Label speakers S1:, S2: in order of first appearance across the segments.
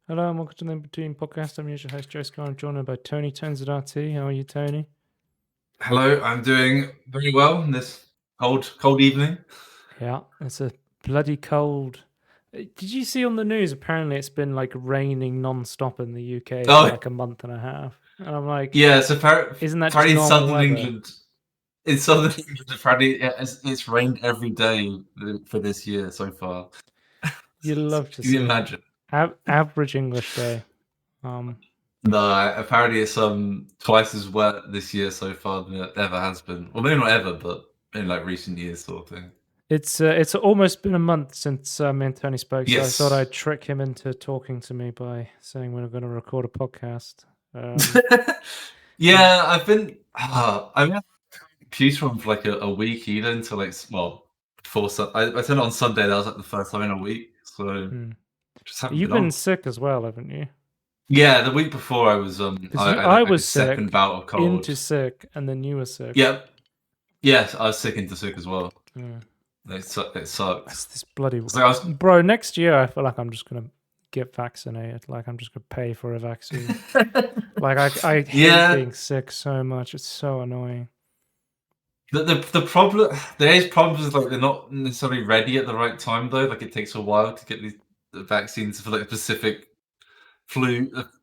S1: Hello and welcome to the Inbetween podcast. I'm your host, Joe Scar. I'm joined by Tony Tenzadati. How are you, Tony?
S2: Hello, I'm doing very well in this cold evening.
S1: Yeah, it's a bloody cold. Did you see on the news? Apparently, it's been like raining non-stop in the UK for like a month and a half. And I'm like,
S2: yeah, so
S1: isn't that just
S2: apparently in
S1: normal
S2: Southern
S1: weather?
S2: England, apparently it's rained every day for this year so far.
S1: You love to
S2: Can you
S1: see
S2: imagine?
S1: average English day.
S2: No, apparently it's twice as wet this year so far than it ever has been. Well, maybe not ever, but in like recent years, sort of thing.
S1: It's almost been a month since me and Tony spoke,
S2: Yes.
S1: so I thought I'd trick him into talking to me by saying we're going to record a podcast.
S2: Yeah, I've been a computer on for like a week either until like before I turned it on Sunday. That was like the first time in a week. So just haven't
S1: you've
S2: been
S1: been sick as well, haven't you?
S2: Yeah, the week before I was
S1: I was
S2: a
S1: sick,
S2: second bout of cold.
S1: into sick, and then you were sick.
S2: Yep. Yes, I was sick into sick as well.
S1: Yeah.
S2: It sucked.
S1: That's this bloody
S2: like
S1: bro. Next year, I feel like I'm just gonna get vaccinated. Like I'm just gonna pay for a vaccine. Like I hate being sick so much. It's so annoying.
S2: The problem, there is problems like they're not necessarily ready at the right time though. Like it takes a while to get the vaccines for like a specific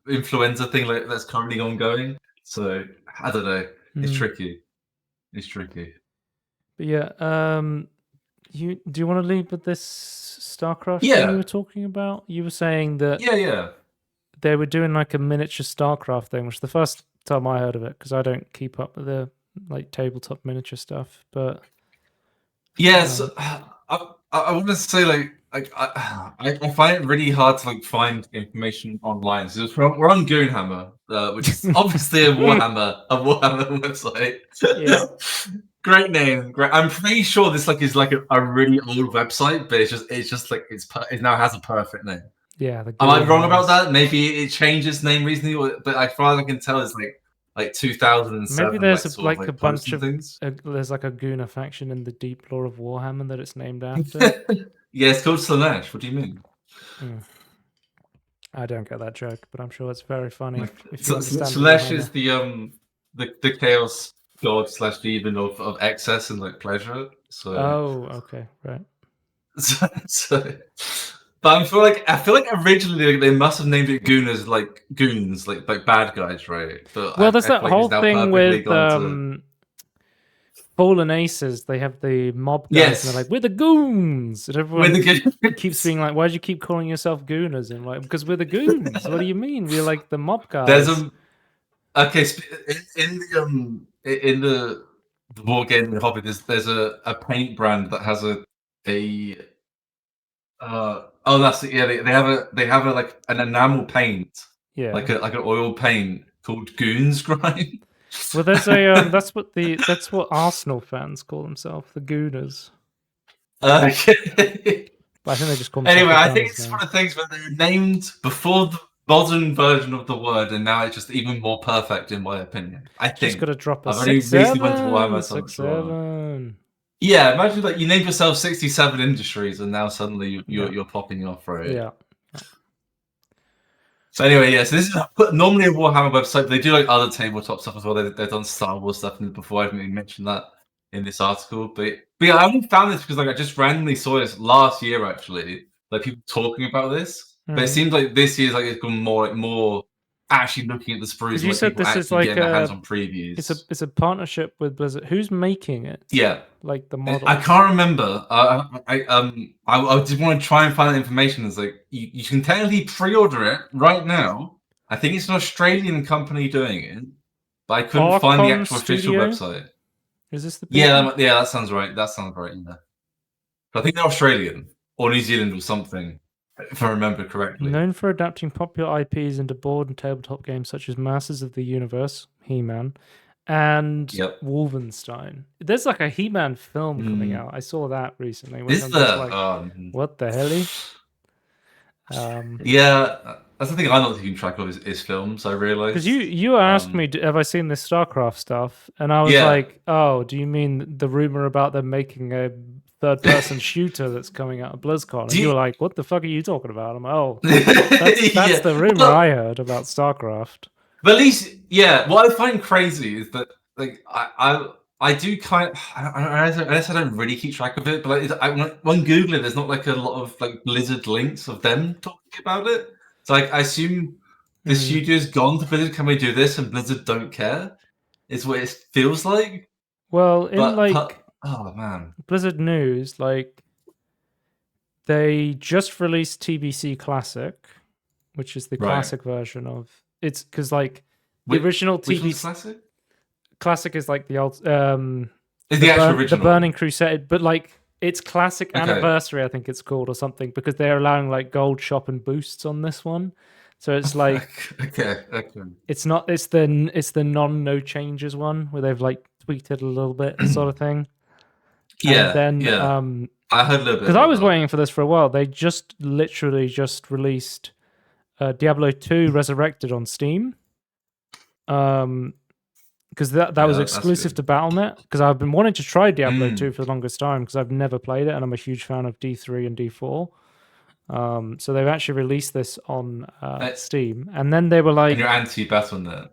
S2: influenza thing like that's currently ongoing. So I don't know. It's tricky. It's tricky.
S1: But yeah, do you want to leave with this Starcraft
S2: thing
S1: you were talking about? You were saying that they were doing like a miniature Starcraft thing, which is the first time I heard of it because I don't keep up with the like tabletop miniature stuff. But
S2: yes, I want to say like I find it really hard to like find information online. So we're on Goonhammer, which is obviously a Warhammer website.
S1: Yeah.
S2: Great name. Great. I'm pretty sure this like is like a really old website, but it's just like it now has a perfect name.
S1: Yeah.
S2: Am I wrong about that? Maybe it changed its name recently, but as far as I can tell, it's like 2007.
S1: Maybe there's like a bunch of things. There's like a Gooner faction in the deep lore of Warhammer that it's named after.
S2: Yeah, it's called Slanesh. What do you mean?
S1: I don't get that joke, but I'm sure it's very funny.
S2: Slanesh is the chaos god / demon of excess and like pleasure. So
S1: okay, right.
S2: But I feel like originally they must have named it Gooners, like goons, like bad guys, right? But
S1: well, there's that whole thing with Fallen Aces. They have the mob guys, and they're like, "We're the goons," and everyone keeps being like, "Why do you keep calling yourself Gooners?" And like, because we're the goons. What do you mean? We're like the mob guys.
S2: There's in the board game hobby. There's a paint brand that has they have like an enamel paint, like an oil paint called Goons Grime.
S1: Well, there's a that's what Arsenal fans call themselves, the Gooners.
S2: Okay.
S1: But I think they just call
S2: themselves. Anyway, I think it's one of the things where they're named before the modern version of the word, and now it's just even more perfect, in my opinion. I think.
S1: Just got to drop a
S2: I've only recently went to Warhammer
S1: 6-7.
S2: Yeah, imagine that you named yourself 67 Industries, and now suddenly you're popping off, right?
S1: Yeah.
S2: So anyway, so this is normally a Warhammer website, but they do like other tabletop stuff as well. They've done Star Wars stuff before. I haven't even mentioned that in this article, but yeah, I only found this because like I just randomly saw this last year actually, like people talking about this. But it seems like this year's like it's gone more actually looking at the sprues.
S1: You said this is like
S2: a hands-on previews.
S1: It's a partnership with Blizzard. Who's making it?
S2: Yeah,
S1: like the model.
S2: I can't remember. I just want to try and find that information. It's like you can technically pre-order it right now. I think it's an Australian company doing it, but I couldn't find the actual official website.
S1: Is this the?
S2: Yeah, that sounds right. That sounds right. Yeah, but I think they're Australian or New Zealand or something. If I remember correctly.
S1: Known for adapting popular IPs into board and tabletop games such as Masters of the Universe, He-Man, and Wolfenstein. There's like a He-Man film coming out. I saw that recently.
S2: Is there?
S1: What the hell?
S2: Yeah, that's the thing I'm not keeping track of is films, I realised.
S1: Because you asked me, have I seen this StarCraft stuff? And I was like, oh, do you mean the rumor about them making a third-person shooter that's coming out of BlizzCon, and you were like, "What the fuck are you talking about?" I'm like, "Oh, that's the rumor I heard about Starcraft."
S2: But at least, yeah. What I find crazy is that, like, I do kind of, I guess I don't really keep track of it, but like, when Googling, there's not like a lot of like Blizzard links of them talking about it. So like, I assume the studio's gone to Blizzard. Can we do this? And Blizzard don't care. Is what it feels like.
S1: Well, in
S2: oh man,
S1: Blizzard news, like they just released TBC Classic, which is the classic version of it's because like the original TBC Classic is like the old the Burning Crusade, but like it's Classic Anniversary, I think it's called, or something, because they're allowing like gold shop and boosts on this one. So it's like it's not it's the no changes one where they've like tweaked it a little bit sort of thing.
S2: Yeah.
S1: And then
S2: I heard a little bit
S1: because I was waiting for this for a while. They just literally just released Diablo 2 Resurrected on Steam. Because that was exclusive to Battle.net. Because I've been wanting to try Diablo 2 for the longest time because I've never played it, and I'm a huge fan of D3 and D4. So they've actually released this on Steam, and then they were like,
S2: and you're anti-Battle.net.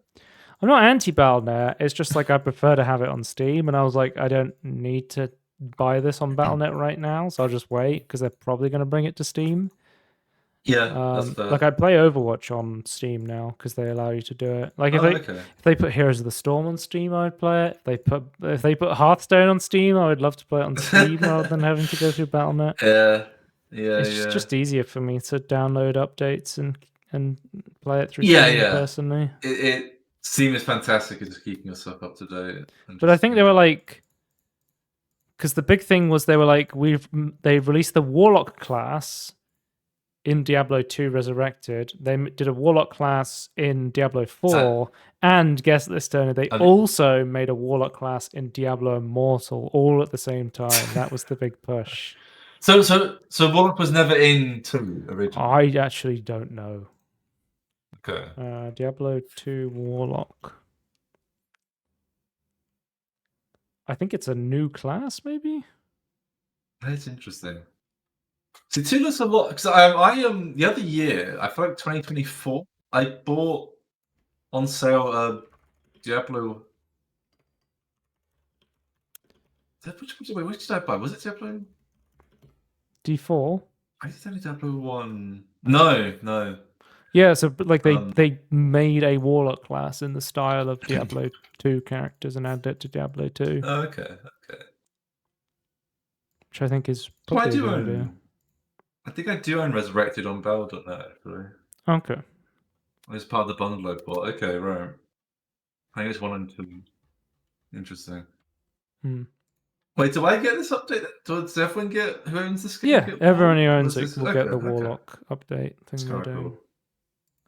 S1: I'm not anti-Battle.net. It's just like I prefer to have it on Steam, and I was like, I don't need to buy this on Battle.net right now, so I'll just wait because they're probably going to bring it to Steam.
S2: Yeah, that's fair.
S1: Like I play Overwatch on Steam now because they allow you to do it. Like if they put Heroes of the Storm on Steam, I would play it. If they put Hearthstone on Steam, I would love to play it on Steam rather than having to go through Battle.net. It's just easier for me to download updates and play it through Steam personally.
S2: Steam is fantastic at just keeping yourself up to date.
S1: But I think they were like, because the big thing was they were like, they released the Warlock class in Diablo 2 Resurrected. They did a Warlock class in Diablo 4, and guess this, Tony, they also made a Warlock class in Diablo Immortal all at the same time. That was the big push.
S2: So Warlock was never in 2 originally?
S1: I actually don't know.
S2: Okay.
S1: Diablo 2 Warlock. I think it's a new class, maybe?
S2: That's interesting. See, 2 looks a lot, because I the other year, I feel like 2024, I bought on sale Diablo. Which did I buy? Was it Diablo?
S1: D4?
S2: I think only Diablo 1. No.
S1: Yeah, so like they made a Warlock class in the style of Diablo 2 characters and added it to Diablo 2.
S2: Okay.
S1: Which I think is probably a good idea.
S2: I think I do own Resurrected on Battle.net, actually.
S1: Okay.
S2: It's part of the bundle I bought. Okay, right. I think it's 1 and 2. Interesting. Wait, do I get this update? Does everyone get, who owns this game?
S1: Yeah, everyone who owns it will get the Warlock update thing they're doing.
S2: Cool.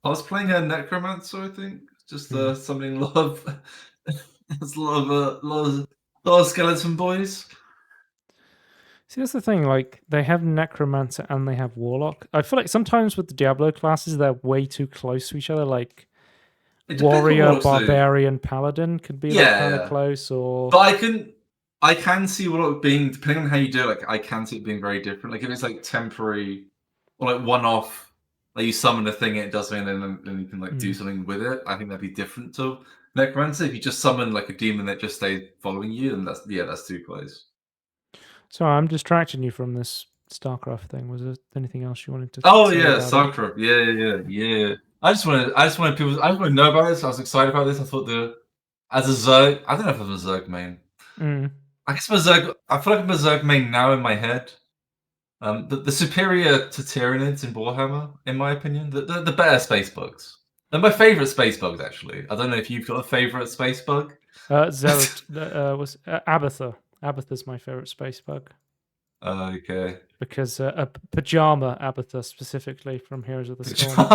S2: I was playing a Necromancer, I think. Just summoning a lot of, there's a lot of skeleton boys.
S1: See, that's the thing. Like, they have Necromancer and they have Warlock. I feel like sometimes with the Diablo classes, they're way too close to each other. Like, Warrior, Barbarian, Paladin could be like kind of close.
S2: But I can see Warlock being, depending on how you do it, like, I can see it being very different. Like, if it's like temporary or like one-off, like you summon a thing and it does something, and then you can like do something with it. I think that'd be different to Necromancer. If you just summon like a demon that just stays following you, then that's too close.
S1: So I'm distracting you from this Starcraft thing. Was there anything else you wanted to?
S2: Oh yeah, Starcraft. Yeah. I just wanted people. I just want to know about this. I was excited about this. I thought as a Zerg, I don't know if I'm a Zerg main. I guess I'm a Zerg. I feel like I'm a Zerg main now in my head. The superior to Tyranids in Warhammer, in my opinion, the better space bugs. They're my favorite space bugs, actually. I don't know if you've got a favorite space bug.
S1: Zerg was Abatha. Abatha's my favorite space bug.
S2: Okay.
S1: Because a pajama Abatha specifically from Heroes of the Storm.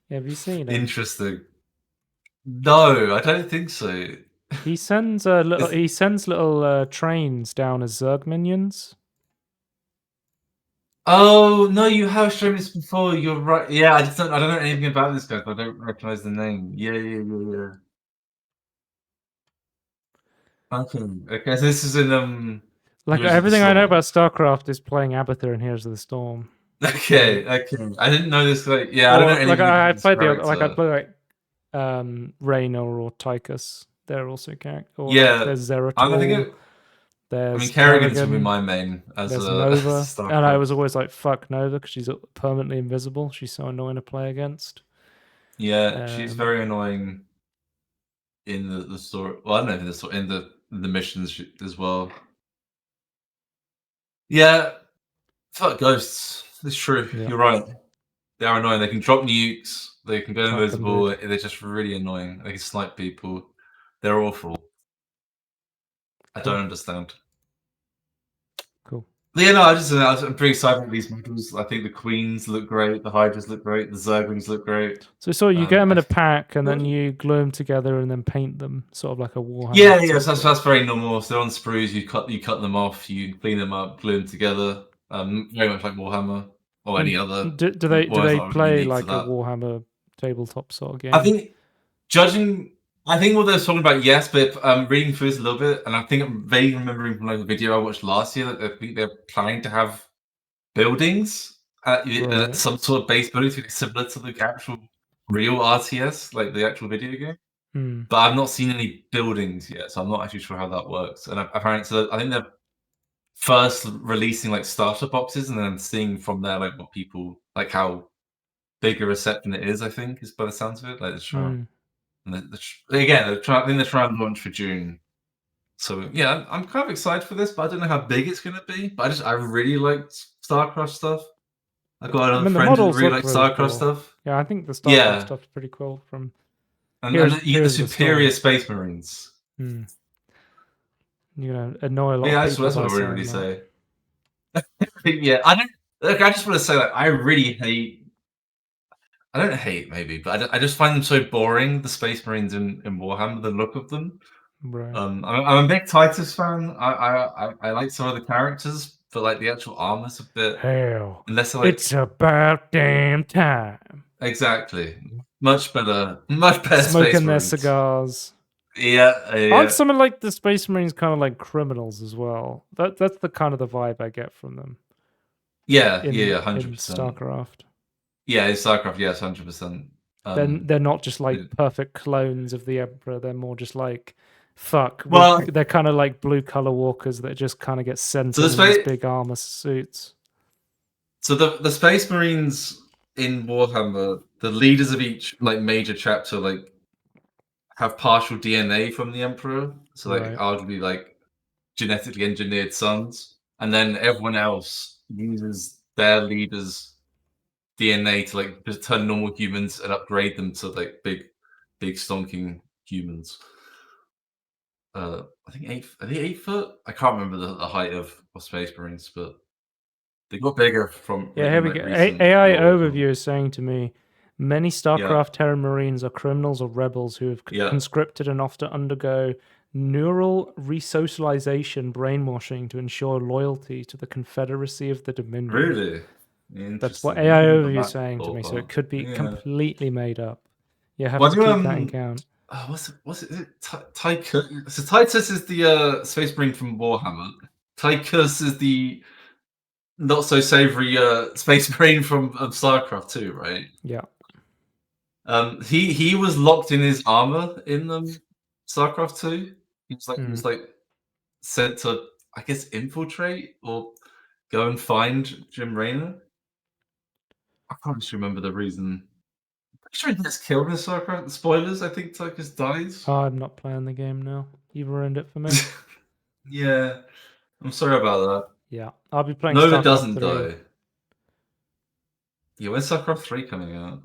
S1: Have you seen it?
S2: Interesting. No, I don't think so.
S1: He sends little trains down as Zerg minions.
S2: Oh no, you have shown this before. You're right. Yeah, I don't know anything about this guy. I don't recognize the name. Yeah. Okay. So this is in
S1: Like everything I know about StarCraft is playing Abathur and Heroes of the Storm.
S2: Okay. I didn't know this. Like, yeah, I don't know anything.
S1: Like I played
S2: character.
S1: I played like Raynor or Tychus. They're also characters.
S2: Yeah,
S1: like, there's Zeratul.
S2: I mean,
S1: There's
S2: Kerrigan's gonna be my main as
S1: there's
S2: a
S1: Nova,
S2: StarCraft.
S1: and I was always like, "Fuck Nova," because she's permanently invisible. She's so annoying to play against.
S2: Yeah, she's very annoying in the story. Well, I don't know if in the story, in the missions as well. Yeah, fuck ghosts. It's true.
S1: Yeah.
S2: You're right. They are annoying. They can drop nukes. They can go
S1: Fuck
S2: invisible.
S1: them,
S2: They're just really annoying. They can snipe people. They're awful. I don't understand.
S1: Cool.
S2: But yeah, no, I'm pretty excited about these models. I think the queens look great. The hydras look great. The zerglings look great.
S1: So you get them in a pack, and then you glue them together, and then paint them, sort of like a Warhammer.
S2: Yeah. So that's very normal. So they're on sprues. You cut them off. You clean them up, glue them together. Very much like Warhammer or any other.
S1: Do they play like a Warhammer tabletop sort of game?
S2: I think what they're talking about, yes, but reading through this a little bit, and I think I'm vaguely remembering from like a video I watched last year that I think they're planning to have buildings, some sort of base buildings similar to the actual real RTS, like the actual video game. But I've not seen any buildings yet, so I'm not actually sure how that works. And apparently, so I think they're first releasing like starter boxes, and then seeing from there like what people like, how big a reception it is. I think is by the sounds of it, like the trying. And they're trying to launch for June. So yeah, I'm kind of excited for this, but I don't know how big it's going to be. But I really like StarCraft stuff. I've got another friend who really likes StarCraft stuff.
S1: Yeah, I think the StarCraft stuff is pretty cool.
S2: And you get the superior Space Marines.
S1: You're gonna annoy a lot of people.
S2: That's what I would really say. Yeah, I just want to say that I don't hate maybe, but I just find them so boring. The Space Marines in Warhammer, the look of them.
S1: Right.
S2: I'm a big Titus fan. I like some of the characters, but like the actual armor's a bit.
S1: Hell, it's about damn time.
S2: Exactly. Much better.
S1: Smoking
S2: Space
S1: their cigars.
S2: Yeah.
S1: Aren't some of like the Space Marines kind of like criminals as well? That's the kind of the vibe I get from them.
S2: Yeah, 100%.
S1: StarCraft.
S2: Yeah, in StarCraft, yes, 100%.
S1: They're not just like perfect clones of the Emperor. They're more just like, fuck. Well, they're kind of like blue color walkers that just kind of get sent in these big armor suits.
S2: So the Space Marines in Warhammer, the leaders of each like major chapter like have partial DNA from the Emperor. So like arguably like genetically engineered sons, and then everyone else uses their leaders' DNA to like just turn normal humans and upgrade them to like big stonking humans. I think 8 foot. I can't remember the height of Space Marines, but they got bigger from.
S1: Yeah, here we go. AI overview is saying to me, many StarCraft Terran Marines are criminals or rebels who have conscripted and often undergo neural resocialization brainwashing to ensure loyalty to the Confederacy of the Dominion.
S2: Really?
S1: That's what AI overview is saying to me, so it could be completely made up. You have to keep that in count.
S2: What's it? Tychus. So Titus is the Space Marine from Warhammer. Tychus is the not so savory Space Marine from StarCraft 2, right?
S1: Yeah.
S2: He was locked in his armor in StarCraft 2. He was like sent to, I guess, infiltrate or go and find Jim Raynor. I can't just remember the reason. I'm sure he gets killed in StarCraft. Spoilers, I think Tychus dies.
S1: Oh, I'm not playing the game now. You've ruined it for me.
S2: Yeah. I'm sorry about that.
S1: Yeah. I'll be playing
S2: Nova
S1: StarCraft
S2: doesn't
S1: 3.
S2: die. Yeah, when's StarCraft 3 coming out?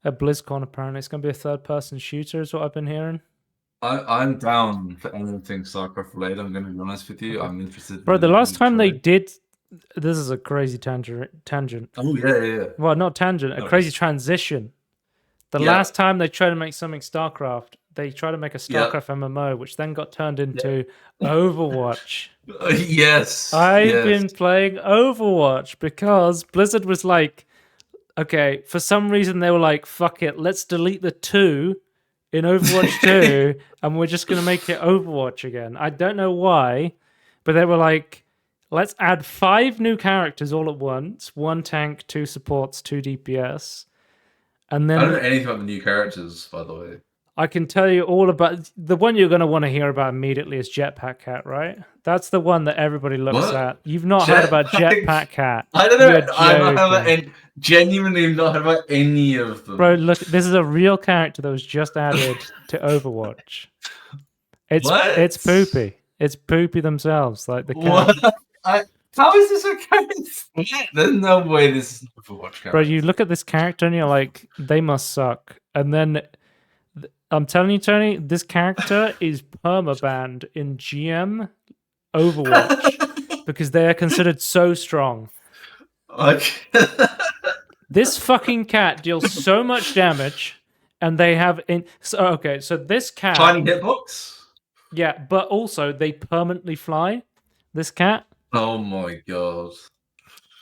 S1: At BlizzCon, apparently. It's going to be a third-person shooter, is what I've been hearing.
S2: I'm down for anything StarCraft related. I'm going to be honest with you. I'm interested.
S1: Bro, the last time they did... This is a crazy tangent.
S2: Oh, yeah.
S1: Well, not tangent. A crazy transition. The last time they tried to make something StarCraft, they tried to make a StarCraft MMO, which then got turned into Overwatch.
S2: Yes.
S1: I've been playing Overwatch because Blizzard was like, okay, for some reason they were like, fuck it, let's delete the 2 in Overwatch 2 and we're just going to make it Overwatch again. I don't know why, But they were like, let's add 5 new characters all at once: 1 tank, 2 supports, 2 DPS, and then
S2: I don't know anything about the new characters, by the way.
S1: I can tell you all about the one you're going to want to hear about immediately is Jetpack Cat, right? That's the one that everybody looks at. You've not heard about Jetpack Cat.
S2: I don't know. I haven't genuinely not heard about any of them.
S1: Bro, look, this is a real character that was just added to Overwatch. It's poopy. It's poopy themselves, like the cat.
S2: How is this a character? There's no way this is an Overwatch character.
S1: Bro, you look at this character and you're like, they must suck. And then I'm telling you, Tony, this character is permabanned in GM Overwatch because they are considered so strong.
S2: Okay.
S1: This fucking cat deals so much damage, and they have so this cat
S2: tiny hitbox.
S1: Yeah, but also they permanently fly. This cat.
S2: Oh my god.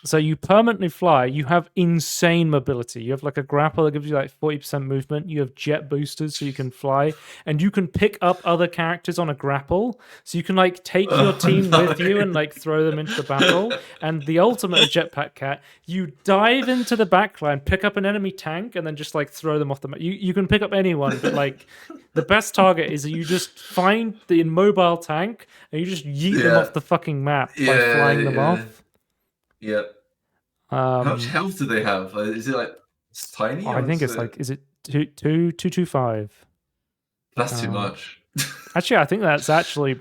S1: So you permanently fly, you have insane mobility. You have like a grapple that gives you like 40% movement. You have jet boosters so you can fly. And you can pick up other characters on a grapple. So you can like take your team with you and like throw them into the battle. And the ultimate of Jetpack Cat, you dive into the backline, pick up an enemy tank, and then just like throw them off the map. You can pick up anyone, but like the best target is you just find the immobile tank and you just yeet them off the fucking map by flying them off.
S2: Yep. How much health do they have? Is it like it's tiny?
S1: I think it's like, is it 225?
S2: That's too much.
S1: Actually, I think that's actually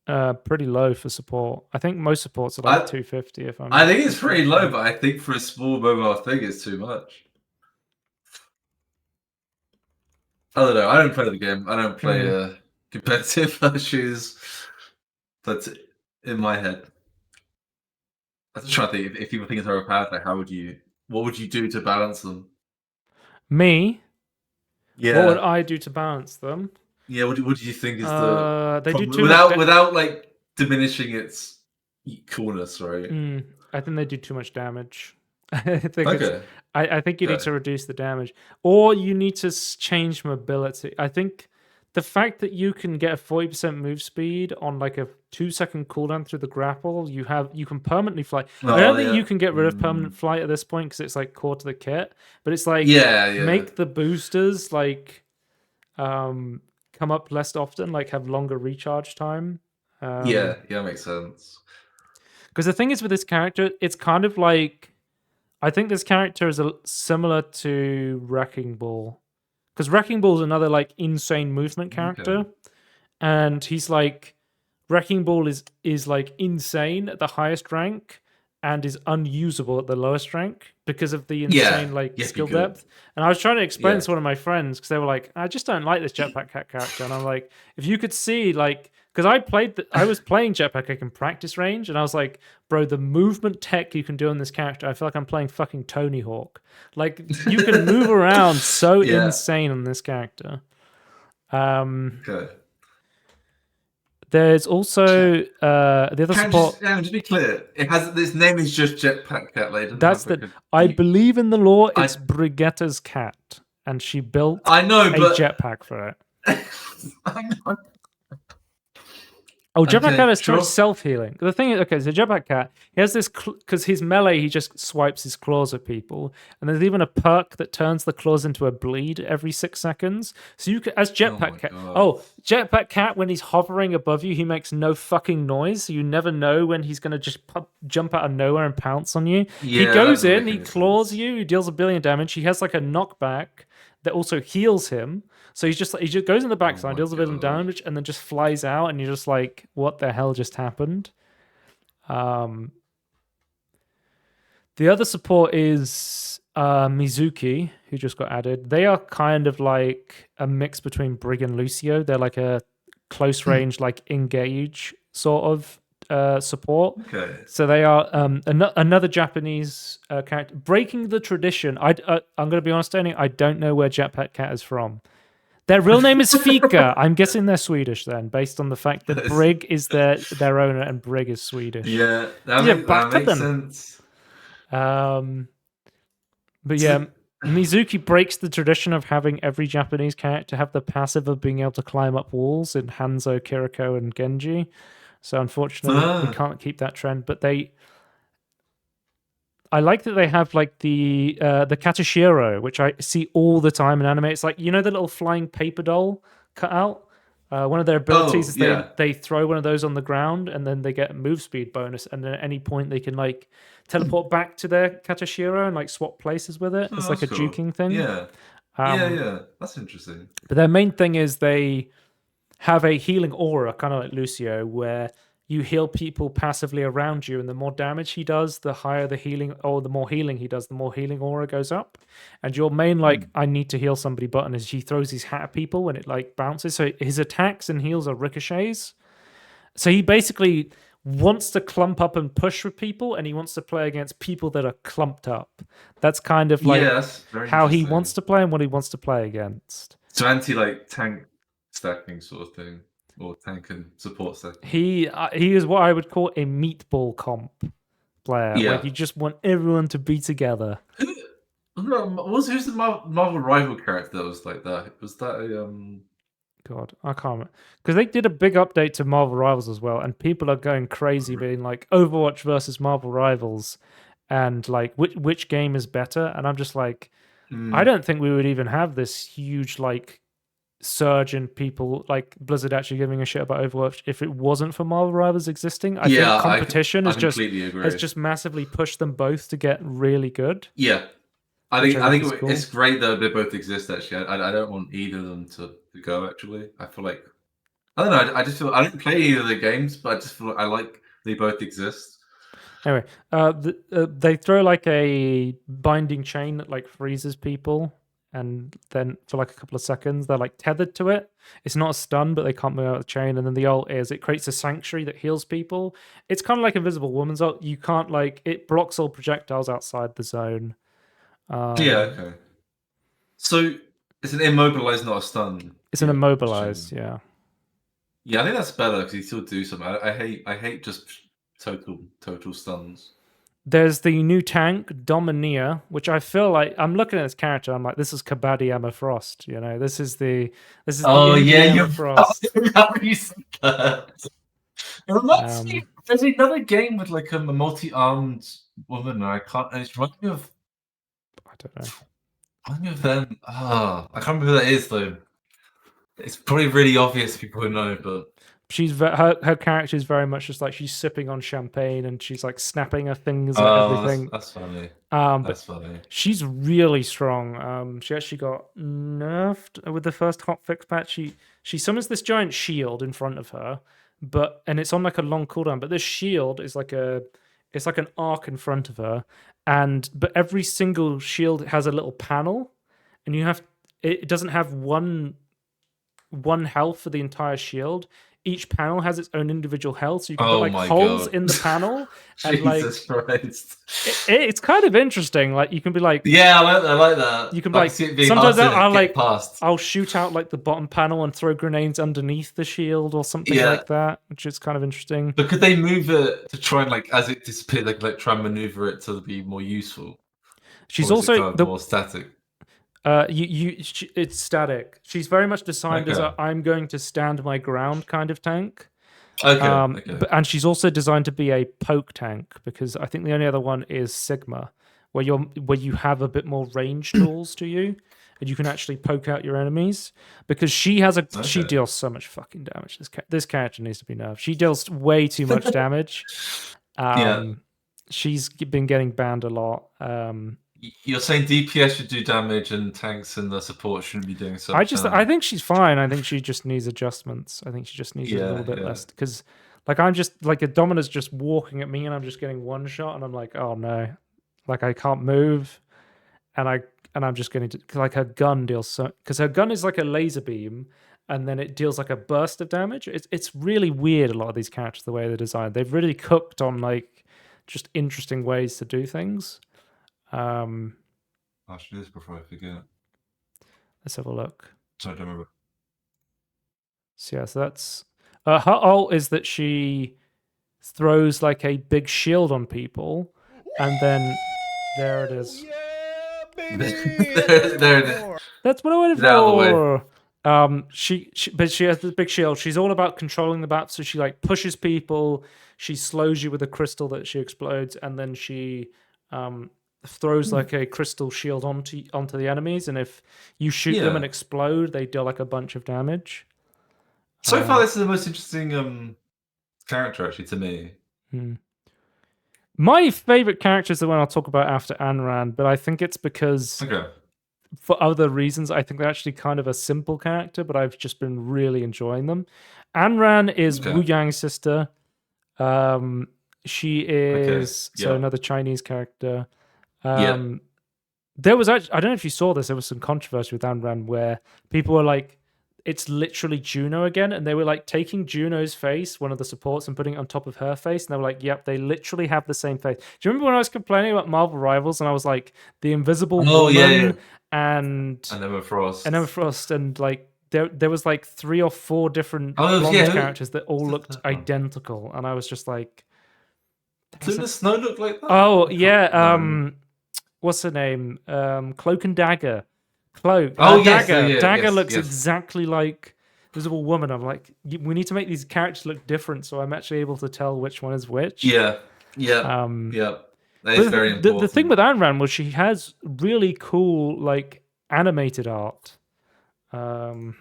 S1: pretty low for support. I think most supports are like 250. If I
S2: think it's pretty low, but I think for a small mobile thing, it's too much. I don't know. I don't play the game. I don't play competitive issues. That's in my head. I'm just trying to think if people think it's overpowered, like what would you do to balance them?
S1: Me?
S2: Yeah.
S1: What would I do to balance them?
S2: Yeah, what do you think is the
S1: they do too
S2: without like diminishing its coolness, right?
S1: I think they do too much damage. I think you need to reduce the damage. Or you need to change mobility. I think the fact that you can get a 40% move speed on like a 2-second cooldown through the grapple, you can permanently fly. I don't think you can get rid of permanent flight at this point because it's like core to the kit. But it's like make the boosters like come up less often, like have longer recharge time.
S2: Makes sense.
S1: Because the thing is with this character, it's kind of like I think this character is similar to Wrecking Ball. Because Wrecking Ball is another like insane movement character, and he's like Wrecking Ball is like insane at the highest rank and is unusable at the lowest rank because of the insane skill depth. And I was trying to explain this to one of my friends because they were like, I just don't like this Jetpack Cat character, and I'm like, if you could see like. Because I was playing Jetpack Cat in practice range, and I was like, bro, the movement tech you can do on this character, I feel like I'm playing fucking Tony Hawk. Like, you can move around so insane on this character. There's also the other support.
S2: Just be clear, this name is just Jetpack Cat.
S1: I believe in the lore, it's Brigitta's cat, and she built a jetpack for it.
S2: I know.
S1: Oh, Jetpack Cat is too much self-healing. The thing is, so Jetpack Cat, he has this, because his melee, he just swipes his claws at people. And there's even a perk that turns the claws into a bleed every 6 seconds. So you can, as Jetpack Cat, Jetpack Cat, when he's hovering above you, he makes no fucking noise. So you never know when he's going to just jump out of nowhere and pounce on you. He goes in, he claws you, he deals 1 billion damage. He has like a knockback that also heals him. So he just goes in the backside, deals 1 billion damage, and then just flies out, and you're just like, what the hell just happened? The other support is Mizuki, who just got added. They are kind of like a mix between Brig and Lucio. They're like a close range, like engage sort of support.
S2: Okay.
S1: So they are another Japanese character. Breaking the tradition. I'm going to be honest, Tony, I don't know where Jetpack Cat is from. Their real name is Fika. I'm guessing they're Swedish then, based on the fact that Brig is their owner and Brig is Swedish.
S2: Yeah, that makes sense.
S1: But yeah, Mizuki breaks the tradition of having every Japanese character have the passive of being able to climb up walls in Hanzo, Kiriko, and Genji. So unfortunately, we can't keep that trend. But I like that they have like the Katashiro, which I see all the time in anime. It's like, you know, the little flying paper doll cut out. One of their abilities is they throw one of those on the ground, and then they get a move speed bonus. And then at any point, they can like teleport back to their Katashiro and like swap places with it. It's like a juking thing.
S2: Yeah, yeah, that's interesting.
S1: But their main thing is they have a healing aura, kind of like Lucio, where you heal people passively around you, and the more damage he does, the higher the healing, or the more healing he does, the more healing aura goes up. And your main, like, I need to heal somebody button is he throws his hat at people and it, like, bounces. So his attacks and heals are ricochets. So he basically wants to clump up and push with people, and he wants to play against people that are clumped up. That's kind of like how he wants to play and what he wants to play against.
S2: So like, tank stacking sort of thing. Or tank and support stacking.
S1: He is what I would call a meatball comp player.
S2: Yeah.
S1: Like, you just want everyone to be together.
S2: Who's the Marvel rival character that was like that? Was that a
S1: God, I can't remember. Because they did a big update to Marvel Rivals as well, and people are going crazy being like, Overwatch versus Marvel Rivals, and like, which game is better? And I'm just like, I don't think we would even have this huge like surge in people like Blizzard actually giving a shit about Overwatch if it wasn't for Marvel Rivals existing. I think competition has just massively pushed them both to get really good.
S2: Yeah, I think it's great that they both exist. Actually, I don't want either of them to go. Actually, I feel like I don't know. I just feel I don't play either of the games, but I just feel like I like they both exist.
S1: Anyway, they throw like a binding chain that like freezes people. And then for like a couple of seconds, they're like tethered to it. It's not a stun, but they can't move out of the chain. And then the ult is it creates a sanctuary that heals people. It's kind of like Invisible Woman's ult. You can't like it blocks all projectiles outside the zone.
S2: Yeah, okay. So it's an immobilize, not a stun.
S1: It's an immobilize, yeah.
S2: Yeah, I think that's better because you still do something. I hate just total stuns.
S1: There's the new tank, Domineer, which I feel like I'm looking at this character. I'm like, this is Kabaddi Emma Frost. You know, this is the
S2: Emma
S1: Frost.
S2: It reminds me. There's another game with like a multi-armed woman. I can't. It's reminding me of.
S1: I don't know.
S2: Reminding me of them. I can't remember who that is though. It's probably really obvious people who know, but.
S1: Her character is very much just like she's sipping on champagne and she's like snapping her fingers at everything.
S2: That's funny.
S1: That's funny. She's really strong. She actually got nerfed with the first hotfix patch. She summons this giant shield in front of her, and it's on like a long cooldown. But this shield is like it's like an arc in front of her, but every single shield has a little panel, and it doesn't have one health for the entire shield. Each panel has its own individual health, so you can put like holes in the panel, and
S2: Jesus Christ.
S1: It's kind of interesting. Like you can be like,
S2: yeah, I like that.
S1: You can be like, sometimes I'll shoot out like the bottom panel and throw grenades underneath the shield or something like that, which is kind of interesting.
S2: But could they move it to try and like as it disappears, like try and maneuver it to be more useful?
S1: She's also
S2: more static.
S1: It's static. She's very much designed as I'm going to stand my ground kind of tank.
S2: Okay.
S1: And she's also designed to be a poke tank because I think the only other one is Sigma, where you have a bit more range tools to you, and you can actually poke out your enemies. Because she deals so much fucking damage. This character needs to be nerfed. She deals way too much damage. She's been getting banned a lot.
S2: You're saying DPS should do damage and tanks and the support shouldn't be doing so.
S1: I think she's fine. I think she just needs adjustments. I think she just needs a little bit less because, like, I'm just like a Domina's just walking at me and I'm just getting one shot and I'm like, oh no, like I can't move, and I'm just going to like her gun deals because her gun is like a laser beam and then it deals like a burst of damage. It's really weird. A lot of these characters, the way they're designed, they've really cooked on like just interesting ways to do things. I
S2: should do this before I forget.
S1: Let's have a look.
S2: Sorry, I don't remember.
S1: So that's her ult is that she throws like a big shield on people, and then there it is.
S3: Yeah, baby.
S2: there it is.
S1: That's what I wanted for. But she has this big shield. She's all about controlling the map. So she like pushes people. She slows you with a crystal that she explodes, and then she throws like a crystal shield onto the enemies. And if you shoot them and explode, they deal like a bunch of damage.
S2: So far, this is the most interesting character actually to me.
S1: My favorite character is the one I'll talk about after Anran, but I think it's because for other reasons, I think they're actually kind of a simple character, but I've just been really enjoying them. Anran is Wu Yang's sister. She is another Chinese character. There was actually, I don't know if you saw this, there was some controversy with Anran where people were like, it's literally Juno again, and they were like taking Juno's face, one of the supports, and putting it on top of her face, and they were like, yep, they literally have the same face. Do you remember when I was complaining about Marvel Rivals and I was like, the Invisible Woman and
S2: Emma Frost
S1: and like there was like 3 or 4 different blonde characters that all looked identical, and I was just like,
S2: didn't the Snow look like that?
S1: Oh yeah, what's her name? Cloak and Dagger. Dagger. Dagger looks exactly like Invisible Woman. I'm like, we need to make these characters look different, so I'm actually able to tell which one is which.
S2: Yeah. That is very important.
S1: The thing with Anran was she has really cool like animated art. Like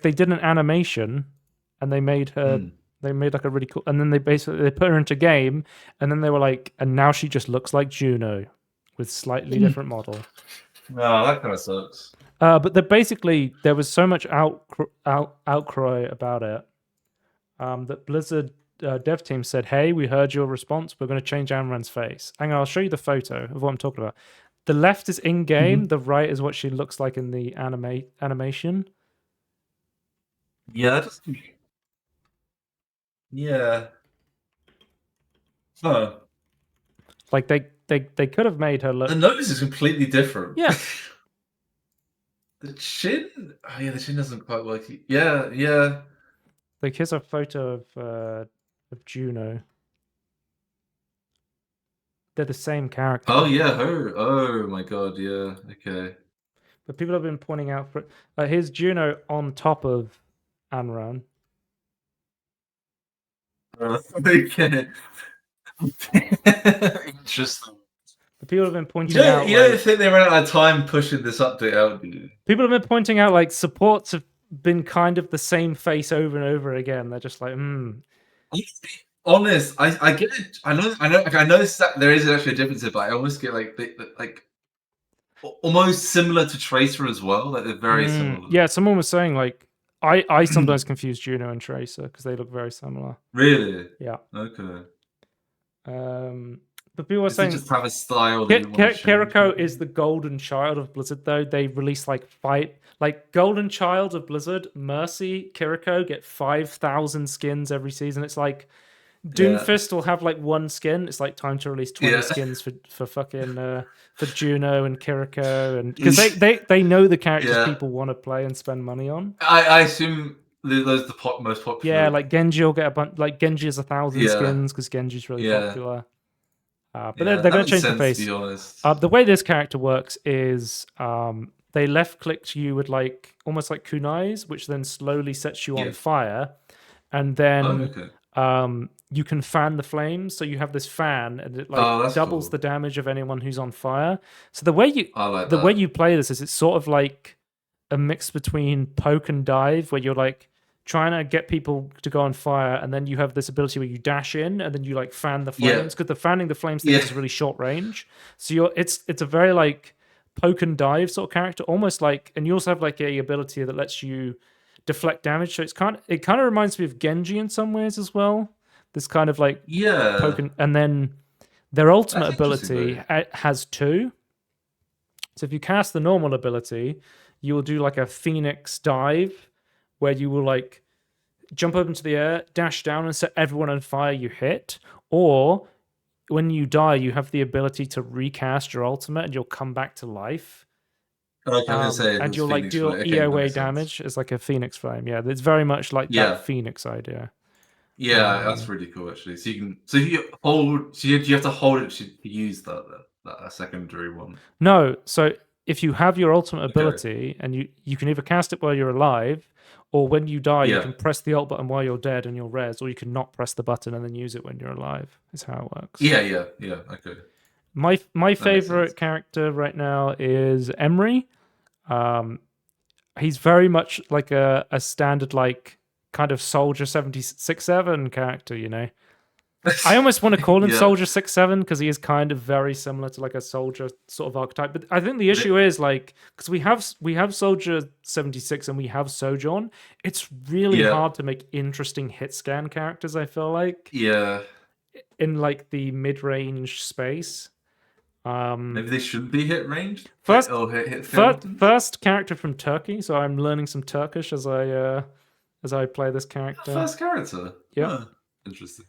S1: they did an animation, and they made her. They made like a really cool, and then they put her into game, and then they were like, and now she just looks like Juno, with slightly different model.
S2: No, that kind of sucks.
S1: But there was so much outcry about it that Blizzard dev team said, "Hey, we heard your response. We're going to change Amran's face." Hang on, I'll show you the photo of what I'm talking about. The left is in game. The right is what she looks like in the animation.
S2: Yeah. Yeah. Huh.
S1: Like they could have made her look.
S2: The nose is completely different.
S1: Yeah.
S2: The chin. Oh yeah, the chin doesn't quite work. Yeah.
S1: Like here's a photo of Juno. They're the same character.
S2: Oh yeah, her. Oh my god, yeah. Okay.
S1: But people have been pointing out here's Juno on top of Anran.
S2: Okay. Interesting.
S1: But people have been pointing out.
S2: You don't think they ran out of time pushing this update out, do you?
S1: People have been pointing out like supports have been kind of the same face over and over again. They're just like,
S2: Honest, I get it. I know. There is actually a difference here, but I almost get like almost similar to Tracer as well. Like they're very similar.
S1: Yeah, someone was saying like I sometimes confuse Juno and Tracer because they look very similar.
S2: Really?
S1: Yeah.
S2: Okay.
S1: But people were saying
S2: just have a style.
S1: Kiriko is the golden child of Blizzard, though. They release like golden child of Blizzard, Mercy, Kiriko get 5,000 skins every season. It's like Doomfist will have like 1 skin. It's like time to release 20 skins for fucking for Juno and Kiriko, and because they know the characters people want to play and spend money on.
S2: I assume those are the most popular.
S1: Yeah, like Genji will get a bunch. Like Genji has 1,000 skins because Genji's really popular. But they're going to change the face. The way this character works is they left click you with like almost like kunais, which then slowly sets you on fire, and then you can fan the flames. So you have this fan, and it like doubles the damage of anyone who's on fire. So the way you play this is it's sort of like a mix between poke and dive, where you're like trying to get people to go on fire, and then you have this ability where you dash in and then you like fan the flames, because the fanning the flames thing is really short range. So it's a very like poke and dive sort of character, almost like, and you also have like a ability that lets you deflect damage. So it kind of reminds me of Genji in some ways as well. This kind of like poke and then their ultimate ability has 2. So if you cast the normal ability, you will do like a Phoenix dive, where you will like jump up into the air, dash down, and set everyone on fire you hit. Or when you die, you have the ability to recast your ultimate, and you'll come back to life. And you'll like deal EOA damage as like a Phoenix flame. Yeah, it's very much like that Phoenix idea.
S2: Yeah, that's really cool actually. So you have to hold it to use that secondary one.
S1: No, so if you have your ultimate ability, and you can either cast it while you're alive, or when you die, you can press the ult button while you're dead and you're res, or you can not press the button and then use it when you're alive. Is how it works.
S2: Yeah. Okay.
S1: My favorite character right now is Emery. He's very much like a standard like kind of Soldier 76-7 character, you know. I almost want to call him Soldier 6-7 because he is kind of very similar to like a soldier sort of archetype. But I think the issue is like because we have Soldier 76 and we have Sojourn, it's really hard to make interesting hit scan characters. I feel like in like the mid range space.
S2: Maybe they shouldn't be hit range.
S1: First character from Turkey, so I'm learning some Turkish as I play this character.
S2: First character, interesting.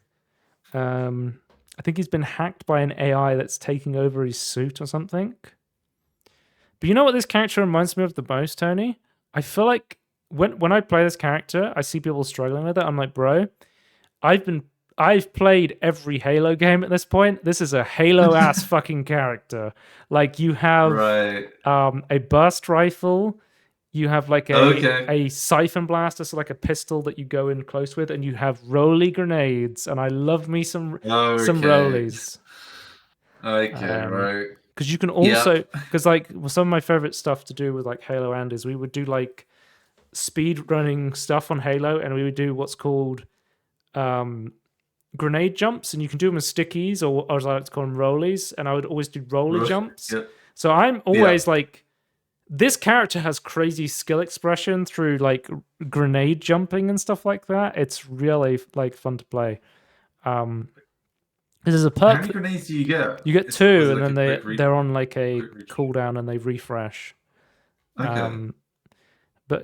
S1: I think he's been hacked by an AI that's taking over his suit or something. But you know what this character reminds me of the most, Tony? I feel like when I play this character, I see people struggling with it. I'm like, bro, I've played every Halo game at this point. This is a Halo-ass fucking character. Like, you have a burst rifle. You have like a siphon blaster, so like a pistol that you go in close with, and you have rolly grenades. And I love me some rollies.
S2: Right.
S1: Because you can also, because like some of my favorite stuff to do with like Halo and is we would do like speed running stuff on Halo, and we would do what's called grenade jumps, and you can do them as stickies, or as I like to call them, rollies. And I would always do roller jumps. So I'm always like, this character has crazy skill expression through like grenade jumping and stuff like that. It's really like fun to play. This is a perk.
S2: How many grenades do you get?
S1: You get two, and then they're on like a cooldown and they refresh. But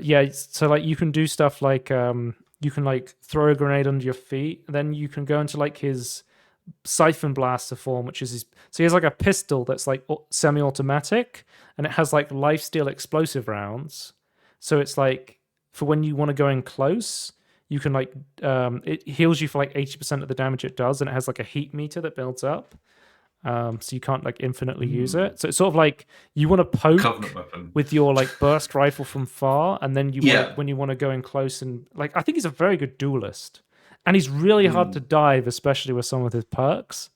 S1: yeah, so like you can do stuff like you can like throw a grenade under your feet, then you can go into like his siphon blaster form, which is so he has like a pistol that's like semi-automatic, and it has like lifesteal explosive rounds. So it's like for when you want to go in close, you can like it heals you for like 80% of the damage it does, and it has like a heat meter that builds up. So you can't like infinitely use it. So it's sort of like you want to poke with your like burst rifle from far, and then when you want to go in close, and like I think he's a very good duelist, and he's really hard to dive, especially with some of his perks.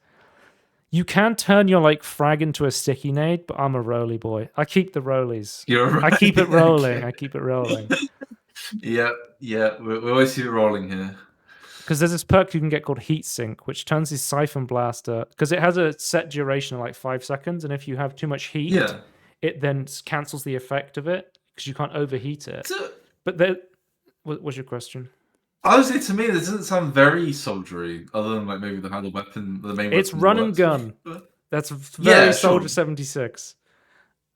S1: You can turn your like frag into a sticky nade, but I'm a roly boy. I keep the rollies. I keep it rolling. I keep it rolling.
S2: Yeah. We always see it rolling here.
S1: Because there's this perk you can get called Heat Sink, which turns his Siphon Blaster, because it has a set duration of like 5 seconds, and if you have too much heat, it then cancels the effect of it, because you can't overheat it. But what's your question?
S2: Honestly, to me, this doesn't sound very soldiery, other than like maybe the weapon, the main.
S1: It's run and gun. That's very Soldier 76.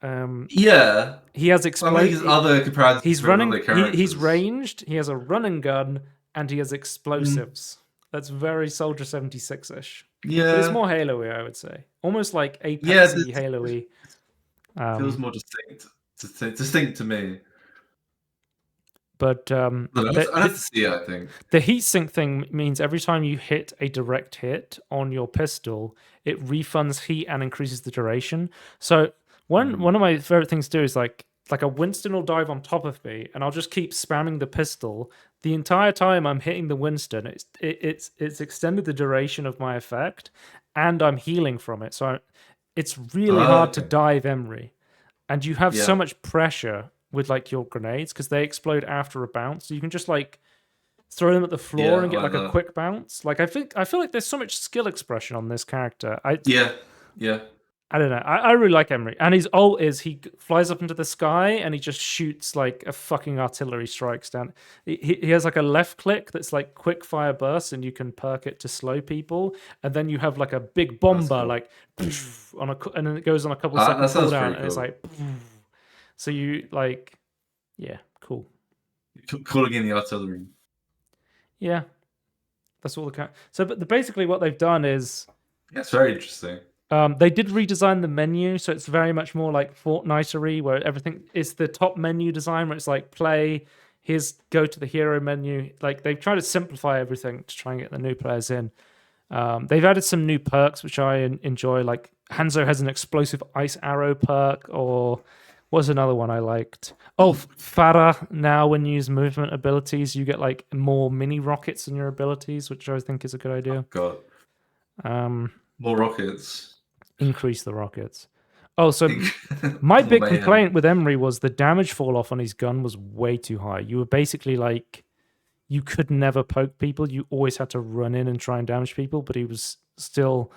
S1: He has explosive.
S2: Other comparisons.
S1: He's running. He's ranged. He has a run and gun, and he has explosives. That's very Soldier 76-ish.
S2: Yeah,
S1: it's more Halo-y, I would say. Almost like Apex-y, Halo-y.
S2: Feels more distinct to me.
S1: But
S2: I'd have to see it, I think.
S1: The heat sink thing means every time you hit a direct hit on your pistol, it refunds heat and increases the duration. So one of my favorite things to do is like a Winston will dive on top of me, and I'll just keep spamming the pistol the entire time I'm hitting the Winston. It's extended the duration of my effect, and I'm healing from it. So it's really hard to dive Emery, and you have so much pressure with like your grenades because they explode after a bounce. So you can just like throw them at the floor and get like a quick bounce. Like I feel like there's so much skill expression on this character. I don't know. I really like Emery. And his ult is he flies up into the sky and he just shoots like a fucking artillery strikes down. He has like a left click that's like quick fire burst, and you can perk it to slow people. And then you have like a big bomber like and then it goes on a couple seconds cooldown, and it's like so you like cool.
S2: Calling in the artillery.
S1: Yeah. That's all but basically what they've done is
S2: it's very interesting.
S1: They did redesign the menu, so it's very much more like Fortnite-y, where everything is the top menu design, where it's like play, here's go to the hero menu. Like they've tried to simplify everything to try and get the new players in. They've added some new perks, which I enjoy. Like Hanzo has an explosive ice arrow perk, or What's another one I liked? Oh, Farah. Now, when you use movement abilities, you get like more mini rockets in your abilities, which I think is a good idea.
S2: God. More rockets.
S1: Increase the rockets. Oh, so my big complaint with Emery was the damage fall off on his gun was way too high. You were basically like, you could never poke people. You always had to run in and try and damage people, but he was still.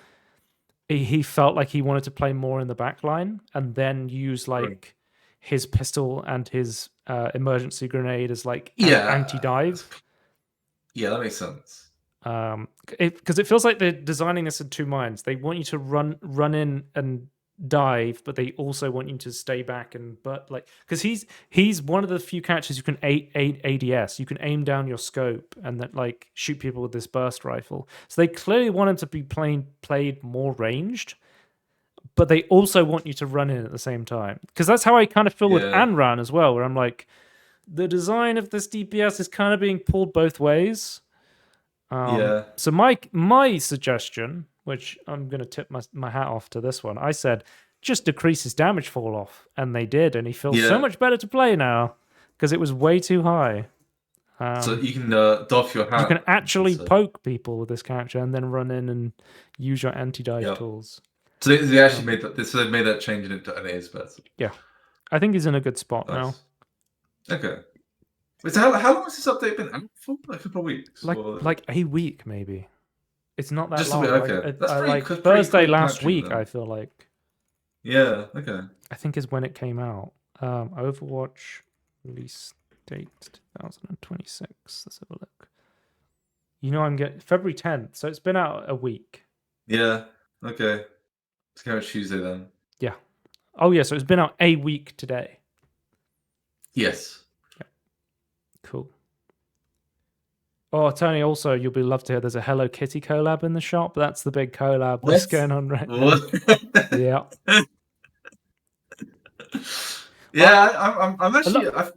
S1: He felt like he wanted to play more in the back line and then use like his pistol and his emergency grenade as like anti-dive.
S2: Yeah, that makes sense.
S1: Because it feels like they're designing this in two minds. They want you to run in and dive, but they also want you to stay back and because he's one of the few characters you can ADS. You can aim down your scope and then like shoot people with this burst rifle. So they clearly want him to be played more ranged, but they also want you to run in at the same time. Because that's how I kind of feel with Anran as well, where I'm like, the design of this DPS is kind of being pulled both ways. So my suggestion, which I'm going to tip my hat off to this one, I said, just decrease his damage fall off. And they did. And he feels so much better to play now because it was way too high.
S2: So you can doff your hat.
S1: You can actually poke people with this character and then run in and use your anti-dive tools.
S2: So they actually made that. So they made that change in it, and it is better.
S1: Yeah. I think he's in a good spot now.
S2: Okay. So how long has this update been out for? Like a couple of weeks?
S1: Like a week, maybe. It's not that
S2: just
S1: long.
S2: Okay.
S1: Like Thursday last week, I feel like.
S2: Yeah, okay.
S1: I think is when it came out. Overwatch release date 2026. Let's have a look. I'm getting February 10th, so it's been out a week.
S2: Yeah, okay. It's kind of Tuesday then.
S1: Yeah. Oh, yeah, so it's been out a week today.
S2: Yes.
S1: Cool. Oh, Tony, also, you'll be loved to hear there's a Hello Kitty collab in the shop. That's the big collab that's going on right now. Yeah.
S2: Yeah, I'm actually I'm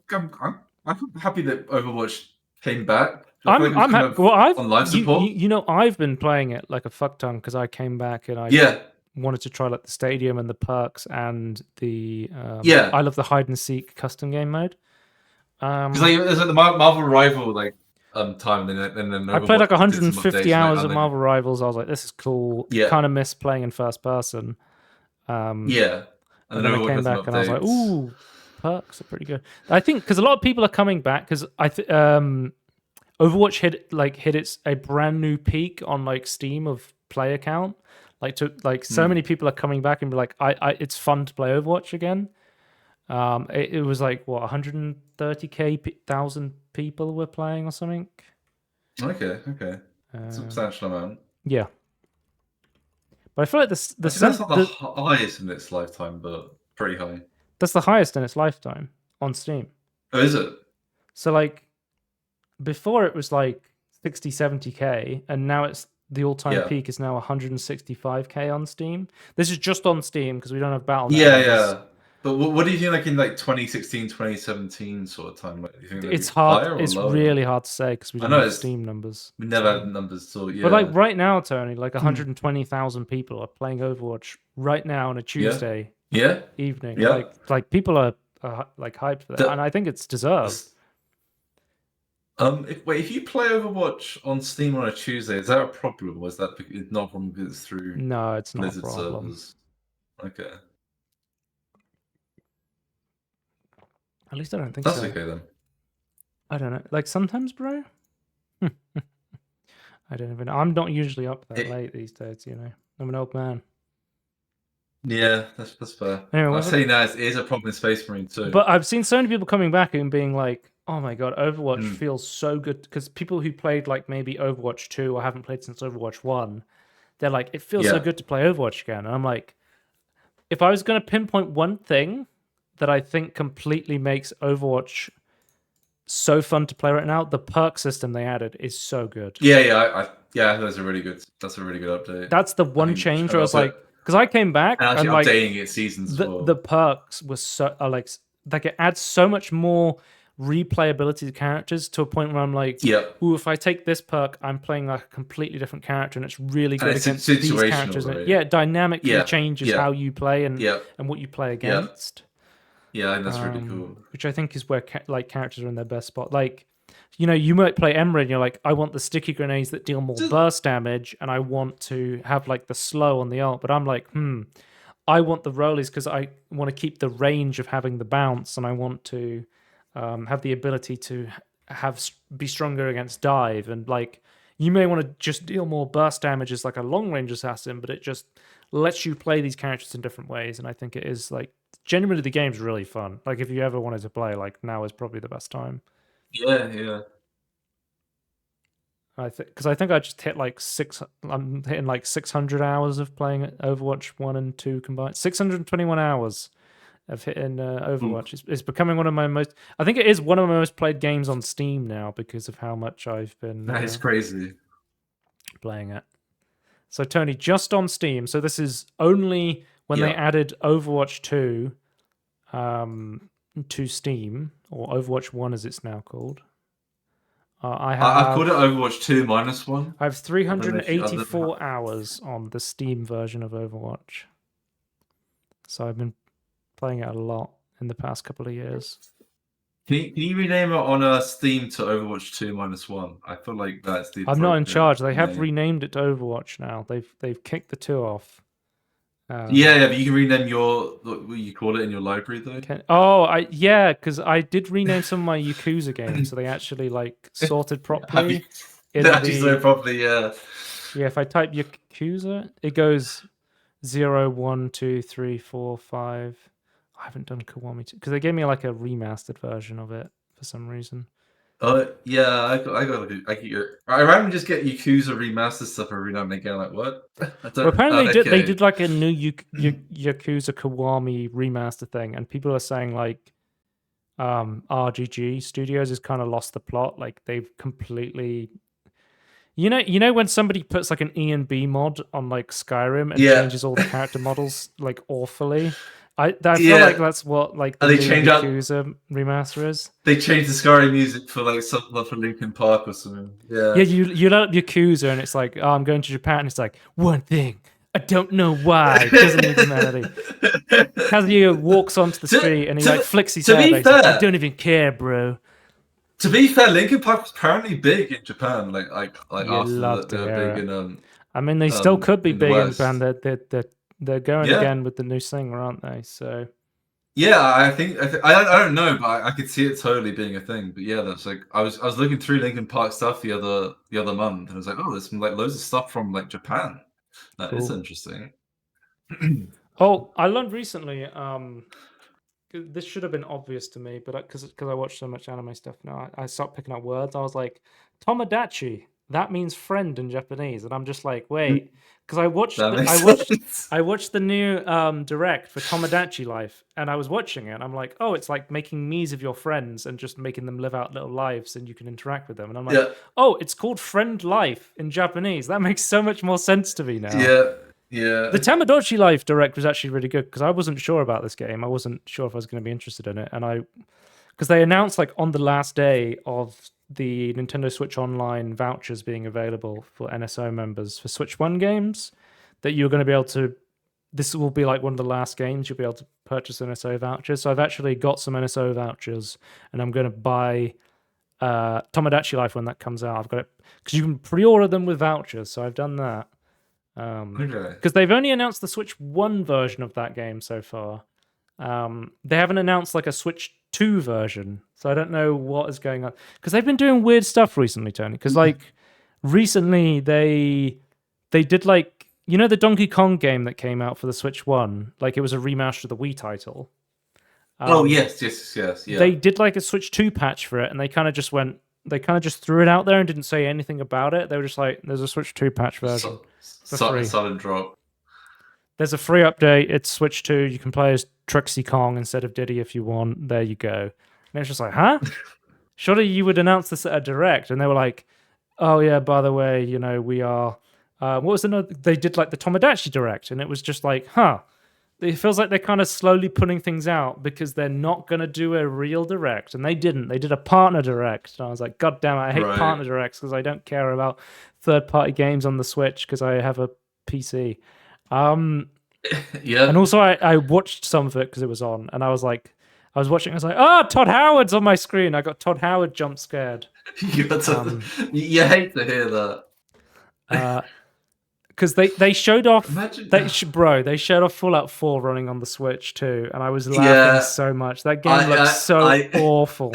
S2: happy that Overwatch came back.
S1: I'm happy. Well,
S2: online support.
S1: I've been playing it like a fuck ton because I came back and I wanted to try like the stadium and the perks and the I love the hide and seek custom game mode.
S2: Because there's like the Marvel Rival time, and then
S1: I played like 150 hours of Marvel Rivals. I was like, this is cool. Yeah. Kind of miss playing in first person.
S2: Yeah.
S1: And then I came back and I was like, ooh, perks are pretty good. I think because a lot of people are coming back because Overwatch hit a brand new peak on like Steam of player count. So many people are coming back and be like, it's fun to play Overwatch again. It was like what 130,000 people were playing or something.
S2: Okay. Substantial amount.
S1: Yeah. But I feel like that's
S2: not the highest in its lifetime, but pretty high.
S1: That's the highest in its lifetime on Steam.
S2: Oh, is it?
S1: So like before it was like 60, 70k, and now it's the all-time peak is now 165k on Steam. This is just on Steam because we don't have Battle.net.
S2: Yeah. But what do you think, like in like 2016, 2017 sort of time? Do you think
S1: it's hard. It's really hard to say because we don't have Steam numbers.
S2: We never had numbers, so
S1: But like right now, Tony, like 120,000 people are playing Overwatch right now on a Tuesday evening.
S2: Yeah.
S1: Like people are like hyped for that, and I think it's deserved.
S2: If you play Overwatch on Steam on a Tuesday, is that a problem? Or is that not a problem because it's through?
S1: No, it's not
S2: Blizzard
S1: a problem.
S2: Servers? Okay.
S1: At least I don't think so.
S2: That's okay then.
S1: I don't know. Like sometimes, bro. I don't even know. I'm not usually up that late these days, I'm an old man.
S2: Yeah, that's fair.
S1: Anyway,
S2: I'll say now it is a problem in Space Marine too.
S1: But I've seen so many people coming back and being like, oh my god, Overwatch feels so good. Because people who played like maybe Overwatch 2 or haven't played since Overwatch 1, they're like, it feels so good to play Overwatch again. And I'm like, if I was going to pinpoint one thing that I think completely makes Overwatch so fun to play right now, the perk system they added is so good.
S2: Yeah, that's a really good update.
S1: That's the one change where I was like, because I came back
S2: and
S1: like
S2: updating it seasons.
S1: The perks were so like it adds so much more replayability to characters to a point where I'm like, ooh, if I take this perk, I'm playing like a completely different character, and it's really good against these characters. Right? It dynamically changes how you play and what you play against.
S2: Yeah, and that's really cool.
S1: Which I think is where like characters are in their best spot. Like, you might play Emery and you're like, I want the sticky grenades that deal more burst damage, and I want to have like the slow on the ult. But I'm like, I want the rollies because I want to keep the range of having the bounce, and I want to have the ability to be stronger against dive. And like, you may want to just deal more burst damage as like a long range assassin, but it just lets you play these characters in different ways. And I think it is like genuinely the game's really fun. Like if you ever wanted to play, like now is probably the best time.
S2: Yeah.
S1: Because I think I just hit like I'm hitting like 600 hours of playing Overwatch 1 and 2 combined. 621 hours of hitting Overwatch. It's becoming one of my most. I think it is one of my most played games on Steam now because of how much I've been.
S2: That is crazy.
S1: Playing it. So Tony, just on Steam. So this is only when they added Overwatch 2 to Steam, or Overwatch 1 as it's now called.
S2: I've called it Overwatch 2 -1.
S1: I have 384 hours on the Steam version of Overwatch. So I've been playing it a lot in the past couple of years.
S2: Can you rename it on Steam to Overwatch 2 -1? I feel like that's the.
S1: I'm not in charge. They have renamed it to Overwatch now. They've kicked the 2 off.
S2: Yeah, but you can rename what you call it in your library though.
S1: Because I did rename some of my Yakuza games, so they actually like sorted properly.
S2: They actually sorted properly, yeah.
S1: Yeah, if I type Yakuza, it goes 0, 1, 2, 3, 4, 5. I haven't done Kiwami because they gave me like a remastered version of it for some reason.
S2: Yeah, I randomly just get Yakuza remastered stuff every now and again. Like what?
S1: Apparently they did like a new Yakuza Kiwami remaster thing, and people are saying like RGG Studios has kind of lost the plot. Like they've completely, you know when somebody puts like an E and B mod on like Skyrim and changes all the character models like awfully. I feel like that's what like the Yakuza remaster is.
S2: They changed the Skyrim music for like something for Linkin Park or something. Yeah.
S1: Yeah, you load up Yakuza and it's like, I'm going to Japan. And it's like, one thing, I don't know why. It doesn't even matter. Kazuya walks onto the street and he like flicks his hair. Like, I don't even care, bro.
S2: To be fair, Linkin Park was apparently big in Japan. Like after
S1: they're
S2: big in
S1: I mean, they still could be big in Japan. They're going again with the new singer, aren't they? So
S2: yeah, I think I don't know, but I could see it totally being a thing. But yeah, that's like I was looking through Linkin Park stuff the other month, and I was like, oh, there's like loads of stuff from like Japan. That is interesting.
S1: Oh, I learned recently. This should have been obvious to me, but because I watch so much anime stuff now, I start picking up words. I was like, Tomodachi. That means friend in Japanese, and I'm just like, wait, because I watched the new direct for Tomodachi Life, and I was watching it, and I'm like, oh, it's like making me's of your friends and just making them live out little lives, and you can interact with them, and I'm like, oh, it's called Friend Life in Japanese. That makes so much more sense to me now.
S2: Yeah.
S1: The Tamagotchi Life direct was actually really good because I wasn't sure about this game. I wasn't sure if I was going to be interested in it, and because they announced like on the last day of the Nintendo Switch Online vouchers being available for NSO members for Switch 1 games, that you're going to be able to. This will be like one of the last games you'll be able to purchase NSO vouchers. So I've actually got some NSO vouchers, and I'm going to buy Tomodachi Life when that comes out. I've got it because you can pre-order them with vouchers, so I've done that. Because they've only announced the Switch 1 version of that game so far. They haven't announced like a Switch 2 version, so I don't know what is going on. Because they've been doing weird stuff recently, Tony. Because like recently they did like the Donkey Kong game that came out for the Switch 1. Like it was a remaster of the Wii title.
S2: Yes. Yeah.
S1: They did like a Switch 2 patch for it, and they kind of just threw it out there and didn't say anything about it. They were just like, "There's a Switch 2 patch version."
S2: Sudden drop.
S1: There's a free update. It's Switch 2. You can play as Trixie Kong instead of Diddy if you want. There you go. And it's just like, huh? Surely you would announce this at a direct. And they were like, oh yeah, by the way, we are. What was another? They did like the Tomodachi direct, and it was just like, huh. It feels like they're kind of slowly putting things out because they're not going to do a real direct. And they didn't. They did a partner direct. And I was like, God damn it, I hate partner directs because I don't care about third-party games on the Switch because I have a PC.
S2: Yeah.
S1: And also I watched some of it because it was on. And I was like, I was watching. I was like, "Oh, Todd Howard's on my screen." I got Todd Howard jump scared.
S2: You hate to hear that.
S1: Because they showed off.
S2: Imagine,
S1: they showed off Fallout 4 running on the Switch too, and I was laughing so much. That game looks so awful.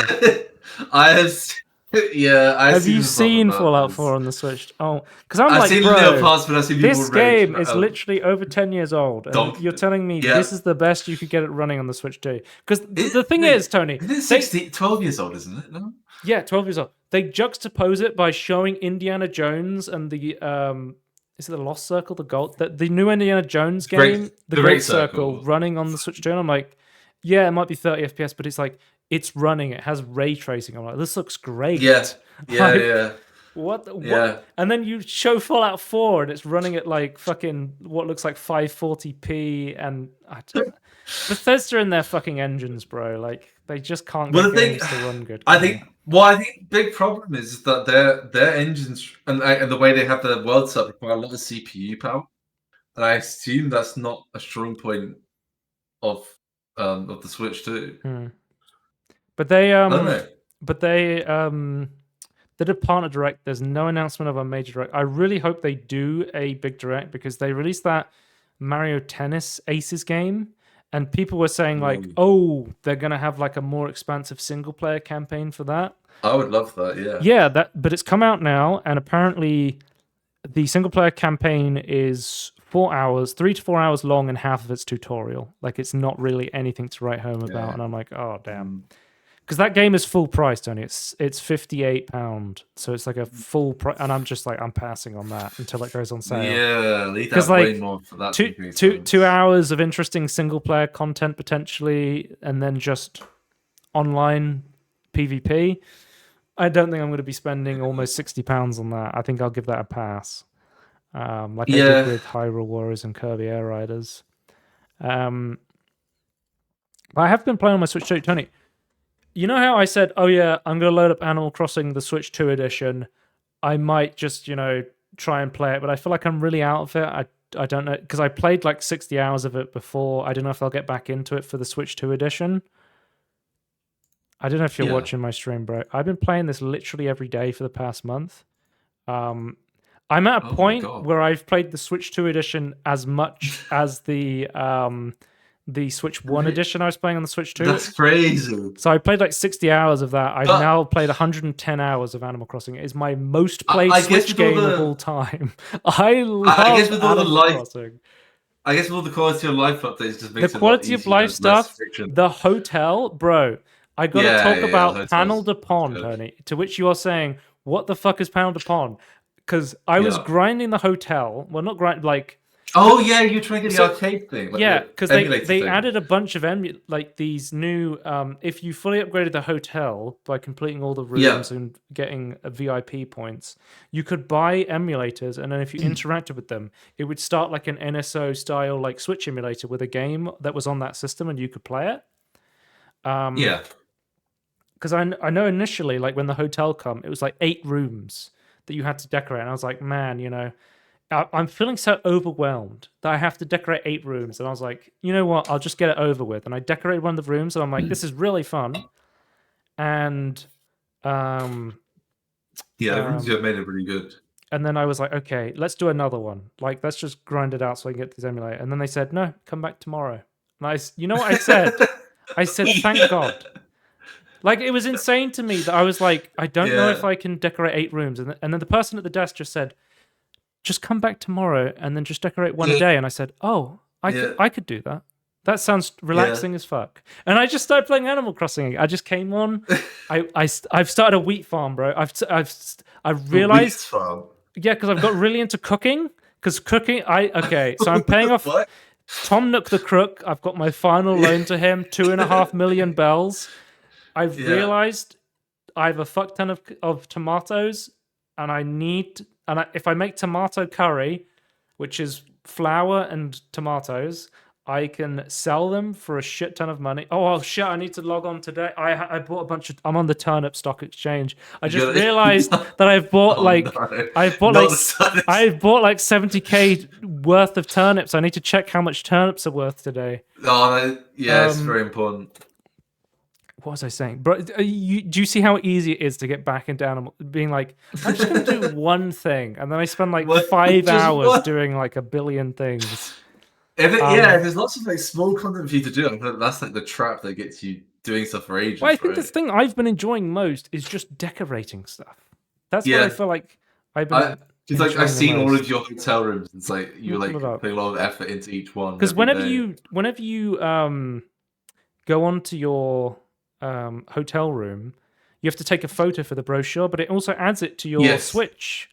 S1: Have you seen Fallout 4 on the Switch? Oh, because I've seen parts, but I've seen this game is literally over 10 years old, and you're telling me this is the best you could get it running on the Switch too? Because the thing is, Tony,
S2: it's 12 years old, isn't it? No?
S1: Yeah, 12 years old. They juxtapose it by showing Indiana Jones and the is it the Lost Circle, the new Indiana Jones game, the Great Circle, running on the Switch 2? And I'm like, yeah, it might be 30 FPS, but it's like it's running. It has ray tracing. I'm like, this looks great.
S2: Yeah.
S1: What? And then you show Fallout 4 and it's running at like fucking what looks like 540p, and Bethesda and their fucking engines, bro. Like they just can't get games to run good.
S2: I think the big problem is that their engines and the way they have the world set require a lot of CPU power, and I assume that's not a strong point of the Switch too.
S1: But they did a partner direct. There's no announcement of a major direct. I really hope they do a big direct, because they released that Mario Tennis Aces game, and people were saying like, oh, they're gonna have like a more expansive single player campaign for that.
S2: I would love that.
S1: But it's come out now, and apparently the single player campaign is 3 to 4 hours long, and half of it's tutorial. Like it's not really anything to write home about. And I'm like, oh damn. Because that game is full price, Tony. It's £58, so it's like a full price, and I'm just like, I'm passing on that until it goes on sale.
S2: Yeah, leave that way more for that.
S1: 2 hours of interesting single player content potentially, and then just online PvP. I don't think I'm going to be spending almost £60 on that. I think I'll give that a pass, like I did with Hyrule Warriors and Kirby Air Riders. But I have been playing on my Switch too, Tony. You know how I said, oh yeah, I'm going to load up Animal Crossing, the Switch 2 edition. I might just, try and play it, but I feel like I'm really out of it. I don't know, because I played like 60 hours of it before. I don't know if I'll get back into it for the Switch 2 edition. I don't know if you're watching my stream, bro. I've been playing this literally every day for the past month. I'm at a point where I've played the Switch 2 edition as much as the Switch 1 edition I was playing on the Switch 2.
S2: That's crazy.
S1: So I played like 60 hours of that. I've now played 110 hours of Animal Crossing. It is my most played Switch game of all time. I love Animal Crossing.
S2: I guess with all the quality of life updates just makes
S1: the quality of life stuff, the hotel, bro. I got to talk about Panel de Pont, Tony, to which you are saying, what the fuck is Panel de Pont? Because I was grinding the hotel. Well, not grind, like...
S2: Oh, yeah, you're trying to get the arcade thing. Like
S1: because they added a bunch of these new... if you fully upgraded the hotel by completing all the rooms and getting VIP points, you could buy emulators, and then if you interacted with them, it would start like an NSO-style like Switch emulator with a game that was on that system, and you could play it. Because I know initially, like when the hotel it was like 8 rooms that you had to decorate, and I was like, man, I'm feeling so overwhelmed that I have to decorate 8 rooms, and I was like, you know what? I'll just get it over with. And I decorated one of the rooms, and I'm like, this is really fun. And
S2: the rooms you have made it really good.
S1: And then I was like, okay, let's do another one. Like, let's just grind it out so I can get this emulator. And then they said, no, come back tomorrow. And you know what I said? I said, thank God. Like, it was insane to me that I was like, I don't know if I can decorate 8 rooms. And then the person at the desk just said, just come back tomorrow and then just decorate one a day. And I said, oh, I could do that. That sounds relaxing as fuck. And I just started playing Animal Crossing. I just came on. I've started a wheat farm, bro. I've realized.
S2: Wheat farm?
S1: Yeah, because I've got really into cooking. Because cooking, so I'm paying off Tom Nook the Crook. I've got my final loan to him, 2.5 million bells. I've realized I have a fuck ton of tomatoes, and if I make tomato curry, which is flour and tomatoes, I can sell them for a shit ton of money. Oh shit! I need to log on today. I bought a bunch of. I'm on the Turnip Stock Exchange. I just realized that I've bought I've bought 70k worth of turnips. I need to check how much turnips are worth today.
S2: Oh yeah, it's very important.
S1: what was I saying? Bro, do you see how easy it is to get back into Animal? Being like, I'm just gonna do one thing, and then I spend like 5 hours doing like a billion things.
S2: If there's lots of like small content for you to do. I think that's like the trap that gets you doing stuff for ages.
S1: Well, I think the thing I've been enjoying most is just decorating stuff. That's what I feel like I've been.
S2: It's like I've seen all of your hotel rooms. It's like you're like putting a lot of effort into each one.
S1: Because whenever you go onto your hotel room, you have to take a photo for the brochure, but it also adds it to your Switch.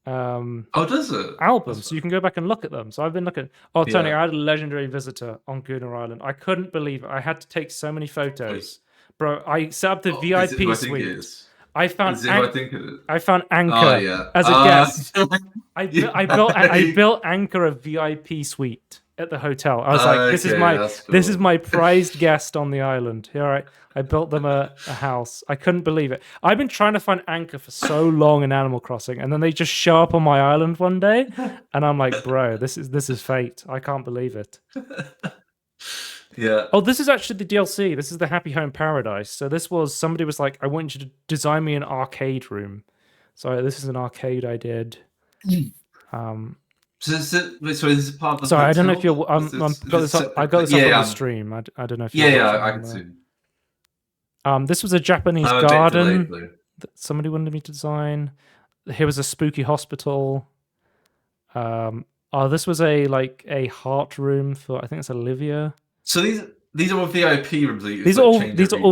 S2: Does it?
S1: Albums, so you can go back and look at them. So I've been looking. Oh, Tony, I had a legendary visitor on Gooner Island. I couldn't believe it. I had to take so many photos, bro. I set up the VIP suite. I found Anchor as a guest. I built Anchor a VIP suite at the hotel. I was like, this is my prized guest on the island. All right, I built them a house. I couldn't believe it. I've been trying to find Anchor for so long in Animal Crossing, and then they just show up on my island one day, and I'm like, bro, this is fate. I can't believe it.
S2: Yeah.
S1: Oh, this is actually the DLC. This is the Happy Home Paradise. So somebody was like, I want you to design me an arcade room. So this is an arcade I did.
S2: So this is part of the
S1: Sorry, I don't know if you're. I got this up on the stream. I don't know if you're.
S2: I can see.
S1: This was a Japanese garden that somebody wanted me to design. Here was a spooky hospital. This was a heart room for, I think it's Olivia.
S2: So these are all VIP rooms.
S1: These are all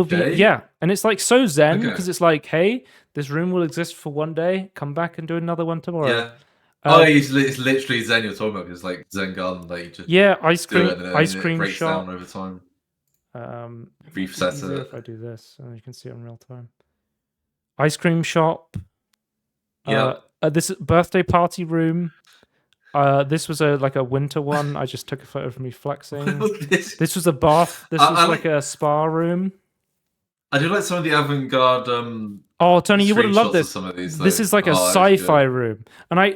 S1: yeah, and it's like so zen because it's like, hey, this room will exist for one day. Come back and do another one tomorrow.
S2: Yeah. It's literally zen you're talking about. It's like Zen Garden that you just ice cream
S1: breaks shop
S2: down over time.
S1: Resets it. If I do this, you can see it in real time. Ice cream shop. This birthday party room. This was a winter one. I just took a photo of me flexing. This was a bath. This was like a spa room.
S2: I do like some of the avant-garde.
S1: Tony, you would have loved this.
S2: Some of these,
S1: this is like a sci-fi room, and I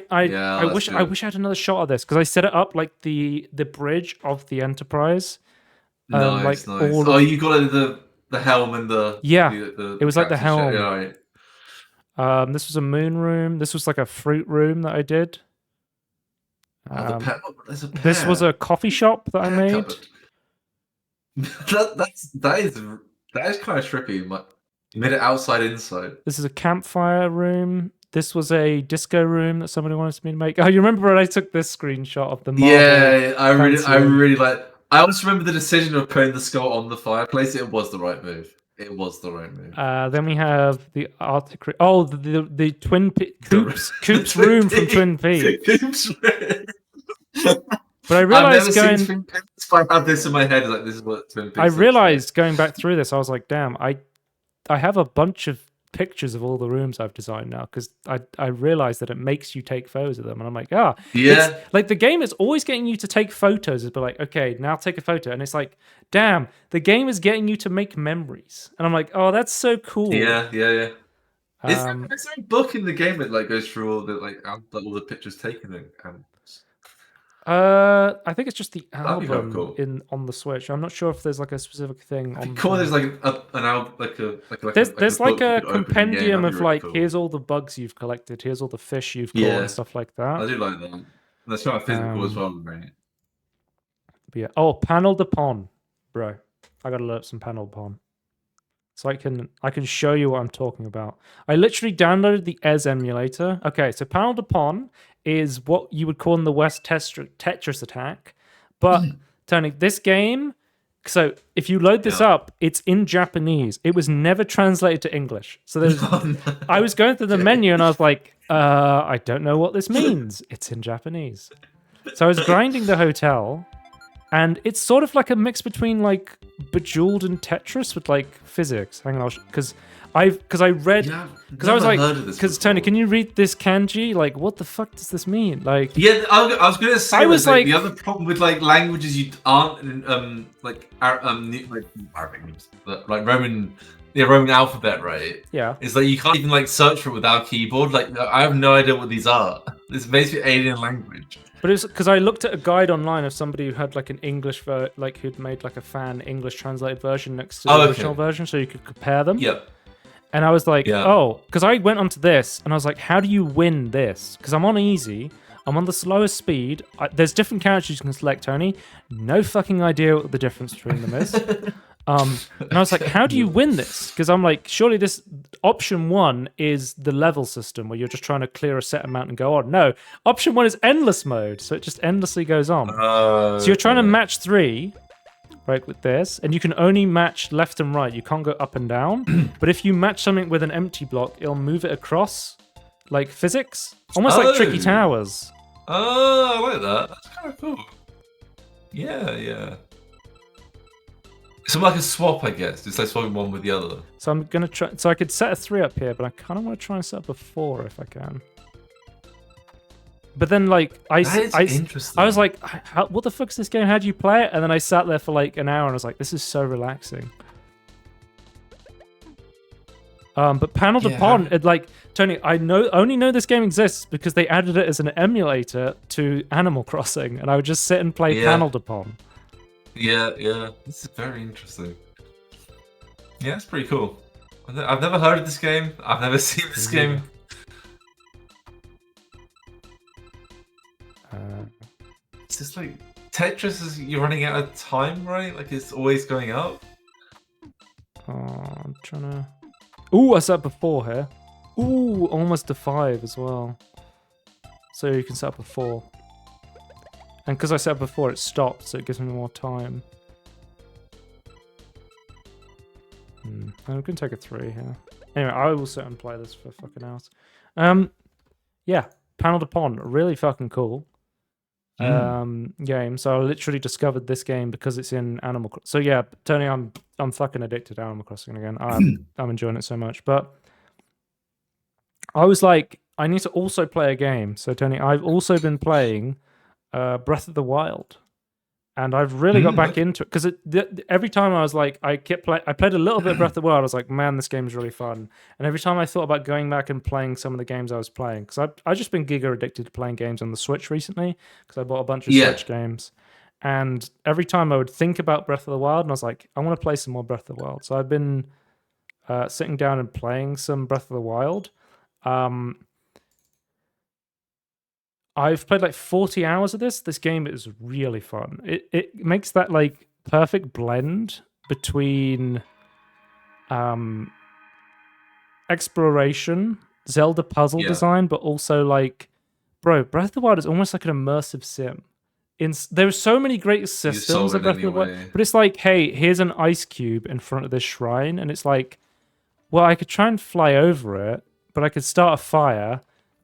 S1: wish I had another shot of this because I set it up like the bridge of the Enterprise.
S2: Nice. You got the helm and the
S1: it was like the helm.
S2: Yeah, right.
S1: This was a moon room. This was like a fruit room that I did. This was a coffee shop that I made.
S2: That is kind of trippy. You made it outside inside.
S1: This is a campfire room. This was a disco room that somebody wanted me to make. Oh, you remember when I took this screenshot of the marble?
S2: Yeah, I really like. I always remember the decision of putting the skull on the fireplace. It was the right move.
S1: Then we have the Arctic. Oh, the Twin Peaks Coop's room from Twin Peaks. But I realized
S2: I have this in my head. Like this is what Twin Peaks.
S1: I realized going back through this, I was like, damn, I have a bunch of pictures of all the rooms I've designed now because I realized that it makes you take photos of them, and I'm like, it's like the game is always getting you to take photos. It's like, okay, now take a photo, and it's like, damn, the game is getting you to make memories, and I'm like, oh, that's so cool.
S2: Yeah. Is there a book in the game that like goes through all the all the pictures taken?
S1: I think it's just the album on the Switch. I'm not sure if there's like a specific thing.
S2: There's like an album,
S1: there's like a compendium of like, here's all the bugs you've collected, here's all the fish you've caught, and stuff like that.
S2: I do like that. That's not physical as well, right?
S1: But yeah. Panel de Pon, bro. I gotta load up some Panel de Pon, so I can show you what I'm talking about. I literally downloaded the ES emulator. Okay, so Panel de Pon is what you would call in the West Tetris Attack. But, Tony, this game, so if you load this up, it's in Japanese. It was never translated to English. So I was going through the menu and I was like, I don't know what this means. It's in Japanese. So I was grinding the hotel, and it's sort of like a mix between like Bejeweled and Tetris with like physics. Hang on, because I was like, because Tony, can you read this kanji? Like, what the fuck does this mean? Like,
S2: I was gonna say, I was like, the other problem with like languages you aren't like Arabic, like Roman alphabet, right?
S1: Yeah,
S2: it's like you can't even like search for it without keyboard. Like, I have no idea what these are. This is basically alien language.
S1: But it's because I looked at a guide online of somebody who had like an English who'd made like a fan English translated version next to the original version, so you could compare them.
S2: Yep.
S1: And I was like, oh, because I went onto this and I was like, how do you win this? Because I'm on easy, I'm on the slowest speed. There's different characters you can select, Tony. No fucking idea what the difference between them is. And I was like, how do you win this? Because I'm like, surely this option 1 is the level system where you're just trying to clear a set amount and go on. No, option 1 is endless mode, so it just endlessly goes on. So you're trying to match 3, right, with this, and you can only match left and right. You can't go up and down. But if you match something with an empty block, it'll move it across, like physics, almost like Tricky Towers.
S2: Oh, I like that. That's kind of cool. Yeah. So like a swap, I guess. It's like swapping one with the other.
S1: So I'm gonna try. So I could set a 3 up here, but I kind of want to try and set up a 4 if I can. But then, like, I was like, what the fuck's this game? How do you play it? And then I sat there for like an hour and I was like, this is so relaxing. But Panel Upon, like, Tony, I only know this game exists because they added it as an emulator to Animal Crossing, and I would just sit and play Panel Upon.
S2: Yeah. This is very interesting. Yeah, it's pretty cool. I've never heard of this game. I've never seen this game. It's just like Tetris you're running out of time, right? Like it's always going up.
S1: Oh, I'm trying to... Ooh, I set up a 4 here. Ooh, almost a 5 as well. So you can set up a 4. And because I set up a 4, it stopped, so it gives me more time. I'm going to take a 3 here. Anyway, I will sit and play this for fucking hours. Yeah, Panel Upon, really fucking cool game. So I literally discovered this game because it's in Animal Crossing. So yeah, Tony, I'm fucking addicted to Animal Crossing again. I'm enjoying it so much. But I was like, I need to also play a game. So Tony, I've also been playing Breath of the Wild, and I've really got back into it because every time I was like, I played a little bit of Breath of the Wild. I was like, man, this game's really fun. And every time I thought about going back and playing some of the games I was playing, because I've just been giga addicted to playing games on the Switch recently, because I bought a bunch of Switch games. And every time I would think about Breath of the Wild, and I was like, I want to play some more Breath of the Wild. So I've been sitting down and playing some Breath of the Wild. I've played like 40 hours of this. This game is really fun. It makes that like perfect blend between exploration, Zelda puzzle design, but also like, bro, Breath of the Wild is almost like an immersive sim. There are so many great systems of Breath of the Wild, but it's like, hey, here's an ice cube in front of this shrine, and it's like, well, I could try and fly over it, but I could start a fire.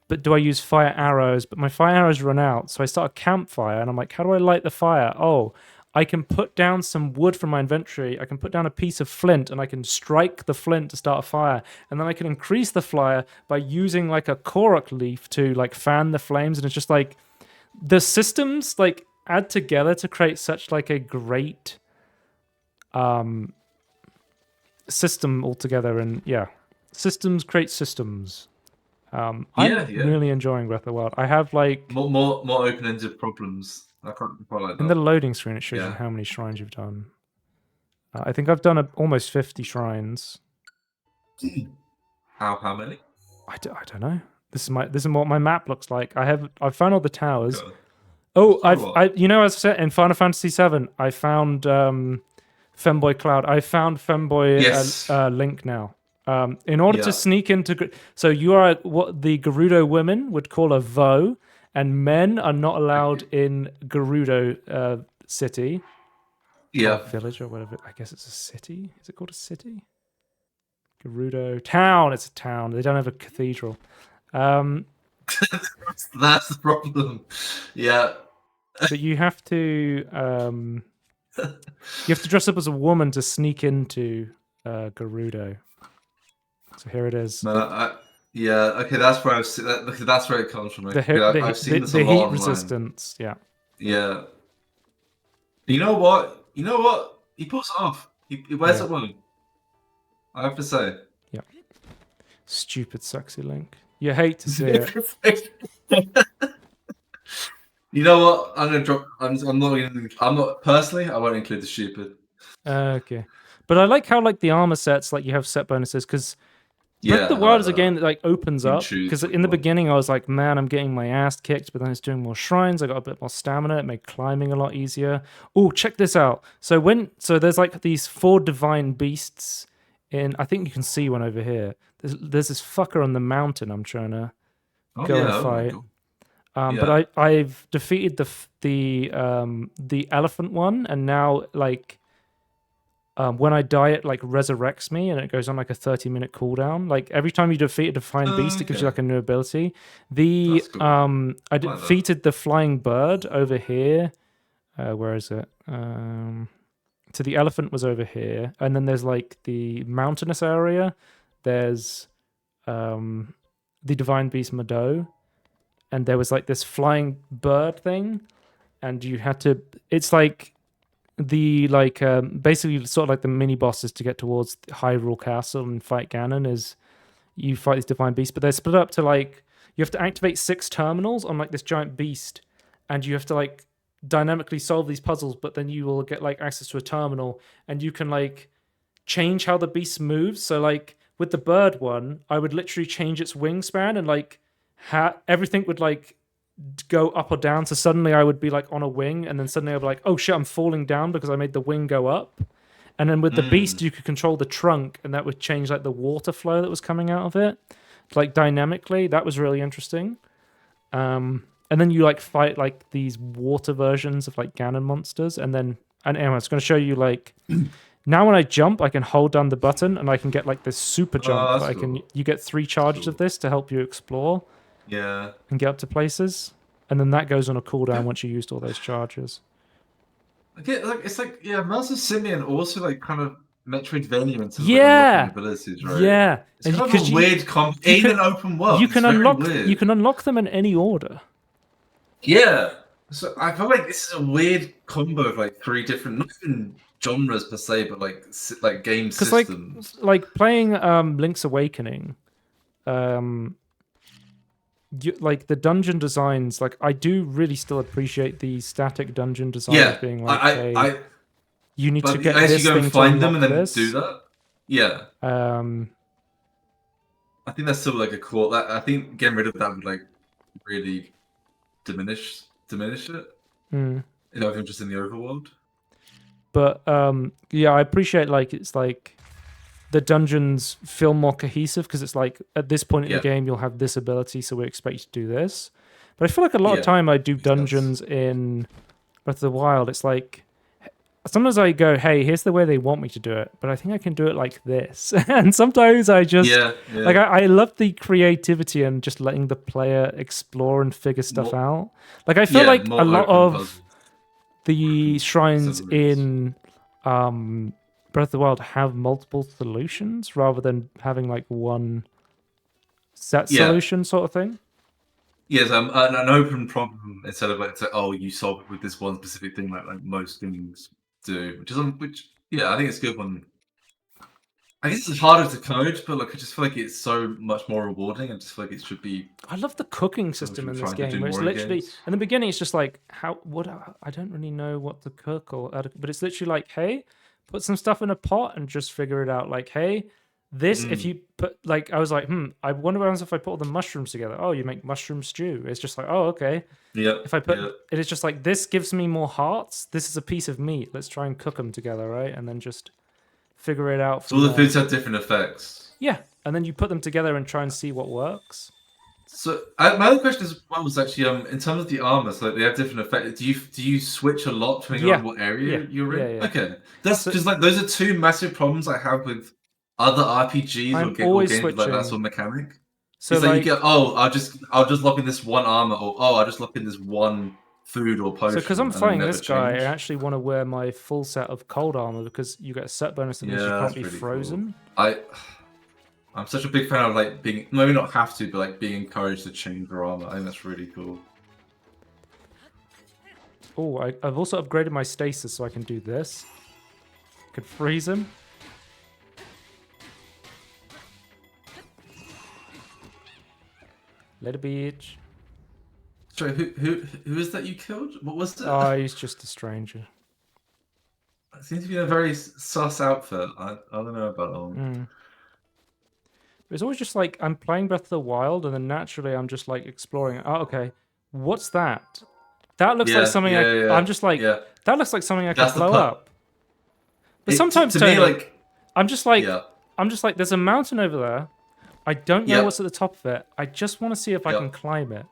S1: But do I use fire arrows? But my fire arrows run out. So I start a campfire, and I'm like, how do I light the fire? Oh, I can put down some wood from my inventory. I can put down a piece of flint, and I can strike the flint to start a fire. And then I can increase the fire by using like a korok leaf to like fan the flames. And it's just like the systems like add together to create such like a great system altogether. And yeah, systems create systems. I'm really enjoying Breath of the Wild. I have like
S2: more open-ended problems. I can't quite like that.
S1: In the loading screen, it shows you how many shrines you've done. I think I've done almost 50 shrines.
S2: How many?
S1: I don't know. This is what my map looks like. I've found all the towers. Oh, as I said in Final Fantasy VII, I found Femboy Cloud. I found Femboy Link now. In order to sneak into... So you are what the Gerudo women would call a Vo, and men are not allowed in Gerudo city.
S2: Yeah.
S1: Or village or whatever. I guess it's a city. Is it called a city? Gerudo... Town! It's a town. They don't have a cathedral.
S2: That's the problem. Yeah.
S1: But you have to... you have to dress up as a woman to sneak into Gerudo. So here it is.
S2: No, okay, that's where that's where it comes from.
S1: I've seen this a lot heat online. Resistance, yeah.
S2: You know what? He pulls it off. He wears it well. I have to say.
S1: Yeah. Stupid sexy Link. You hate to see it.
S2: You know what? I'm gonna drop. I'm not personally. I won't include the stupid.
S1: Okay, but I like how like the armor sets like you have set bonuses because Breath of the
S2: Yeah, I
S1: Wild
S2: like
S1: is a
S2: that.
S1: game that like opens
S2: You can
S1: up
S2: choose
S1: because
S2: what
S1: in
S2: you
S1: the
S2: want.
S1: beginning I was like, man, I'm getting my ass kicked, but then it's doing more shrines. I got a bit more stamina. It made climbing a lot easier. Oh, check this out. So there's like these 4 divine beasts in. I think you can see one over here. There's this fucker on the mountain. I'm trying to
S2: Oh
S1: go
S2: yeah.
S1: and
S2: Oh my
S1: fight.
S2: god.
S1: But
S2: Yeah.
S1: I've defeated the elephant one, and now like when I die, it like resurrects me, and it goes on like a 30-minute cooldown. Like every time you defeat a defined beast, it gives you
S2: Okay.
S1: like a new ability. The
S2: That's cool.
S1: I
S2: I like that.
S1: defeated the flying bird over here. Where is it? So the elephant was over here, and then there's like the mountainous area. There's the divine beast Mado, and there was like this flying bird thing, and you had to. It's like the like basically sort of like the mini bosses to get towards Hyrule Castle and fight Ganon is you fight these divine beasts, but they're split up to like you have to activate 6 terminals on like this giant beast, and you have to like dynamically solve these puzzles. But then you will get like access to a terminal, and you can like change how the beast moves. So like with the bird one, I would literally change its wingspan and like everything would like go up or down. So suddenly I would be like on a wing, and then suddenly I'd be like, oh shit, I'm falling down because I made the wing go up. And then with the beast,
S2: Mm.
S1: you could control the trunk, and that would change like the water flow that was coming out of it, like dynamically. That was really interesting. And then you like fight like these water versions of like Ganon monsters, and anyway, it's going to show you like now when I jump, I can hold down the button, and I can get like this super jump
S2: Oh,
S1: that
S2: that's
S1: I can.
S2: cool.
S1: You get 3
S2: That's
S1: charges of
S2: cool.
S1: this to help you explore
S2: Yeah.
S1: and get up to places. And then that goes on a cooldown once you used all those charges.
S2: Okay, like it's like yeah, Master Simeon also like kind of Metroidvania in terms of like unlocking
S1: Yeah,
S2: abilities, right?
S1: yeah,
S2: It's
S1: and
S2: kind of
S1: because
S2: a weird
S1: you
S2: in
S1: can
S2: an open world. It's very
S1: you
S2: weird.
S1: can unlock them in any order.
S2: Yeah. So I feel like this is a weird combo of like 3 different not even genres per se, but like like game
S1: Because
S2: systems.
S1: like playing Link's Awakening, um, like the dungeon designs, like I do really still appreciate the static dungeon designs
S2: Yeah,
S1: being like, hey, you need to
S2: but
S1: get
S2: as you
S1: this
S2: go and
S1: thing to
S2: find them and
S1: unlock
S2: then do
S1: this.
S2: that, yeah,
S1: Um,
S2: I think that's still like a core. That I think getting rid of that would like really diminish it.
S1: mm.
S2: You know, if you're just in the overworld.
S1: But yeah, I appreciate like it's like the dungeons feel more cohesive because it's like at this point in the
S2: Yeah,
S1: game you'll have this ability, so we expect you to do this. But I feel like a lot of
S2: yeah,
S1: time I do
S2: makes sense.
S1: dungeons in Breath of the Wild. It's like sometimes I go, "Hey, here's the way they want me to do it," but I think I can do it like this. And sometimes I just
S2: Yeah,
S1: like
S2: yeah.
S1: I love the creativity and just letting the player explore and figure stuff
S2: More,
S1: out. Like I feel
S2: yeah,
S1: like a
S2: more
S1: lot
S2: open
S1: of
S2: puzzles
S1: the
S2: instead
S1: shrines
S2: of loops.
S1: in Breath of the Wild have multiple solutions rather than having like one set
S2: Yeah,
S1: solution sort of thing.
S2: yes, an open problem instead of like say, oh, you solve it with this one specific thing, like most things do, which yeah, I think it's good when. I guess it's harder to code, but like I just feel like it's so much more rewarding. I just feel like it should be.
S1: I love the cooking
S2: So we
S1: system
S2: should be
S1: in this
S2: trying to
S1: game
S2: do
S1: where it's
S2: more in
S1: literally
S2: games.
S1: in the beginning it's just like how what I don't really know what to cook but it's literally like, hey, put some stuff in a pot and just figure it out. Like, hey, this if
S2: Mm.
S1: you put like I was like, I wonder what happens if I put all the mushrooms together. Oh, you make mushroom stew. It's just like, oh, okay.
S2: Yep.
S1: If I put
S2: Yep.
S1: it is just like this gives me more hearts. This is a piece of meat. Let's try and cook them together, right? And then just figure it out
S2: So
S1: from
S2: all the
S1: there.
S2: foods have different effects.
S1: Yeah, and then you put them together and try and see what works.
S2: So my other question as well was actually in terms of the armor, so they have different effects. Do you switch a lot depending
S1: Yeah,
S2: on what
S1: yeah,
S2: area you're
S1: yeah,
S2: in?
S1: yeah.
S2: Okay, that's
S1: So
S2: because like those are 2 massive problems I have with other RPGs
S1: I'm
S2: or
S1: always
S2: games with like that
S1: switching.
S2: sort of mechanic.
S1: So
S2: It's like you get
S1: like
S2: I'll just lock in this one armor or I'll just lock in this one food or
S1: so because I'm
S2: potion and then
S1: fighting
S2: never
S1: this guy, I
S2: change.
S1: actually want to wear my full set of cold armor because you get a set bonus that means you
S2: Yeah,
S1: can't
S2: that's
S1: be
S2: really cool.
S1: frozen.
S2: I'm such a big fan of like being maybe not have to, but like being encouraged to change your armor. I think that's really cool.
S1: Oh, I've also upgraded my stasis so I can do this. Could freeze him. Let it be.
S2: Sorry, who is that you killed? What was it?
S1: Oh, he's just a stranger.
S2: It seems to be a very sus outfit. I don't know about that one.
S1: It's always just like I'm playing Breath of the Wild, and then naturally I'm just like exploring. Oh, okay, what's that? That looks like something I'm just like, that looks like something I could blow up. But sometimes,
S2: to me, like,
S1: I'm just like, there's a mountain over there. I don't know what's at the top of it. I just want to see if I can climb it.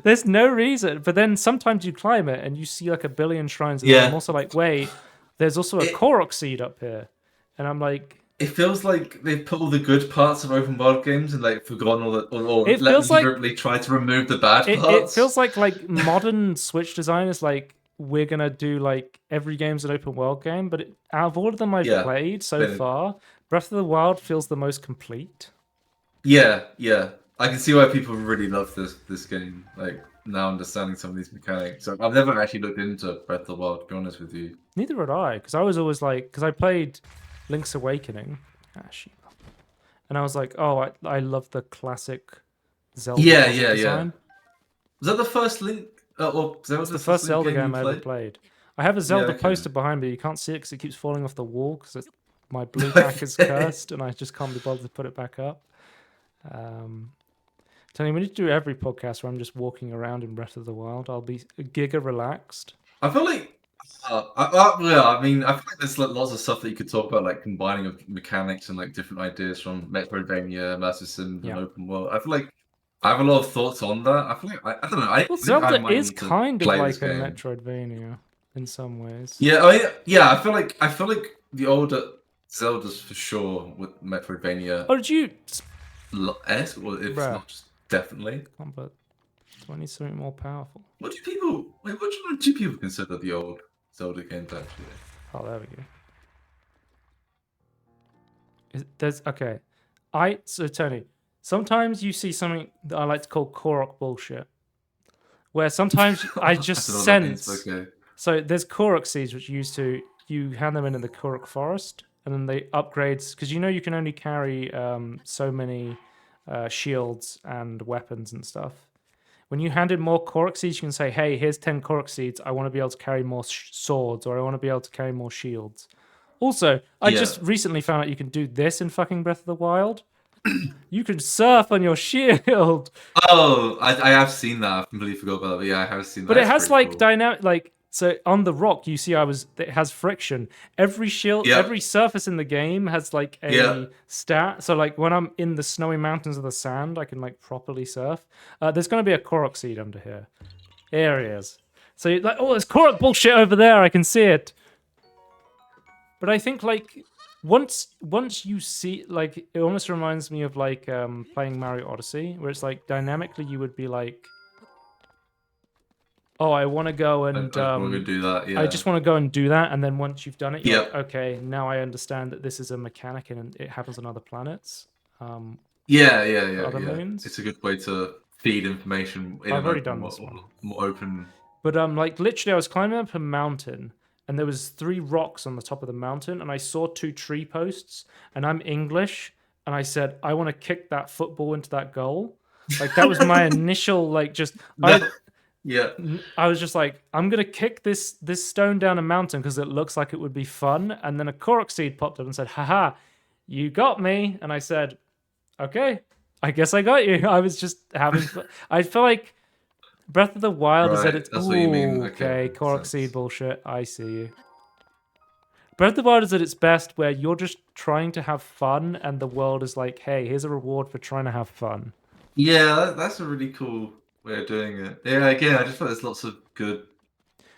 S1: There's no reason. But then sometimes you climb it and you see like a billion shrines. And I'm also like, wait, there's also a Korok seed up here. And I'm like...
S2: It feels like they've put all the good parts of open world games and like forgotten all that, or deliberately try to remove the bad parts.
S1: It feels like modern Switch design is like, we're gonna do like every game's an open world game, but out of all of them I've played so far, Breath of the Wild feels the most complete.
S2: Yeah. I can see why people really love this game. Like now understanding some of these mechanics. So I've never actually looked into Breath of the Wild, to be honest with you.
S1: Neither had I, because I was always like, because I played Link's Awakening, and I was like, oh, I love the classic Zelda design.
S2: Was that the first Link? Or
S1: that was the first Zelda game I ever played. I have a Zelda poster behind me. You can't see it because it keeps falling off the wall because my blue pack is cursed and I just can't be bothered to put it back up. Tony, we need to do every podcast where I'm just walking around in Breath of the Wild. I'll be giga relaxed.
S2: I feel like, I mean, I feel like there's like lots of stuff that you could talk about, like combining of mechanics and like different ideas from Metroidvania, Master Sim, and open world. I feel like I have a lot of thoughts on that. I feel like I don't know.
S1: Well, Zelda is kind of like a Metroidvania in some ways.
S2: Yeah, I feel like the older Zeldas for sure with Metroidvania.
S1: Oh, did you?
S2: Well, if not just definitely.
S1: But do I need something more powerful?
S2: What do people consider the old Zelda games actually?
S1: Oh, there we go. Okay. So Tony, sometimes you see something that I like to call Korok bullshit, where sometimes I just sense.
S2: Okay.
S1: So there's Korok seeds, which you hand them in the Korok forest, and then they upgrades because you can only carry so many shields and weapons and stuff. When you hand in more Korok seeds, you can say, "Hey, here's 10 Korok seeds. I want to be able to carry more swords, or I want to be able to carry more shields." Also, I just recently found out you can do this in fucking Breath of the Wild. You can surf on your shield.
S2: Oh, I have seen that. I completely forgot about that. But yeah, I have seen that.
S1: But it has like dynamic, so on the rock you see it has friction. Every shield, every surface in the game has like a stat. So like when I'm in the snowy mountains of the sand, I can like properly surf. There's going to be a Korok seed under here. There he is. So you're like, oh, there's Korok bullshit over there. I can see it. But I think like once you see, like, it almost reminds me of like playing Mario Odyssey, where it's like dynamically you would be like, oh, I want to go and
S2: do that. Yeah.
S1: I just want to go and do that, and then once you've done it, you're like, okay, now I understand that this is a mechanic and it happens on other planets. Other moons.
S2: It's a good way to feed information.
S1: I've already done this one.
S2: More open.
S1: But like literally, I was climbing up a mountain, and there was 3 rocks on the top of the mountain, and I saw 2 tree posts, and I'm English, and I said, I want to kick that football into that goal. Like that was my initial I was just like, I'm gonna kick this stone down a mountain because it looks like it would be fun. And then a Korok seed popped up and said, haha, you got me. And I said, okay, I guess I got you. I was just having fun. I feel like Breath of the Wild is at its...
S2: That's what you mean.
S1: Okay, Korok seed bullshit. I see you. Breath of the Wild is at its best where you're just trying to have fun and the world is like, hey, here's a reward for trying to have fun.
S2: Yeah, that's a really cool way of doing it. Yeah, again, I just feel there's lots of good...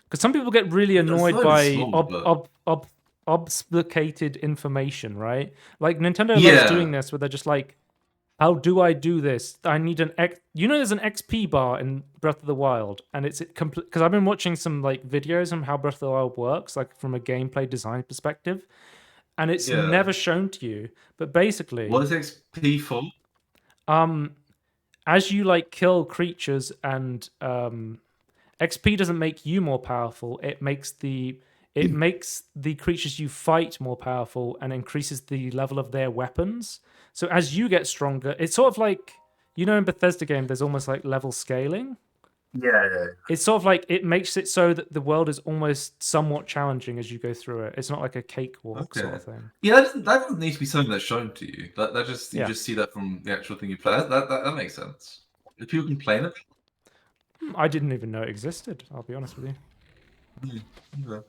S1: Because some people get really annoyed by obfuscated information, right? Like Nintendo loves doing this where they're just like, how do I do this? I need an X... there's an XP bar in Breath of the Wild, and it's complete... Because I've been watching some like videos on how Breath of the Wild works, like from a gameplay design perspective, and it's never shown to you. But basically...
S2: What is XP for?
S1: As you like kill creatures and XP doesn't make you more powerful, it makes the creatures you fight more powerful and increases the level of their weapons. So as you get stronger, it's sort of like, in Bethesda game, there's almost like level scaling.
S2: Yeah.
S1: It's sort of like it makes it so that the world is almost somewhat challenging as you go through it. It's not like a cakewalk sort of thing.
S2: Yeah, that doesn't need to be something that's shown to you. That just you just see that from the actual thing you play. That makes sense. If people complain it,
S1: I didn't even know it existed. I'll be honest with you.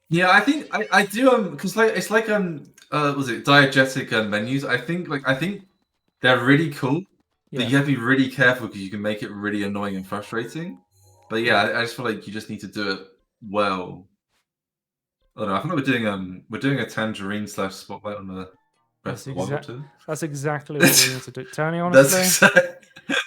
S2: Yeah, I think I do because like it's like was it diegetic menus? I think they're really cool, but you have to be really careful because you can make it really annoying and frustrating. But yeah, I just feel like you just need to do it well. I don't know. I think we're doing a tangerine / spotlight on the
S1: That's
S2: rest of the Wild 2.
S1: That's exactly what we need to do. Tony, honestly,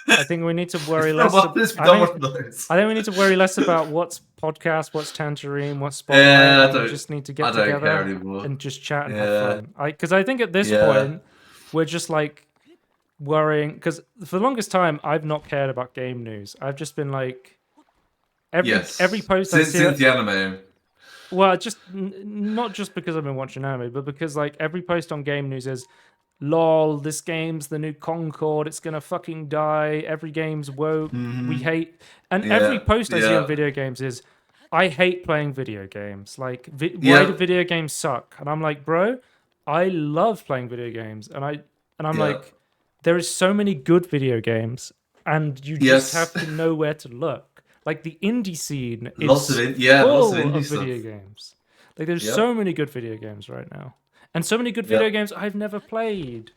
S1: I think we need to worry less. I think we need to worry less about what's podcast, what's tangerine, what's spotlight.
S2: Yeah,
S1: we just need to get together and just chat and have fun. Because I think at this point we're just like worrying. Because for the longest time I've not cared about game news. I've just been like every post
S2: since the anime.
S1: Well, just not just because I've been watching anime, but because like every post on game news is, "Lol, this game's the new Concord. It's gonna fucking die. Every game's woke. We hate." And every post I see on video games is, "I hate playing video games. Like, why do video games suck?" And I'm like, bro, I love playing video games, and I'm like, there is so many good video games, and you just have to know where to look. Like the indie scene is full of video games. Like there's so many good video games right now, and so many good video games I've never played.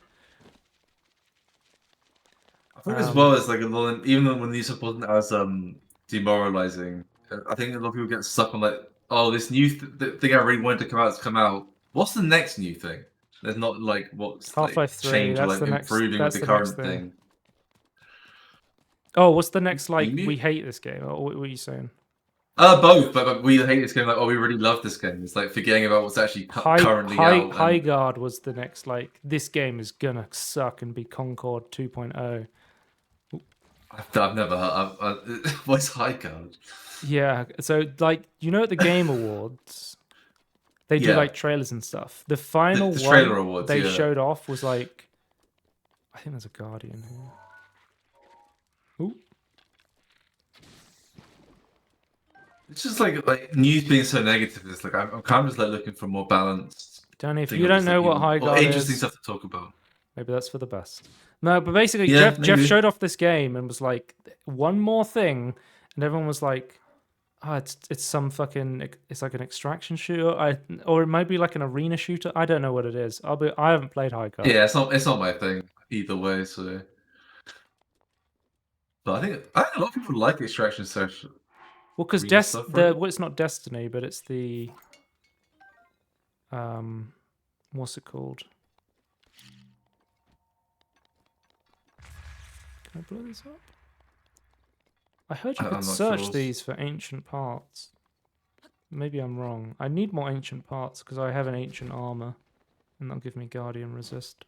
S2: I think as well as like a lot, even when these wasn't as demoralizing. I think a lot of people get stuck on like, oh, this new thing I really wanted to come out has come out. What's the next new thing? There's not like what's
S1: Half-Life 3.
S2: change or
S1: That's
S2: like improving with the current thing.
S1: Oh, what's the next like? We hate this game. Or what were you saying?
S2: Both, but we hate this game. Like, oh, we really love this game. It's like forgetting about what's actually currently out.
S1: High Guard was the next like. This game is gonna suck and be Concord 2.0.
S2: I've never heard. What's High Guard?
S1: Yeah, so like at the Game Awards, they do like trailers and stuff. The final
S2: the trailer awards
S1: they showed off was like, I think there's a Guardian here. Ooh.
S2: It's just like news being so negative. It's like I'm kind of just like looking for more balance.
S1: Danny, if you don't know what High Guard is,
S2: interesting stuff to talk about.
S1: Maybe that's for the best. No, but basically, Jeff showed off this game and was like, one more thing, and everyone was like, "Oh, it's some fucking, it's like an extraction shooter, or it might be like an arena shooter. I don't know what it is. I haven't played High Guard.
S2: Yeah, it's not my thing either way. So, but I think a lot of people like extraction session.
S1: Well, because it's not Destiny, but it's the what's it called? Can I blow this up? I heard you could search these for ancient parts. Maybe I'm wrong. I need more ancient parts because I have an ancient armor, and that'll give me Guardian resist.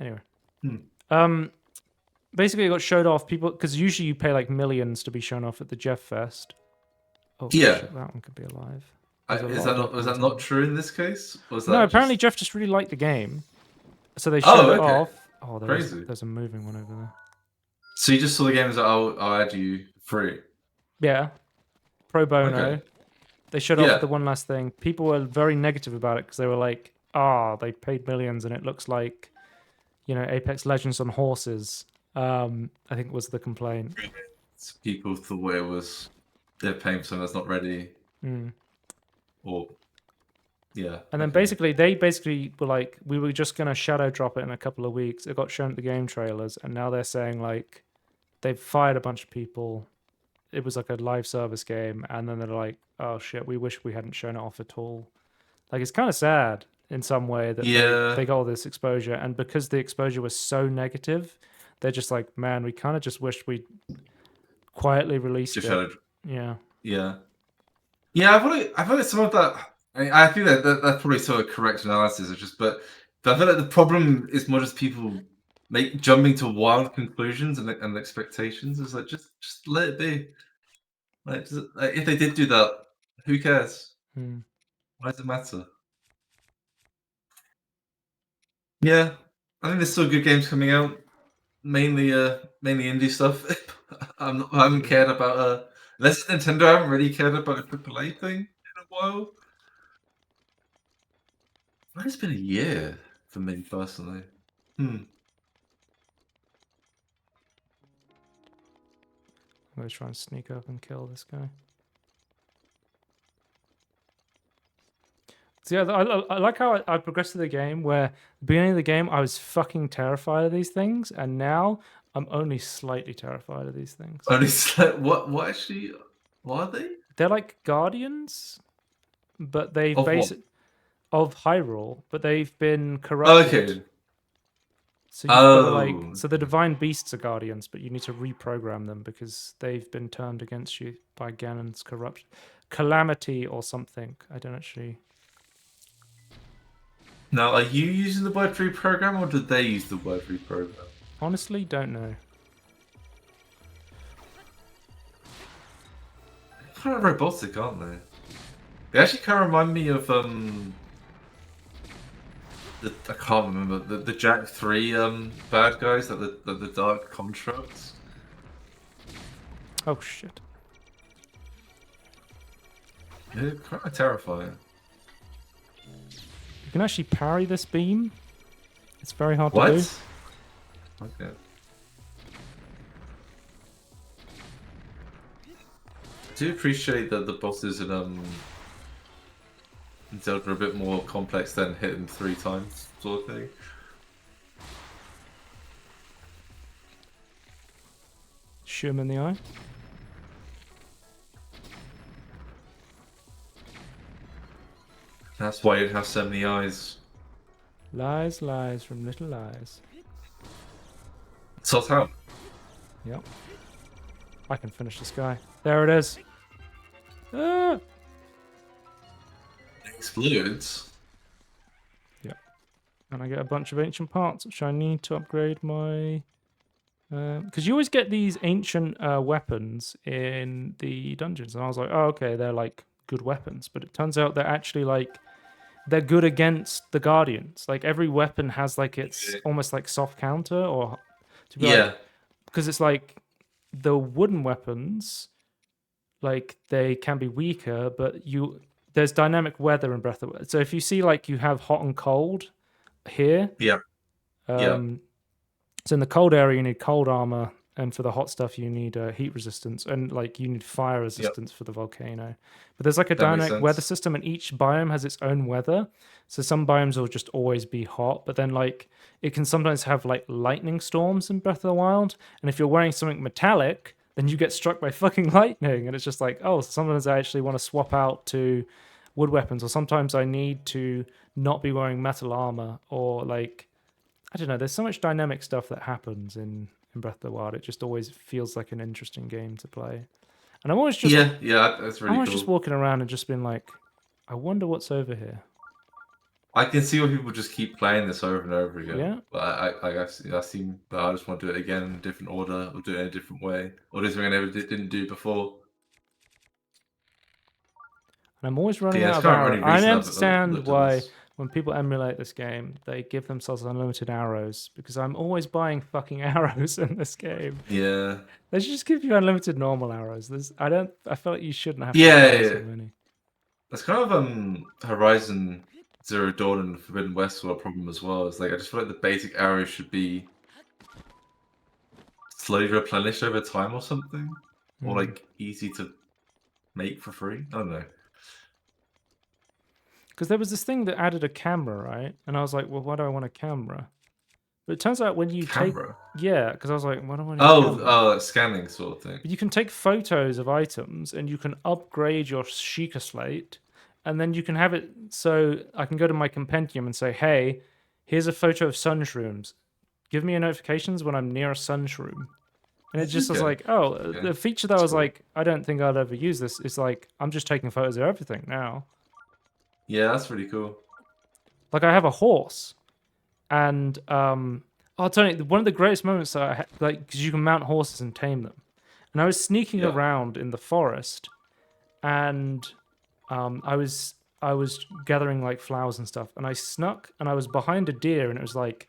S1: Anyway, basically, it got showed off. People, because usually you pay like millions to be shown off at the Jeff Fest. Oh, yeah, shit, that one could be alive.
S2: Was that not true in this case?
S1: No, apparently Jeff just really liked the game, so they showed it off. Oh, there's a moving one over there.
S2: So you just saw the game as I'll add you free.
S1: Yeah, pro bono. Okay. They showed off the one last thing. People were very negative about it because they were like, they paid millions and it looks like, Apex Legends on horses. I think was the complaint.
S2: People thought it was they're paying for something that's not ready. Or and
S1: then they were like, we were just gonna shadow drop it in a couple of weeks. It got shown at the game trailers, and now they're saying like they've fired a bunch of people. It was like a live service game, and then they're like, oh shit, we wish we hadn't shown it off at all. Like it's kind of sad in some way that they got all this exposure, and because the exposure was so negative, they're just like, man, we kind of just wished we quietly released it. Yeah.
S2: I feel like some of that. I think that's probably sort of correct analysis. But I feel like the problem is more just people jumping to wild conclusions and expectations. It's like just let it be. Like, if they did do that, who cares? Why does it matter? Yeah, I think there's still good games coming out. mainly indie stuff. I haven't cared about unless it's Nintendo. I haven't really cared about a AAA thing in a while. It's been a year for me personally.
S1: I'm gonna try and sneak up and kill this guy. So yeah, I like how I progressed through the game where at the beginning of the game I was fucking terrified of these things, and now I'm only slightly terrified of these things.
S2: Only what actually? What are they?
S1: They're like guardians, but they've of Hyrule, but they've been corrupted.
S2: Okay.
S1: So you've got to like, so the divine beasts are guardians, but you need to reprogram them because they've been turned against you by Ganon's corruption, calamity or something. I don't actually.
S2: Now, are you using the word reprogram, or did they use the word reprogram?
S1: Honestly, don't know.
S2: They're kind of robotic, aren't they? They actually kind of remind me of I can't remember the Jack 3 bad guys, like the Dark Constructs.
S1: Oh shit!
S2: Yeah, kind of terrifying.
S1: You can actually parry this beam. It's very hard to do.
S2: Okay. I do appreciate that the bosses in Zelda are a bit more complex than hit them 3 times sort of thing.
S1: Shoot him in the eye.
S2: That's why you have so many eyes.
S1: Lies, lies from little lies.
S2: Sort out.
S1: Yep. I can finish this guy. There it is. Ah!
S2: It explodes.
S1: Yep. And I get a bunch of ancient parts, which I need to upgrade my... Because you always get these ancient weapons in the dungeons. And I was like, oh, okay, they're like good weapons. But it turns out they're actually like... They're good against the Guardians. Like every weapon has like its almost like soft counter or... To be like, because it's like the wooden weapons, like they can be weaker, but there's dynamic weather in Breath of the Wild. So if you see like you have hot and cold here, so in the cold area you need cold armor, and for the hot stuff you need heat resistance, and like you need fire resistance for the volcano. But there's like a dynamic weather system, and each biome has its own weather. So some biomes will just always be hot, but then like it can sometimes have like lightning storms in Breath of the Wild, and if you're wearing something metallic, then you get struck by fucking lightning, and it's just like, oh, sometimes I actually want to swap out to wood weapons, or sometimes I need to not be wearing metal armor, or like, I don't know, there's so much dynamic stuff that happens in Breath of the Wild. It just always feels like an interesting game to play. And I'm always just
S2: that's really cool.
S1: I'm always just walking around and just being like, I wonder what's over here.
S2: I can see why people just keep playing this over and over again.
S1: Yeah.
S2: But I seem that I just want to do it again in a different order, or do it in a different way, or do something I never didn't do before.
S1: And I'm always running out of arrows. I understand why when people emulate this game, they give themselves unlimited arrows, because I'm always buying fucking arrows in this game.
S2: Yeah.
S1: They should just give you unlimited normal arrows. I feel like you shouldn't have to buy so many.
S2: That's kind of Horizon Zero Dawn and Forbidden West were a problem as well. It's like I just feel like the basic arrows should be slowly replenished over time or something. Or like easy to make for free. I don't know.
S1: Because there was this thing that added a camera, right? And I was like, well, why do I want a camera? But it turns out when you because I was like, what do I need a camera?
S2: Scanning sort of thing.
S1: But you can take photos of items and you can upgrade your Sheikah slate, and then you can have it so I can go to my compendium and say, hey, here's a photo of sun shrooms. Give me notifications when I'm near a sun shroom. And it just was like, the feature that I was like, I don't think I'd ever use this. It's like, I'm just taking photos of everything now.
S2: Yeah, that's really cool.
S1: Like I have a horse, and I'll tell you, one of the greatest moments that I had, like, because you can mount horses and tame them. And I was sneaking around in the forest, and I was gathering like flowers and stuff, and I snuck, and I was behind a deer, and it was like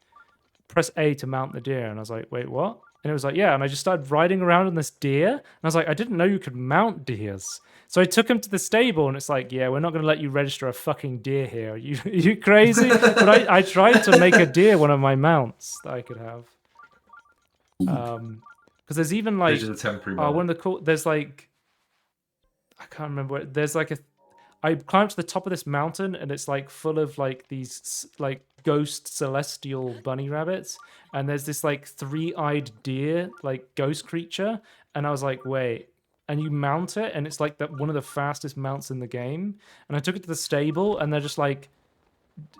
S1: press A to mount the deer. And I was like, wait, what? And it was like, yeah. And I just started riding around on this deer. And I was like, I didn't know you could mount deers. So I took him to the stable, and it's like, yeah, we're not going to let you register a fucking deer here. Are you crazy? But I tried to make a deer one of my mounts that I could have. Because there's even like
S2: a temporary
S1: one of the there's like, I can't remember. There's like I climbed to the top of this mountain, and it's like full of like these like ghost celestial bunny rabbits, and there's this like 3-eyed deer like ghost creature, and I was like, wait. And you mount it, and it's like one of the fastest mounts in the game. And I took it to the stable, and they're just like,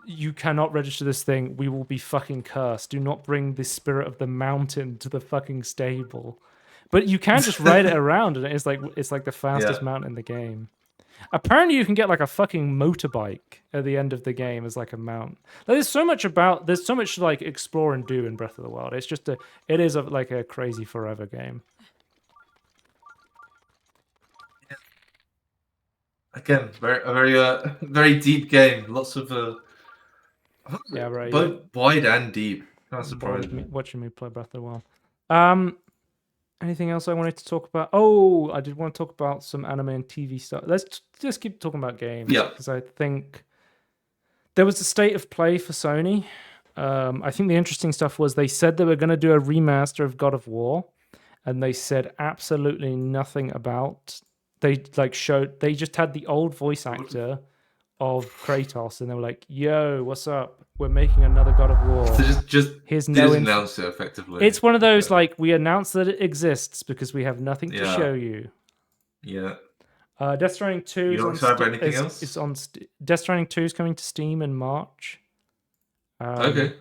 S1: you cannot register this thing. We will be fucking cursed. Do not bring the spirit of the mountain to the fucking stable. But you can just ride it around, and it's like the fastest mount in the game. Apparently, you can get like a fucking motorbike at the end of the game as like a mount. There's so much to like explore and do in Breath of the Wild. It's just it is like a crazy forever game.
S2: Again, very deep game. Lots of
S1: yeah, right.
S2: Both wide and deep. That's surprising.
S1: Watching me play Breath of the Wild. Anything else I wanted to talk about? Oh, I did want to talk about some anime and TV stuff. Let's just keep talking about games.
S2: Yeah.
S1: Because I think there was a state of play for Sony. I think the interesting stuff was they said they were going to do a remaster of God of War, and they said absolutely nothing about. They just had the old voice actor of Kratos, and they were like, "Yo, what's up? We're making another God of War."
S2: So just
S1: here's
S2: announce it effectively.
S1: It's one of those like we announce that it exists because we have nothing to show you.
S2: Yeah.
S1: Death Stranding 2
S2: you don't about anything else?
S1: It's on Death Stranding 2 is coming to Steam in March.
S2: Okay.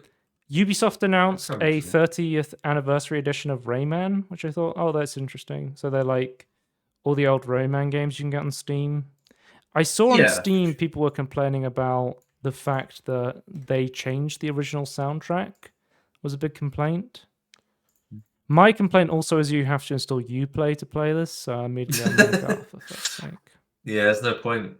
S1: Ubisoft announced a 30th anniversary edition of Rayman, which I thought, oh, that's interesting. So they're like all the old Rayman games you can get on Steam. I saw on Steam people were complaining about the fact that they changed the original soundtrack. Was a big complaint. My complaint also is you have to install Uplay to play this, so immediately I'm like, oh, for fuck's sake.
S2: Yeah, there's no point.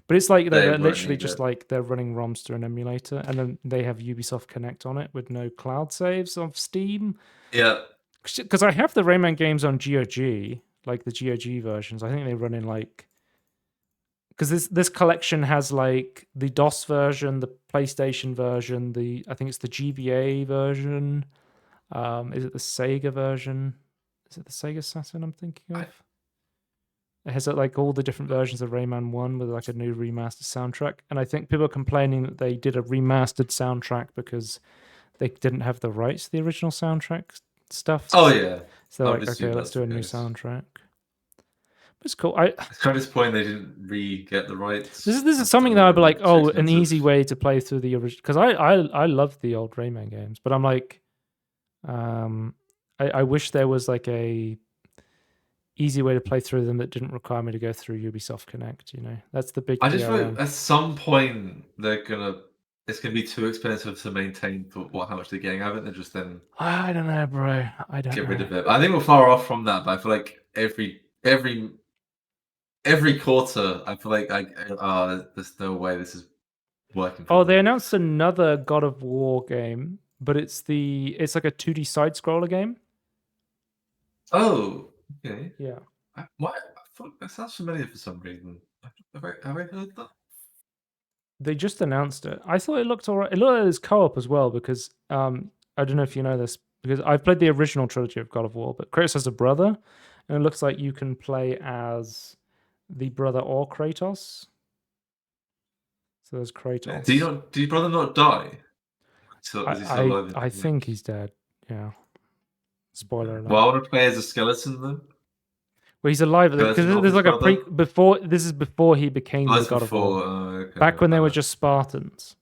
S1: But it's like they're literally just like they're running ROMs through an emulator, and then they have Ubisoft Connect on it with no cloud saves of Steam.
S2: Yeah.
S1: Because I have the Rayman games on GOG, like the GOG versions. I think they run in like... Because this collection has like the DOS version, the PlayStation version, I think it's the GBA version. Is it the Sega version? Is it the Sega Saturn I'm thinking of? It has like all the different versions of Rayman 1 with like a new remastered soundtrack. And I think people are complaining that they did a remastered soundtrack because they didn't have the rights to the original soundtrack stuff.
S2: Oh, yeah.
S1: So they're like, okay, let's do a new soundtrack. It's cool. It's
S2: kind of disappointing they didn't get the rights.
S1: This is something that I'd be like, oh, an easy way to play through the original. Because I love the old Rayman games, but I'm like, I wish there was like a easy way to play through them that didn't require me to go through Ubisoft Connect. You know, that's the big.
S2: I just feel like at some point it's gonna be too expensive to maintain for how much they're getting out of it. They're just then.
S1: I don't know, bro. I don't
S2: get rid of it. I think we're far off from that, but I feel like every quarter, I feel like there's no way this is working.
S1: They announced another God of War game, but it's like a 2D side scroller game.
S2: Oh, okay.
S1: Yeah.
S2: I thought that sounds familiar for some reason. Have I heard that?
S1: They just announced it. I thought it looked alright. It looked like it was co-op as well because I don't know if you know this because I've played the original trilogy of God of War, but Kratos has a brother, and it looks like you can play as the brother or Kratos. So there's Kratos.
S2: Did your brother not die?
S1: I think he's dead. Yeah. Spoiler alert.
S2: Well, I want to play as a skeleton then.
S1: Well, he's alive because there's like a before. This is before he became the God of War.
S2: Okay.
S1: Back when they were just Spartans.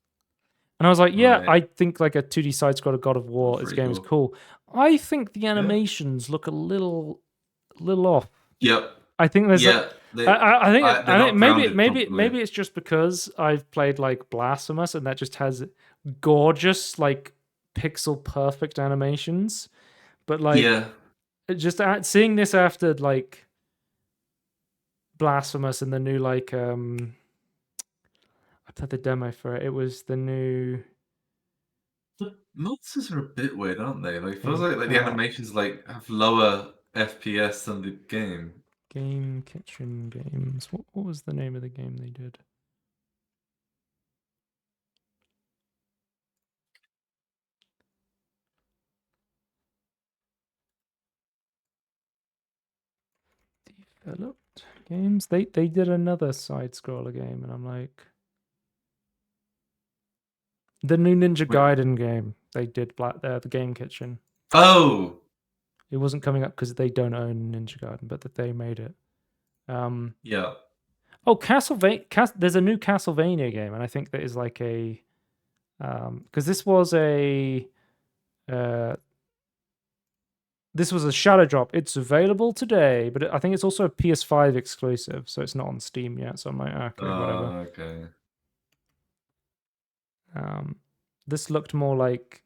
S1: And I was like, yeah, right. I think like a 2D side scroller God of War this game is cool. I think the animations look a little off.
S2: Yep.
S1: I think there's I think maybe it's just because I've played like Blasphemous and that just has gorgeous like pixel perfect animations. But like just seeing this after like Blasphemous and the new like I played the demo for it. It was the new
S2: Monsters are a bit weird, aren't they? Like, it feels like the animations like have lower FPS than the game.
S1: Game Kitchen Games. What was the name of the game they did? Developed games. They did another side scroller game, and I'm like, the new Ninja Gaiden game. They did the Game Kitchen.
S2: Oh,
S1: it wasn't coming up because they don't own Ninja Gaiden, but that they made it.
S2: Yeah.
S1: Oh, Castlevania. There's a new Castlevania game, and I think that is like a because this was a shadow drop. It's available today, but I think it's also a PS5 exclusive, so it's not on Steam yet. So I'm like, okay, whatever.
S2: Okay.
S1: This looked more like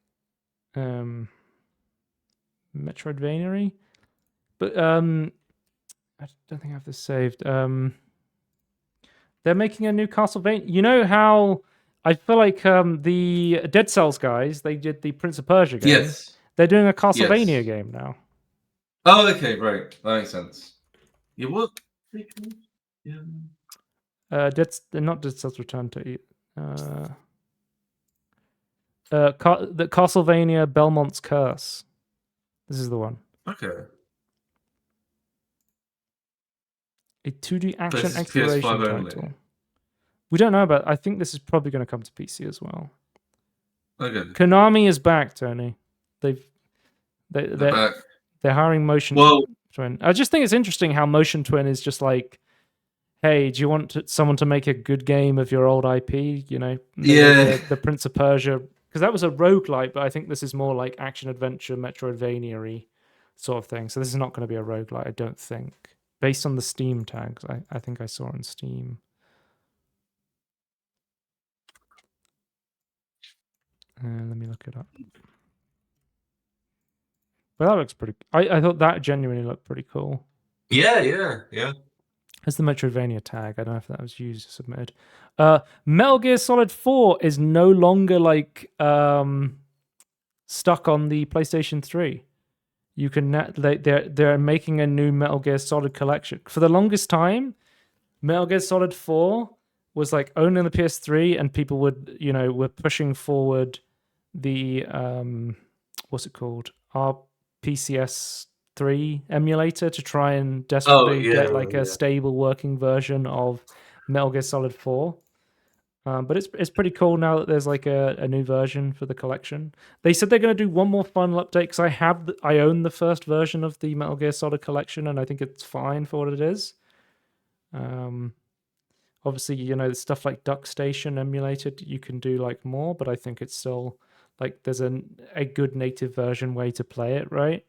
S1: Metroidvania-y, but I don't think I have this saved. They're making a new Castlevania. You know how I feel like the Dead Cells guys, they did the Prince of Persia game.
S2: Yes.
S1: They're doing a Castlevania game now.
S2: Oh, okay, right. That makes sense. Yeah, what? Yeah.
S1: Not Dead Cells Return to the Castlevania Belmont's Curse. This is the one.
S2: Okay.
S1: A 2D action exploration title. We don't know about. I think this is probably going to come to PC as well.
S2: Okay.
S1: Konami is back, Tony. They're
S2: back.
S1: They're hiring Motion Twin. I just think it's interesting how Motion Twin is just like, hey, do you want someone to make a good game of your old IP? You know, the Prince of Persia, because that was a roguelite, but I think this is more like action adventure, Metroidvania-y sort of thing. So this is not going to be a roguelite, I don't think, based on the Steam tags. I think I saw on Steam. Let me look it up. But that looks pretty. I thought that genuinely looked pretty cool.
S2: Yeah.
S1: As the Metroidvania tag. I don't know if that was used or submitted. Metal Gear Solid 4 is no longer like stuck on the PlayStation 3. You can they're making a new Metal Gear Solid collection. For the longest time, Metal Gear Solid 4 was like only on the PS3, and people were pushing forward the what's it called? RPCS 3 emulator to try and desperately get like a stable working version of Metal Gear Solid 4. But it's pretty cool now that there's like a new version for the collection. They said they're going to do one more final update because I own the first version of the Metal Gear Solid collection, and I think it's fine for what it is. Obviously, stuff like Duck Station emulated, you can do like more, but I think it's still like there's a good native version way to play it, right?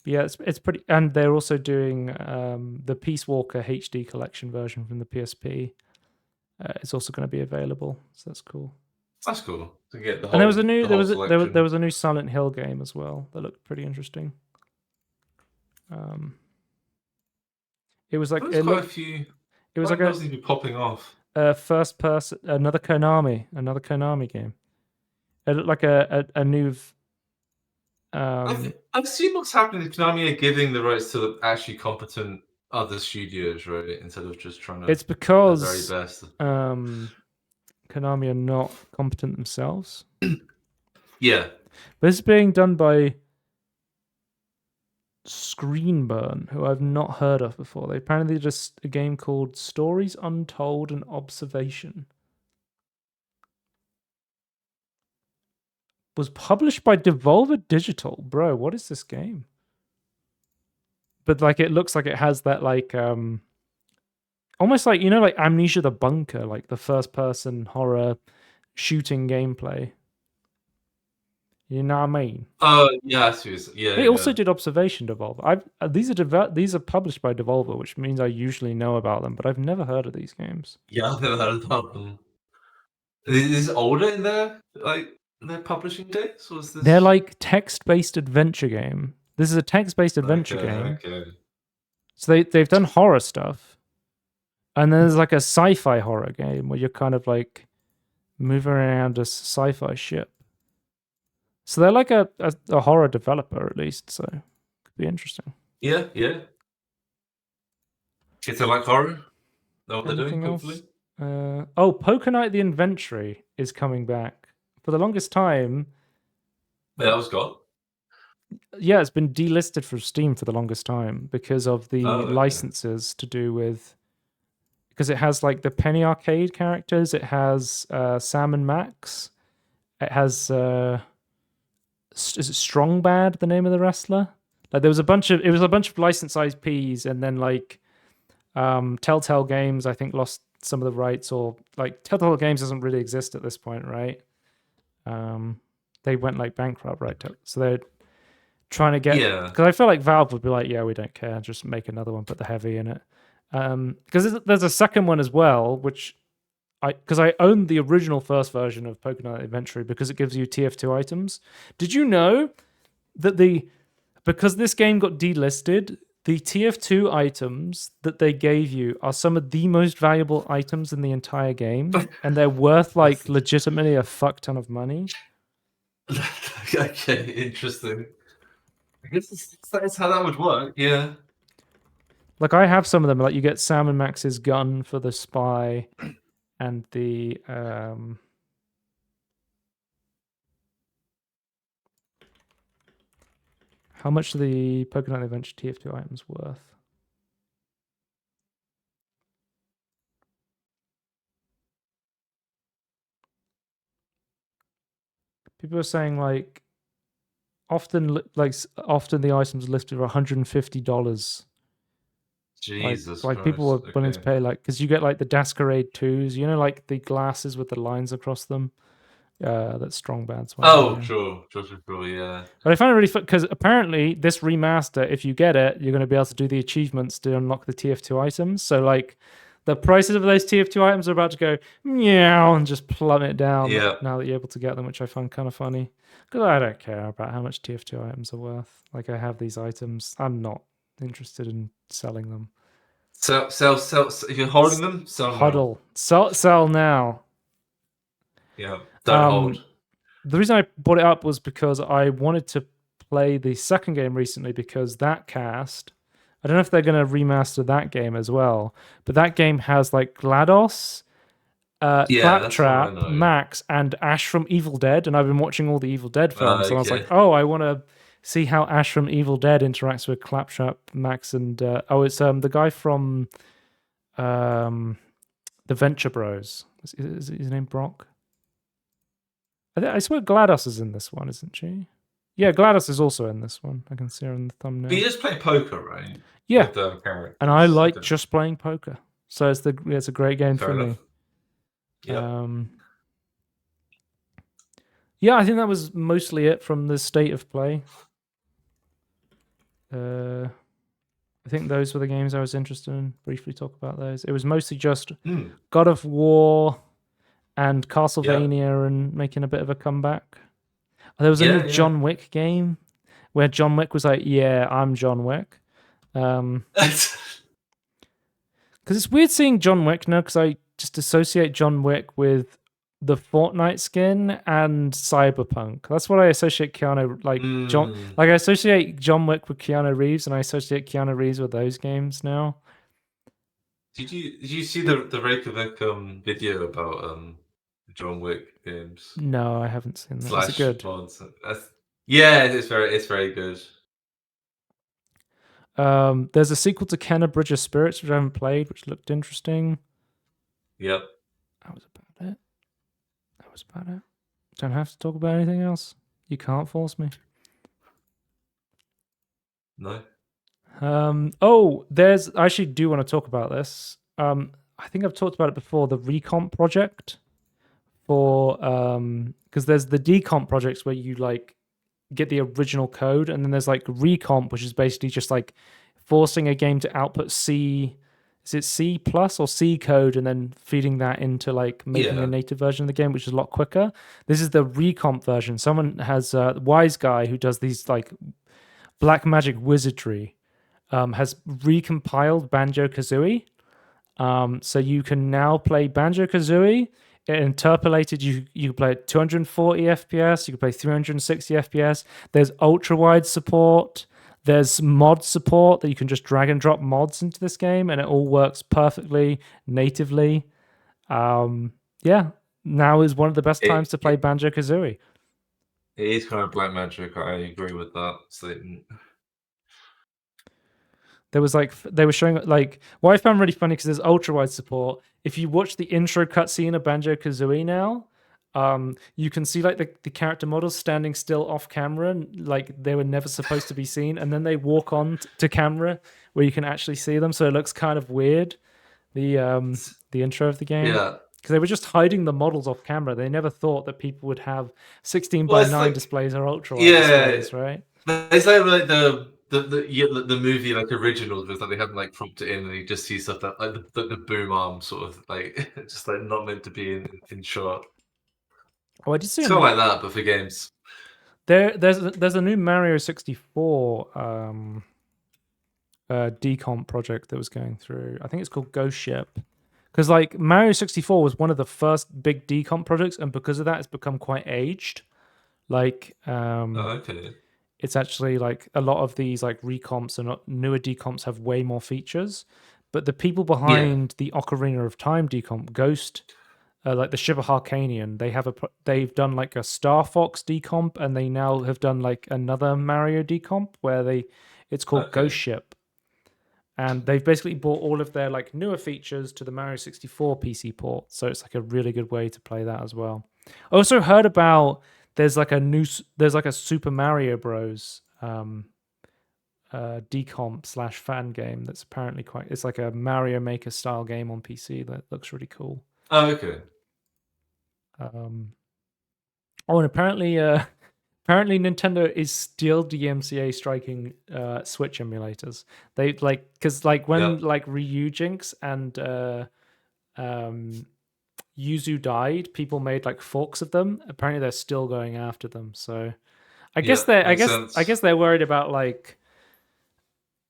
S1: Yeah, it's pretty, and they're also doing the Peace Walker HD collection version from the PSP. It's also going to be available, so that's cool.
S2: That's cool to get the whole.
S1: And there was a new Silent Hill game as well that looked pretty interesting. It was like
S2: quite a few. It was like seem to be popping off.
S1: First person, another Konami game. It looked like a new.
S2: I've seen what's happening. Konami are giving the rights to actually competent other studios, right? Instead of just trying to.
S1: It's because
S2: the very best.
S1: Konami are not competent themselves.
S2: Yeah,
S1: but it's being done by Screenburn, who I've not heard of before. They apparently just a game called Stories Untold and Observation. Was published by Devolver Digital. Bro, what is this game? But like it looks like it has that like almost like like Amnesia the Bunker, like the first person horror shooting gameplay. You know what I mean?
S2: Yeah, yeah.
S1: They also did Observation Devolver. These are published by Devolver, which means I usually know about them, but I've never heard of these games.
S2: Yeah, I've never heard about them. Is it older in their publishing dates? Or is this...
S1: They're like text-based adventure game. This is a text-based adventure game.
S2: Okay.
S1: So they've done horror stuff, and then there's like a sci-fi horror game where you're kind of like moving around a sci-fi ship. So they're like a horror developer, at least. So could be interesting.
S2: Yeah. Kids are like horror. Know what they're doing, hopefully.
S1: Poker Night the Inventory is coming back. For the longest time...
S2: Yeah, that was gone.
S1: Yeah, it's been delisted from Steam for the longest time because of the licenses to do with... Because it has, like, the Penny Arcade characters. It has Sam and Max. It has... is it Strong Bad, the name of the wrestler? Like, there was a bunch of... It was a bunch of licensed IPs, and then, like... Telltale Games, I think, lost some of the rights, or like Telltale Games doesn't really exist at this point, right? They went like bankrupt, right? So they're trying to get, because I feel like Valve would be like, yeah, we don't care, just make another one, put the heavy in it. Because there's a second one as well, which because I owned the original first version of Pokemon Inventory because it gives you TF2 items. Did you know that because this game got delisted, the TF2 items that they gave you are some of the most valuable items in the entire game, and they're worth like legitimately a fuck ton of money.
S2: Okay, interesting. I guess that's how that would work. Yeah.
S1: Like I have some of them. Like you get Sam and Max's gun for the spy, and the how much are the Pokemon Adventure TF2 items worth? People are saying like often the items listed are $150.
S2: Jesus,
S1: like people are willing to pay, like, because you get like the Dascarade 2s, you know, like the glasses with the lines across them. That's Strong Bad's one.
S2: Oh, sure, yeah.
S1: But I find it really fun because apparently this remaster, if you get it, you're going to be able to do the achievements to unlock the TF2 items. So like the prices of those TF2 items are about to go meow and just plummet down now that you're able to get them, which I find kind of funny because I don't care about how much TF2 items are worth. Like I have these items, I'm not interested in selling them.
S2: Sell. If you're holding them, sell.
S1: Huddle. Sell now.
S2: Yeah. Don't hold.
S1: The reason I brought it up was because I wanted to play the second game recently because that cast, I don't know if they're going to remaster that game as well, but that game has like GLaDOS, Claptrap, Max, and Ash from Evil Dead, and I've been watching all the Evil Dead films, and I was like, I want to see how Ash from Evil Dead interacts with Claptrap, Max, and it's the guy from the Venture Bros. Is his name Brock? I swear GLaDOS is in this one, isn't she? Yeah, GLaDOS is also in this one. I can see her in the thumbnail.
S2: But you just play poker, right?
S1: Yeah, and I like just playing poker, so it's a great game for me.
S2: Yeah.
S1: Yeah, I think that was mostly it from the state of play. I think those were the games I was interested in. Briefly talk about those. It was mostly just God of War and Castlevania and making a bit of a comeback. There was a new John Wick game where John Wick was like, yeah, I'm John Wick. Because it's weird seeing John Wick now because I just associate John Wick with the Fortnite skin and Cyberpunk. That's what I associate Keanu, I associate John Wick with Keanu Reeves, and I associate Keanu Reeves with those games now.
S2: Did you see the Reykjavik video about John Wick games?
S1: No, I haven't seen that. Is it good?
S2: Yeah, it's very good.
S1: There's a sequel to Kenna Bridge of Spirits, which I haven't played, which looked interesting.
S2: Yep.
S1: That was about it. Don't have to talk about anything else. You can't force me.
S2: No.
S1: I actually do want to talk about this. I think I've talked about it before, the Recomp project for because there's the Decomp projects where you like get the original code, and then there's like Recomp, which is basically just like forcing a game to output C. Is it C plus or C code, and then feeding that into like making a native version of the game, which is a lot quicker. This is the Recomp version. Someone has Wise Guy who does these like black magic wizardry, has recompiled Banjo-Kazooie. So you can now play Banjo-Kazooie It interpolated. You can play at 240 FPS. You can play 360 FPS. There's ultra wide support. There's mod support that you can just drag and drop mods into this game, and it all works perfectly natively. Yeah, now is one of the best times to play Banjo-Kazooie.
S2: It is kind of black magic. I agree with that statement.
S1: There was like they were showing like what I found really funny because there's ultra wide support. If you watch the intro cutscene of Banjo-Kazooie now, you can see like the character models standing still off camera, and like they were never supposed to be seen, and then they walk on to camera where you can actually see them. So it looks kind of weird. The intro of the game,
S2: Yeah,
S1: because they were just hiding the models off camera. They never thought that people would have 16:9 displays or ultra wide displays, right?
S2: It's like the movie like originals was like they haven't like propped it in and you just see stuff that like the boom arm sort of like just like not meant to be in shot.
S1: Oh, I did see
S2: it's kind of like that, but for games.
S1: There's a new Mario 64 decomp project that was going through. I think it's called Ghost Ship. Because like Mario 64 was one of the first big decomp projects, and because of that, it's become quite aged. Like,
S2: okay.
S1: It's actually like a lot of these like recomps and newer decomps have way more features. But the people behind the Ocarina of Time decomp, Ghost, like the Shiver Harkanian, they've done like a Star Fox decomp, and they now have done like another Mario decomp where it's called Ghost Ship. And they've basically brought all of their like newer features to the Mario 64 PC port, so it's like a really good way to play that as well. I also heard about there's like a Super Mario Bros. Decomp / fan game that's apparently it's like a Mario Maker style game on PC that looks really cool.
S2: Oh, okay.
S1: And apparently Nintendo is still DMCA striking Switch emulators. They like because like when like Ryujinx and Yuzu died, people made like forks of them. Apparently they're still going after them. So I guess they're worried about like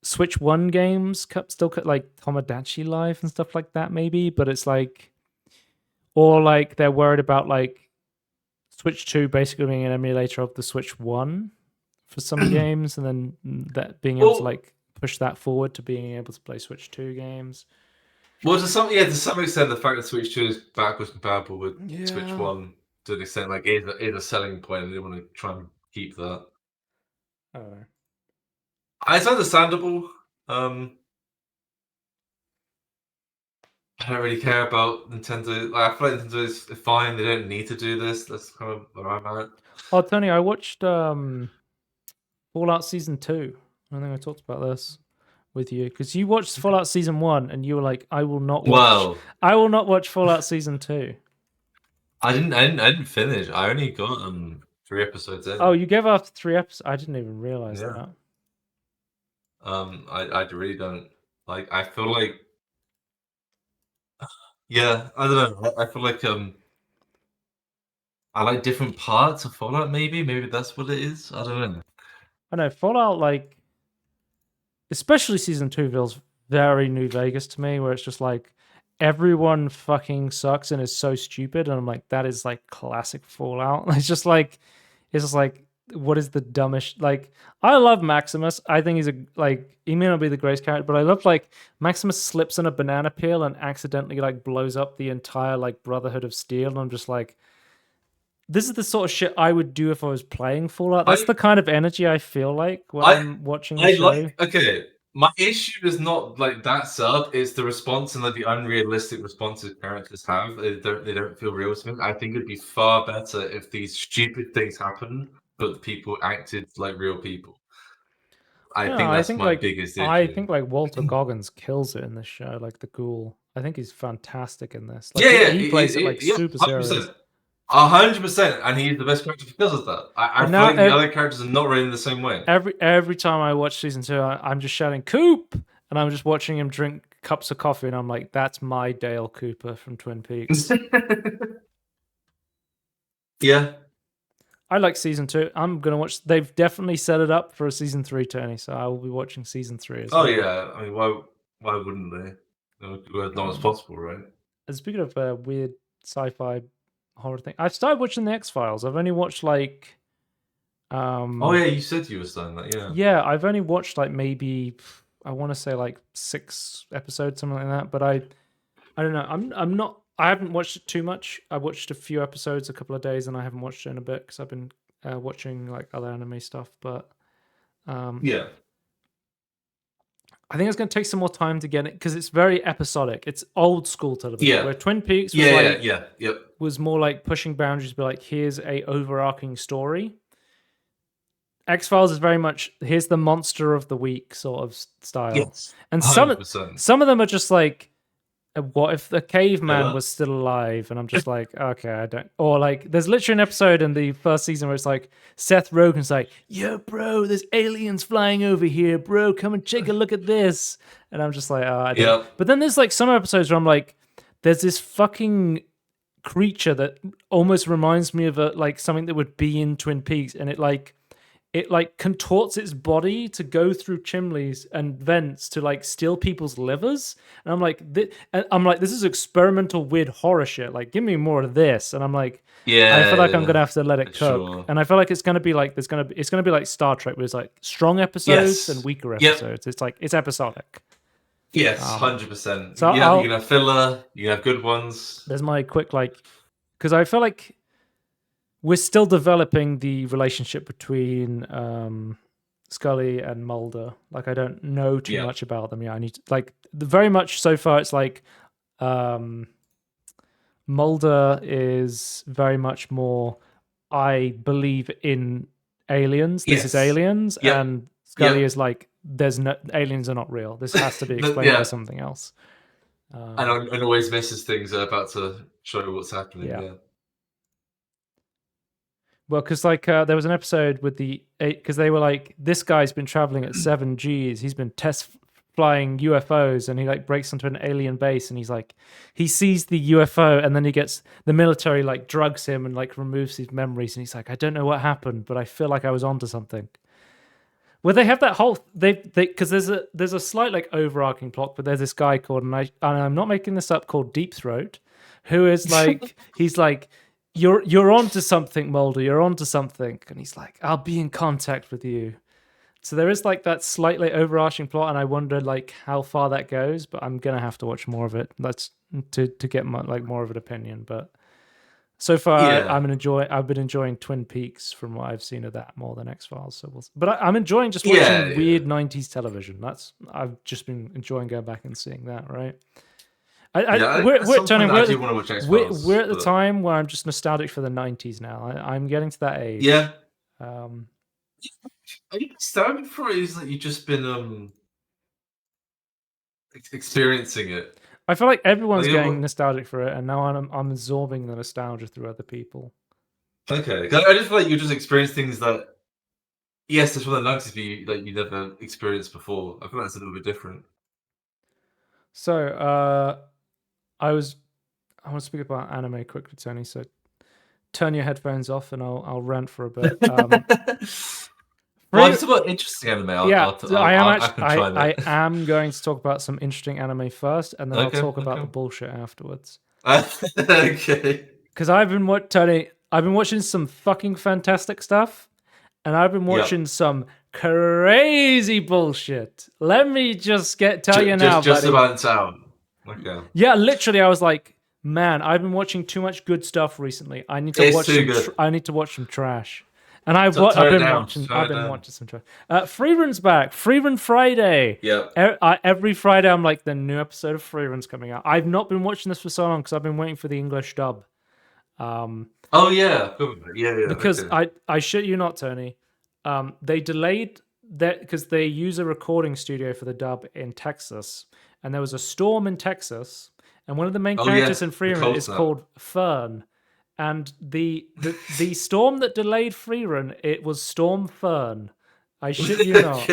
S1: Switch 1 games still like Tomodachi Life and stuff like that maybe, but it's like, or like they're worried about like Switch 2 basically being an emulator of the Switch 1 for some games, and then that being able to like push that forward to being able to play Switch 2 games.
S2: Well, to some extent, the fact that Switch 2 is backwards compatible with Switch 1 to an extent like is a selling point, and they want to try and keep that. It's understandable. I don't really care about Nintendo. Like, I feel like Nintendo is fine. They don't need to do this. That's kind of where I'm at.
S1: Oh, Tony, I watched Fallout Season 2. I think I talked about this with you because you watched Fallout Season 1 and you were like, I will not watch Fallout Season 2.
S2: I didn't finish. I only got 3 episodes in.
S1: Oh, you gave after 3 episodes? I didn't even realize that.
S2: I really don't like. I feel like, I don't know. I feel like I like different parts of Fallout. Maybe that's what it is. I don't know.
S1: I know Fallout, like, especially Season 2 feels very New Vegas to me, where it's just like everyone fucking sucks and is so stupid, and I'm like, that is like classic Fallout. It's just like what is the dumbest? Like, I love Maximus. I think he may not be the greatest character, but I love like Maximus slips in a banana peel and accidentally like blows up the entire like Brotherhood of Steel, and I'm just like, this is the sort of shit I would do if I was playing Fallout. That's the kind of energy I feel like when I'm watching the show.
S2: My issue is not like that sub, it's the response and like the unrealistic responses characters have. They don't feel real to me. I think it'd be far better if these stupid things happen, but people acted like real people. I think that's my biggest issue.
S1: I think like Walter Goggins kills it in this show, like the Ghoul. I think he's fantastic in this. Like, he plays it like super
S2: 100%.
S1: serious.
S2: 100%, and he's the best character because of that. I feel like the other characters are not really in the same way.
S1: Every time I watch Season 2, I'm just shouting Coop, and I'm just watching him drink cups of coffee, and I'm like, that's my Dale Cooper from Twin Peaks.
S2: Yeah.
S1: I like Season 2. I'm gonna watch. They've definitely set it up for a Season 3, Tony. So I will be watching Season 3 as well.
S2: Oh yeah, I mean, why wouldn't they? As long as possible, right?
S1: And speaking of weird sci-fi horror thing. I've started watching the X-Files. I've only watched like
S2: Oh yeah, you said you were starting that. Yeah.
S1: Yeah, I've only watched like maybe I want to say like 6 episodes, something like that. But I don't know. I'm not. I haven't watched it too much. I watched a few episodes a couple of days, and I haven't watched it in a bit because I've been watching like other anime stuff. But
S2: yeah,
S1: I think it's going to take some more time to get it because it's very episodic. It's old school television.
S2: Yeah.
S1: Where Twin Peaks was
S2: yep.
S1: was more like pushing boundaries, but like here's a overarching story. X-Files is very much here's the monster of the week sort of style.
S2: Yes.
S1: And
S2: 100%.
S1: some of them are just like, what if the caveman was still alive? And I'm just like, okay, I don't. Or like, there's literally an episode in the first season where it's like Seth Rogen's like, yo, bro, there's aliens flying over here, bro. Come and take a look at this. And I'm just like, oh, I don't. But then there's like some episodes where I'm like, there's this fucking creature that almost reminds me of like something that would be in Twin Peaks, and it like contorts its body to go through chimneys and vents to like steal people's livers. And I'm like, this is experimental weird horror shit. Like, give me more of this. And I'm like, I feel like I'm gonna have to let it cook. Sure. And I feel like it's gonna be like it's gonna be like Star Trek, where it's like strong episodes and weaker episodes. It's like it's episodic.
S2: Yes, 100%. So you can have filler, you have good ones.
S1: There's my quick because I feel like we're still developing the relationship between Scully and Mulder. Like, I don't know too much about them. Yeah, I need to, very much so far. It's like Mulder is very much more, I believe in aliens. This is aliens, and Scully is like, there's no aliens are not real. This has to be explained by something else.
S2: And always misses things that are about to show what's happening. Yeah.
S1: Well, because there was an episode with because they were like, this guy's been traveling at 7 Gs. He's been test flying UFOs, and he like breaks into an alien base, and he's like, he sees the UFO, and then he gets the military like drugs him and like removes his memories, and he's like, I don't know what happened, but I feel like I was onto something. Well, they have that whole because there's a slight like overarching plot, but there's this guy called, and I'm not making this up, called Deep Throat, who is like he's like, You're onto something, Mulder. You're onto something. And he's like, I'll be in contact with you. So there is like that slightly overarching plot, and I wonder like how far that goes, but I'm gonna have to watch more of it. That's to get more of an opinion. But so far I've been enjoying Twin Peaks from what I've seen of that more than X-Files. So I'm enjoying just watching weird 90s television. I've just been enjoying going back and seeing that, right? We're at the time where I'm just nostalgic for the 90s now. I'm getting to that age.
S2: Yeah. Are you nostalgic for it? Is that you've just been experiencing it?
S1: I feel like everyone's getting nostalgic for it, and now I'm absorbing the nostalgia through other people.
S2: Okay. I just feel like you just experience things that, yes, it's from the 90s, but you never experienced before. I feel like it's a little bit different.
S1: So, I want to speak about anime quickly, Tony. So turn your headphones off, and I'll rant for a bit.
S2: Well, it's about interesting anime.
S1: I am going to talk about some interesting anime first, and then I'll talk about the bullshit afterwards.
S2: Okay.
S1: Because I've been watching some fucking fantastic stuff, and I've been watching some crazy bullshit. Let me just tell you now,
S2: just
S1: buddy.
S2: about in town. Okay.
S1: Yeah, literally, I was like, man, I've been watching too much good stuff recently. I need to watch some trash. And I've been watching some trash. Free Run's back. Free Run Friday.
S2: Yeah.
S1: Every Friday, I'm like, the new episode of Free Run's coming out. I've not been watching this for so long because I've been waiting for the English dub.
S2: Oh yeah, yeah.
S1: Because I shit you not, Tony. They delayed that because they use a recording studio for the dub in Texas, and there was a storm in Texas, and one of the main characters in Free Run is called Fern. And the storm that delayed Free Run, it was Storm Fern. I shit you not.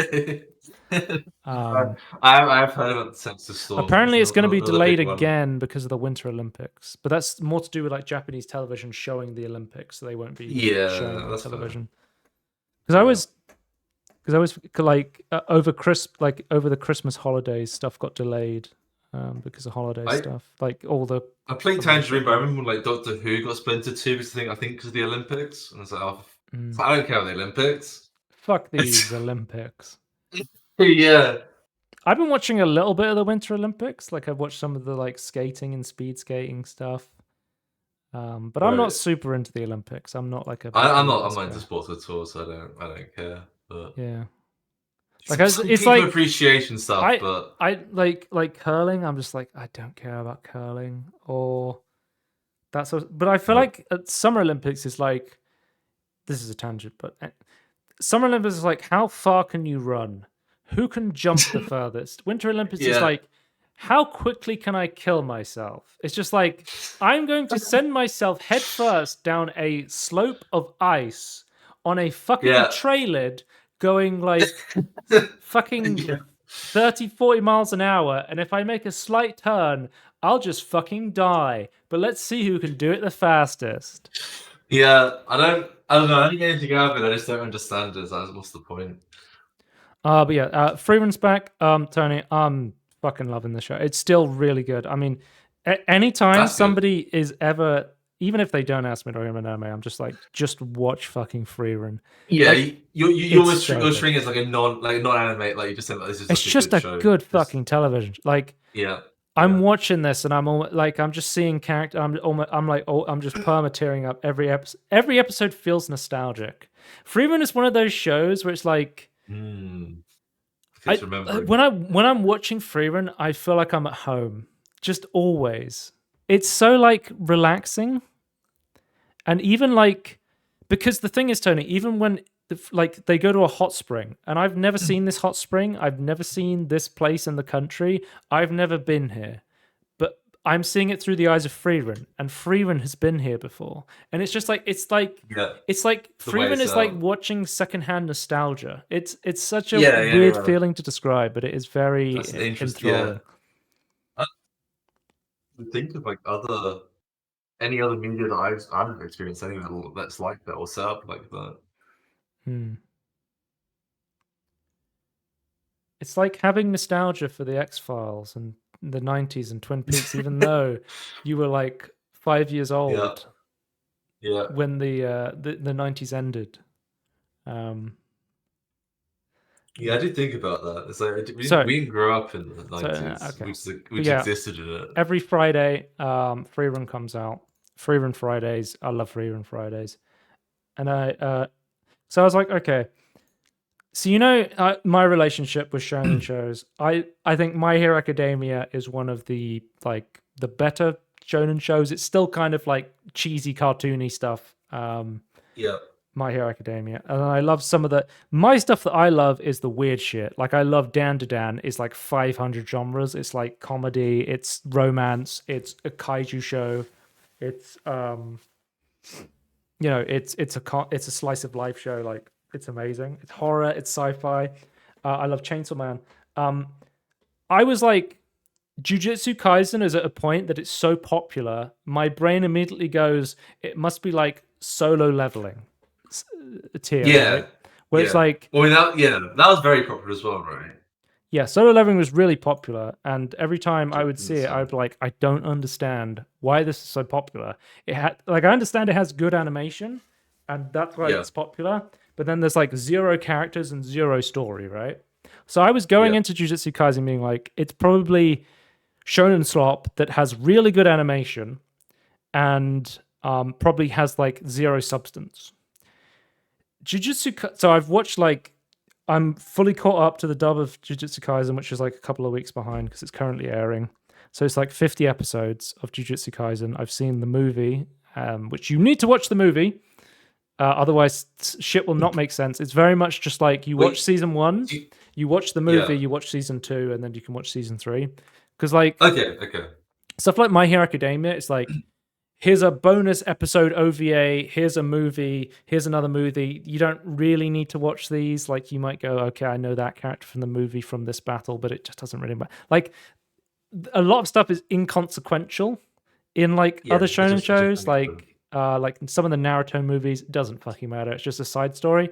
S2: I've heard about the Texas storm.
S1: Apparently, it's going to be delayed again because of the Winter Olympics, but that's more to do with like Japanese television showing the Olympics, so they won't be showing on television. Because I was like over the Christmas holidays, stuff got delayed. because of holiday stuff, like all the.
S2: I played Tangerine, but I remember when like Doctor Who got split into two because I think because of the Olympics, and I was like, oh, I don't care about the Olympics.
S1: Fuck these Olympics.
S2: Yeah.
S1: I've been watching a little bit of the Winter Olympics. Like I've watched some of the like skating and speed skating stuff. But I'm not super into the Olympics. I'm not like a.
S2: I'm not into sports at all, so I don't care. But
S1: yeah.
S2: Like it's like appreciation stuff, but
S1: I like curling. I'm just like I don't care about curling or that sort of, but I feel like at Summer Olympics is like, this is a tangent, but Summer Olympics is like how far can you run? Who can jump the furthest? Winter Olympics is like how quickly can I kill myself? It's just like I'm going to send myself headfirst down a slope of ice on a fucking tray lid going like fucking 30, 40 miles an hour, and if I make a slight turn, I'll just fucking die. But let's see who can do it the fastest.
S2: Yeah, I don't know. I don't get anything out of it. I just don't understand it. What's the point?
S1: But yeah, Freeman's back. Tony, I'm fucking loving the show. It's still really good. I mean, anytime somebody is ever, even if they don't ask me to recommend anime, I'm just like, just watch fucking Freerun.
S2: Yeah, like, you always treating it as like a non-anime, like you just said, like, this is.
S1: It's just a good fucking television. Like, I'm watching this and I'm almost, like, I'm just seeing character. I'm just perma tearing up every episode. Every episode feels nostalgic. Freerun is one of those shows where it's like. When I'm watching Freerun, I feel like I'm at home. Just always. It's so like relaxing. And even like, because the thing is, Tony, even when like they go to a hot spring, and I've never seen this hot spring, I've never seen this place in the country, I've never been here, but I'm seeing it through the eyes of Freerun, and Freerun has been here before, and it's just like it's like Freerun is like watching secondhand nostalgia. It's such a weird feeling to describe, but it is very enthralling.
S2: I think of like any other media that I've experienced anything that's like that or set up like that.
S1: It's like having nostalgia for the X-Files and the 90s and Twin Peaks, even though you were like 5 years old when the 90s ended.
S2: Yeah, I did think about that. It's like we didn't grow up in the 90s. We just existed in it.
S1: Every Friday, Freerun comes out. Freerun Fridays. I love Freerun Fridays. And so I was like, okay. So my relationship with shonen shows. I think My Hero Academia is one of the better shonen shows. It's still kind of like cheesy, cartoony stuff. My Hero Academia, and I love some of my stuff that I love is the weird shit. Like I love Dan to Dan. It's like 500 genres. It's like comedy. It's romance. It's a kaiju show. It's it's a slice of life show. Like it's amazing. It's horror. It's sci-fi. I love Chainsaw Man. I was like, Jujutsu Kaisen is at a point that it's so popular. My brain immediately goes, it must be like Solo Leveling tier, right? Where it's like,
S2: well, that was very popular as well, right?
S1: Yeah, Solo Leveling was really popular, and every time I would see it, I would be like, I don't understand why this is so popular. I understand it has good animation, and that's why it's popular. But then there's like 0 characters and 0 story, right? So I was going into Jujutsu Kaisen being like, it's probably shonen slop that has really good animation, and probably has like 0 substance. So I've watched I'm fully caught up to the dub of Jujutsu Kaisen, which is like a couple of weeks behind because it's currently airing. So it's like 50 episodes of Jujutsu Kaisen. I've seen the movie, which you need to watch the movie. Otherwise, shit will not make sense. It's very much just like you watch season 1, you watch the movie, you watch season 2, and then you can watch season 3. Because stuff like My Hero Academia, it's like, here's a bonus episode OVA, here's a movie, here's another movie. You don't really need to watch these. Like, you might go, okay, I know that character from the movie from this battle, but it just doesn't really matter. Like, a lot of stuff is inconsequential in other shonen shows. Like some of the Naruto movies, it doesn't fucking matter. It's just a side story.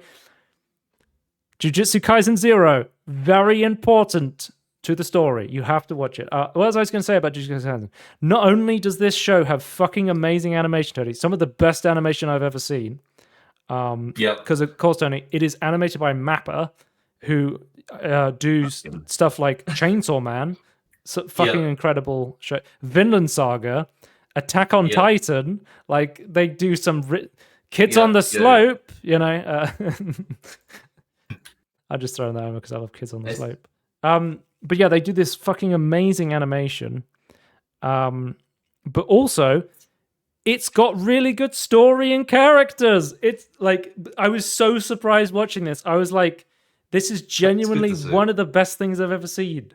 S1: Jujutsu Kaisen 0, very important. to the story. You have to watch it. What was I going to say about Jujutsu Kaisen? Not only does this show have fucking amazing animation, Tony, some of the best animation I've ever seen. Because of course, Tony, it is animated by Mappa, who do stuff like Chainsaw Man, so fucking incredible show. Vinland Saga, Attack on Titan, like they do some Kids on the Slope, you know. I'm just throwing that over because I love Kids on the Slope. But yeah, they do this fucking amazing animation. But also, it's got really good story and characters. It's like, I was so surprised watching this. I was like, this is genuinely one of the best things I've ever seen.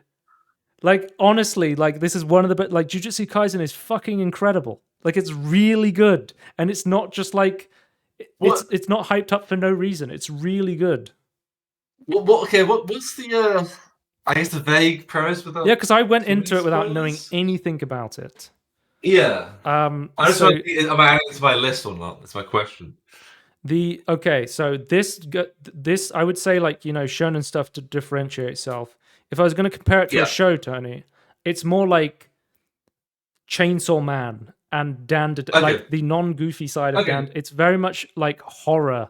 S1: Like, honestly, like, this is one of the best. Like, Jujutsu Kaisen is fucking incredible. Like, it's really good. And it's not just like, it's not hyped up for no reason. It's really good.
S2: What's the, I guess the vague premise without...
S1: Yeah, because I went into it without knowing anything about it.
S2: Yeah. I just am I adding it to my list or not? That's my question.
S1: So this I would say, like, you know, shonen stuff to differentiate itself. If I was going to compare it to a show, Tony, it's more like Chainsaw Man and like the non-goofy side of Dan. It's very much like horror.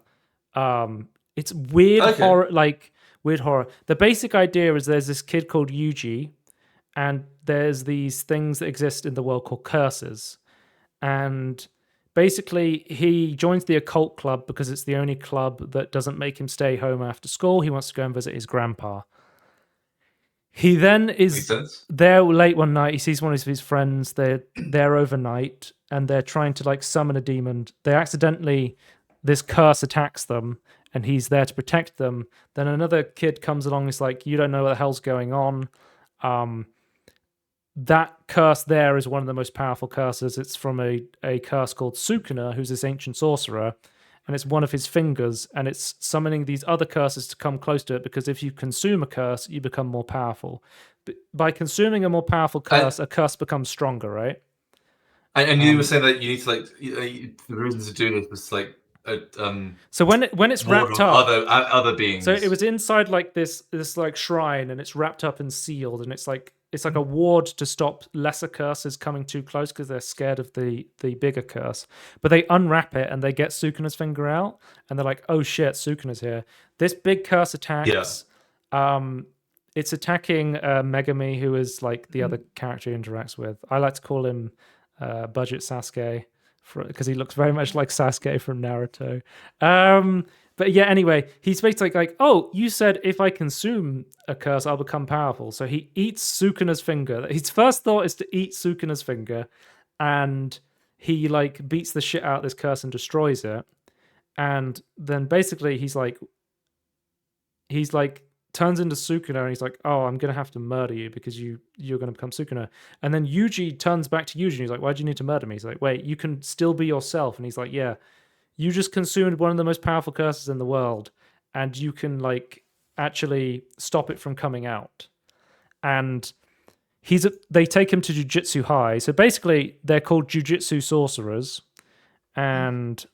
S1: It's weird horror, like weird horror. The basic idea is there's this kid called Yuji, and there's these things that exist in the world called curses. And basically, he joins the occult club because it's the only club that doesn't make him stay home after school. He wants to go and visit his grandpa. He then is there late one night. He sees one of his friends. They're there overnight, and they're trying to like summon a demon. This curse attacks them, and he's there to protect them. Then another kid comes along. It's like, you don't know what the hell's going on. That curse there is one of the most powerful curses. It's from a curse called Sukuna, who's this ancient sorcerer, and it's one of his fingers, and it's summoning these other curses to come close to it, because if you consume a curse, you become more powerful. But by consuming a more powerful curse, a curse becomes stronger, right?
S2: And you were saying that you need to, like, the reasons to do this was like...
S1: so when it's wrapped up,
S2: other beings.
S1: So it was inside like this like shrine, and it's wrapped up and sealed, and it's like a ward to stop lesser curses coming too close because they're scared of the bigger curse. But they unwrap it and they get Sukuna's finger out, and they're like, oh shit, Sukuna's here. This big curse attacks. It's attacking Megami, who is like the other character he interacts with. I like to call him Budget Sasuke, because he looks very much like Sasuke from Naruto. But yeah, anyway, he's basically like, oh, you said if I consume a curse, I'll become powerful. So he eats Sukuna's finger. His first thought is to eat Sukuna's finger, and he like beats the shit out of this curse and destroys it. And then basically he's like turns into Sukuna, and he's like, oh, I'm going to have to murder you because you're going to become Sukuna. And then Yuji turns back to Yuji, and he's like, why do you need to murder me? He's like, wait, you can still be yourself. And he's like, yeah, you just consumed one of the most powerful curses in the world, and you can like actually stop it from coming out. And they take him to Jujutsu High. So basically, they're called Jujutsu sorcerers, and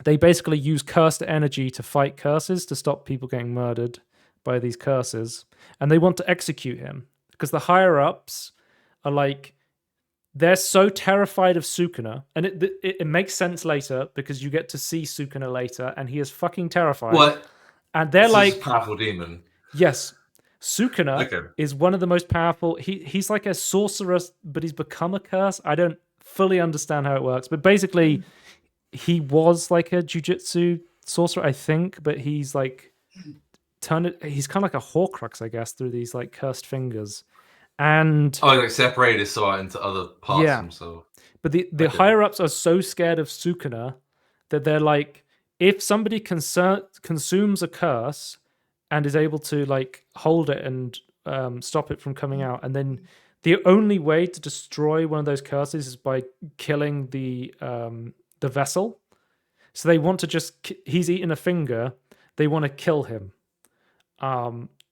S1: they basically use cursed energy to fight curses to stop people getting murdered by these curses. And they want to execute him because the higher ups are like, they're so terrified of Sukuna, and it makes sense later because you get to see Sukuna later, and he is fucking terrified.
S2: What?
S1: And they're like,
S2: a powerful demon.
S1: Yes, Sukuna is one of the most powerful. He's like a sorcerer, but he's become a curse. I don't fully understand how it works, but basically, he was like a jujutsu sorcerer, I think, but he's like he's kind of like a Horcrux, I guess, through these like cursed fingers. And
S2: like separated his soul into other parts of himself.
S1: But the higher ups are so scared of Sukuna that they're like, if somebody consumes a curse and is able to like hold it and stop it from coming out, and then the only way to destroy one of those curses is by killing the vessel. So they want to he's eaten a finger. They want to kill him.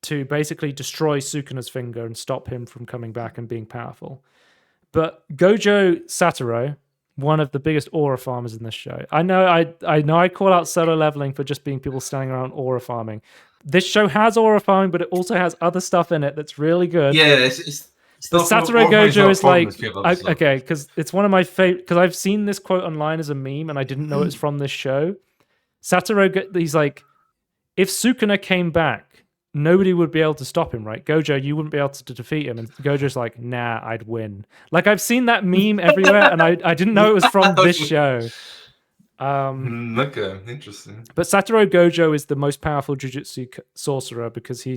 S1: To basically destroy Sukuna's finger and stop him from coming back and being powerful. But Gojo Satoru, one of the biggest aura farmers in this show. I know I call out solo leveling for just being people standing around aura farming. this show has Horrifying, but it also has other stuff in it that's really good.
S2: Yeah, it's
S1: but Satoru Gojo is like, okay, because it's one of my favorite, because I've seen this quote online as a meme and I didn't know it's from this show. Satoru, he's like, if Sukuna came back, nobody would be able to stop him, right? Gojo, you wouldn't be able to defeat him. And Gojo's like, nah, I'd win. Like, I've seen that meme everywhere and I didn't know it was from this show.
S2: Okay, interesting.
S1: But Satoru Gojo is the most powerful jujutsu sorcerer because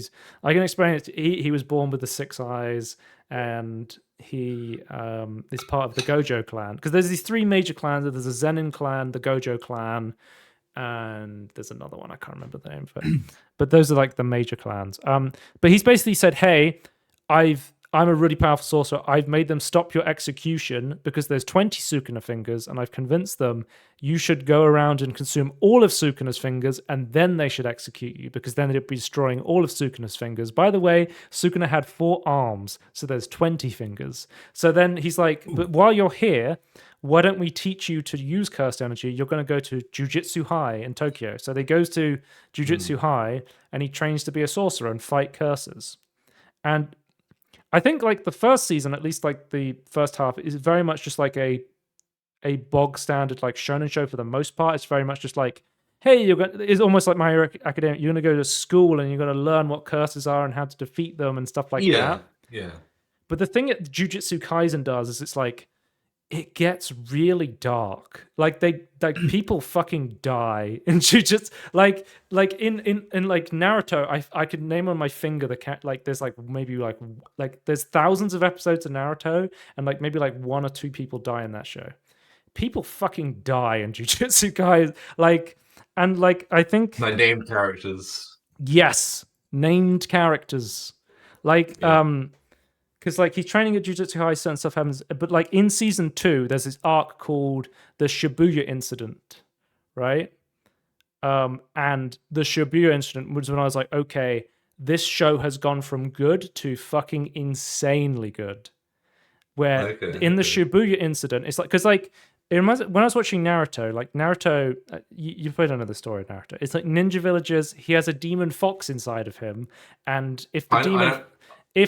S1: I can explain it. He was born with the 6 eyes, and he is part of the Gojo clan. Because there's these 3 major clans. There's a Zenin clan, the Gojo clan, and there's another one I can't remember the name of it. But those are like the major clans. But he's basically said, hey, I'm a really powerful sorcerer. I've made them stop your execution because there's 20 Sukuna fingers, and I've convinced them you should go around and consume all of Sukuna's fingers, and then they should execute you because then they'd be destroying all of Sukuna's fingers. By the way, Sukuna had 4 arms, so there's 20 fingers. So then he's like, but while you're here, why don't we teach you to use cursed energy? You're going to go to Jujutsu High in Tokyo. So he goes to Jujutsu High, and he trains to be a sorcerer and fight curses. And I think like the first season, at least like the first half, is very much just like a bog standard like shonen show for the most part. It's very much just like, hey, it's almost like My Hero Academia. You're going to go to school and you're going to learn what curses are and how to defeat them and stuff like that.
S2: Yeah.
S1: But the thing that Jujutsu Kaisen does is it's like, it gets really dark. Like people fucking die in Jujutsu. Like in like Naruto, I could name on my finger the cat. Like there's like maybe like there's thousands of episodes of Naruto, and like maybe like 1 or 2 people die in that show. People fucking die in Jujutsu Kaisen. Like, and like I think
S2: my named characters.
S1: Yes, named characters. Like because like he's training at Jujutsu High, certain stuff happens. But like in season 2, there's this arc called the Shibuya Incident, right? And the Shibuya Incident was when I was like, okay, this show has gone from good to fucking insanely good. Where in the Shibuya Incident, it's like, because like it reminds, when I was watching Naruto, like Naruto, you probably don't know the story of Naruto. It's like ninja villages. He has a demon fox inside of him, and if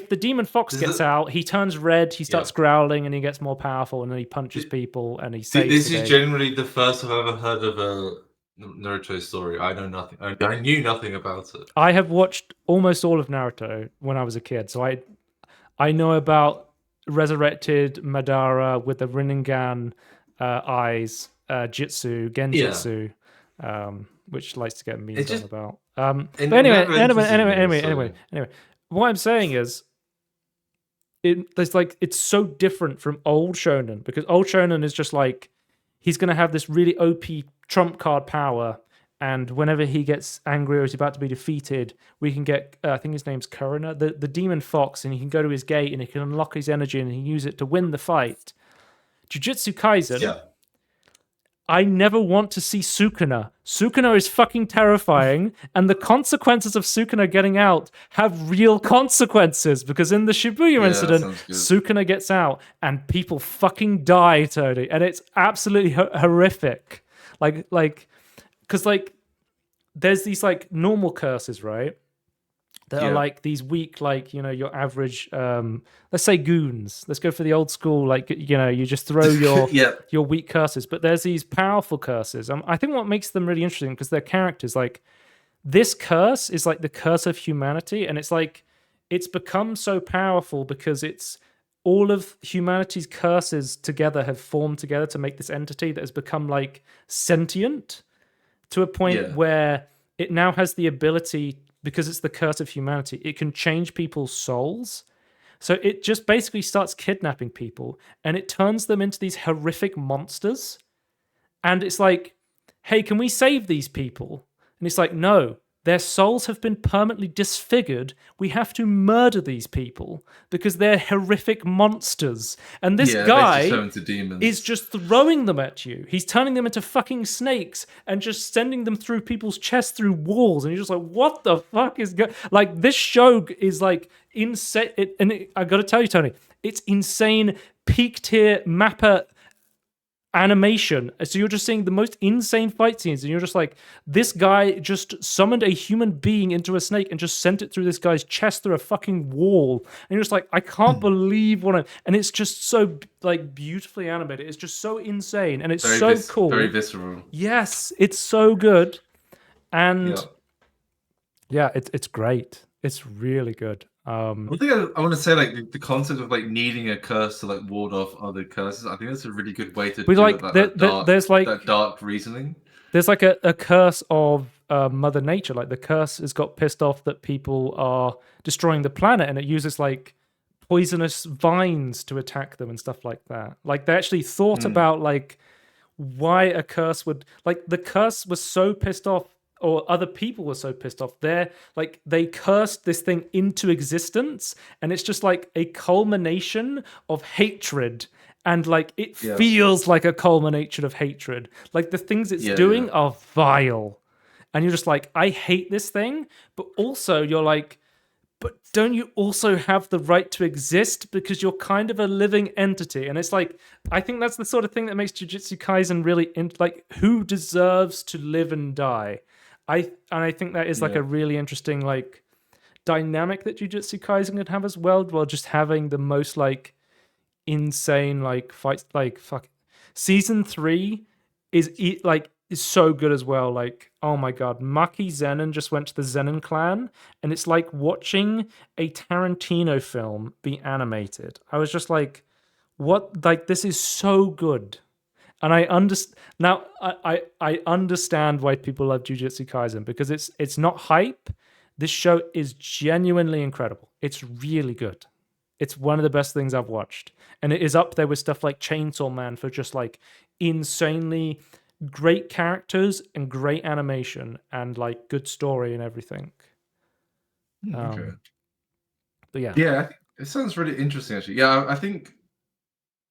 S1: the demon fox gets out, he turns red, he starts growling, and he gets more powerful, and then he punches people, and he saves
S2: This is generally the first I've ever heard of a Naruto story. I know nothing. I knew nothing about it.
S1: I have watched almost all of Naruto when I was a kid, so I know about resurrected Madara with the Rinnegan eyes, Jitsu, Genjutsu, which likes to get memes on about. But anyway. What I'm saying is, it's so different from old shonen, because old shonen is just like he's going to have this really OP trump card power, and whenever he gets angry or is about to be defeated, we can get I think his name's Kurina, the demon fox, and he can go to his gate and he can unlock his energy and he can use it to win the fight. Jujutsu Kaisen. I never want to see Sukuna. Sukuna is fucking terrifying, and the consequences of Sukuna getting out have real consequences, because in the Shibuya incident, Sukuna gets out, and people fucking die, Tony, and it's absolutely horrific. Like, because, like, there's these, like, normal curses, right? That are like these weak, like, you know, your average, let's say goons. Let's go for the old school, like, you know, you just throw your your weak curses. But there's these powerful curses. I think what makes them really interesting, because they're characters, like, this curse is like the curse of humanity. And it's like, it's become so powerful because it's all of humanity's curses together have formed together to make this entity that has become like sentient to a point where it now has the ability, because it's the curse of humanity, it can change people's souls. So it just basically starts kidnapping people, and it turns them into these horrific monsters. And it's like, hey, can we save these people? And it's like, no, their souls have been permanently disfigured. We have to murder these people because they're horrific monsters. And this guy is just throwing them at you. He's turning them into fucking snakes and just sending them through people's chests, through walls. And you're just like, what the fuck is going? Like, this show is like insane. I got to tell you, Tony, it's insane, peak tier mappa animation. So you're just seeing the most insane fight scenes, and you're just like, this guy just summoned a human being into a snake and just sent it through this guy's chest through a fucking wall. And you're just like, I can't believe what I'm. And it's just so like beautifully animated. It's just so insane, and it's so cool.
S2: Very visceral.
S1: Yes, it's so good, and yeah, it's great. It's really good.
S2: One thing I want to say, like the concept of like needing a curse to like ward off other curses, I think that's a really good way to do
S1: like,
S2: that dark reasoning.
S1: There's like a curse of Mother Nature. Like the curse has got pissed off that people are destroying the planet, and it uses like poisonous vines to attack them and stuff like that. Like they actually thought about like why a curse would, like the curse was so pissed off, or other people were so pissed off, they cursed this thing into existence, and it's just like a culmination of hatred, and like it feels like a culmination of hatred. Like the things it's doing are vile, and you're just like, I hate this thing, but also you're like, but don't you also have the right to exist because you're kind of a living entity? And it's like, I think that's the sort of thing that makes Jujutsu Kaisen really like, who deserves to live and die? I think that is like a really interesting like dynamic that Jujutsu Kaisen could have as well, while just having the most like insane like fights. Like fuck, season 3 is so good as well. Like, oh my god, Maki Zenin just went to the Zenin clan, and it's like watching a Tarantino film be animated. I was just like, what? Like, this is so good. And I understand now. I understand why people love Jujutsu Kaisen, because it's not hype. This show is genuinely incredible. It's really good. It's one of the best things I've watched, and it is up there with stuff like Chainsaw Man for just like insanely great characters and great animation and like good story and everything.
S2: Okay.
S1: But
S2: yeah, it sounds really interesting actually. Yeah, I think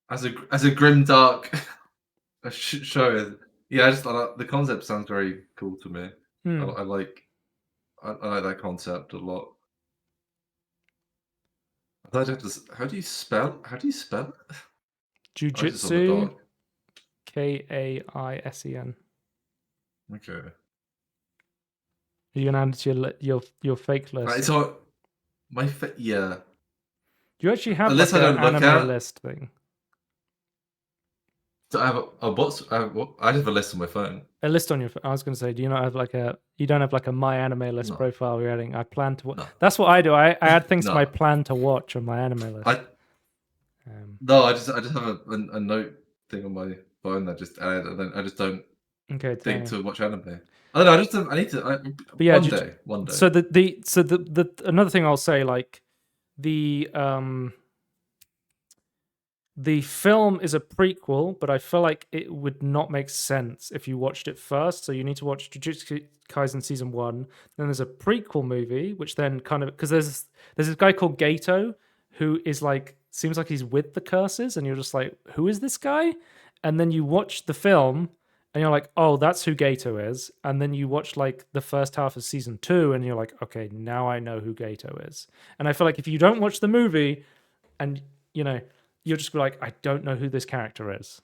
S2: as a grim dark show, yeah, the concept sounds very cool to me. I like that concept a lot. How do you spell it?
S1: Jujutsu, Kaisen.
S2: Okay.
S1: Are you gonna add it to your fake list?
S2: So
S1: Do you actually have
S2: unless
S1: like
S2: I don't
S1: an
S2: look
S1: anime
S2: at
S1: list thing?
S2: So I have I have a list on my phone.
S1: A list on your phone. I was gonna say, do you not have like you don't have like a my anime list profile you're adding? I plan to watch. No. That's what I do. I add things to my plan to watch on my anime list.
S2: I just have a note thing on my phone that I just add, and then I just don't think to watch anime. I don't know. I need to. But yeah, one day.
S1: So the another thing I'll say, like the film is a prequel, but I feel like it would not make sense if you watched it first. So you need to watch Jujutsu Kaisen season 1. Then there's a prequel movie, which then kind of, because there's this guy called Gato who is like, seems like he's with the curses, and you're just like, who is this guy? And then you watch the film, and you're like, oh, that's who Gato is. And then you watch like the first half of season 2, and you're like, okay, now I know who Gato is. And I feel like if you don't watch the movie, and you'll just be like, I don't know who this character is.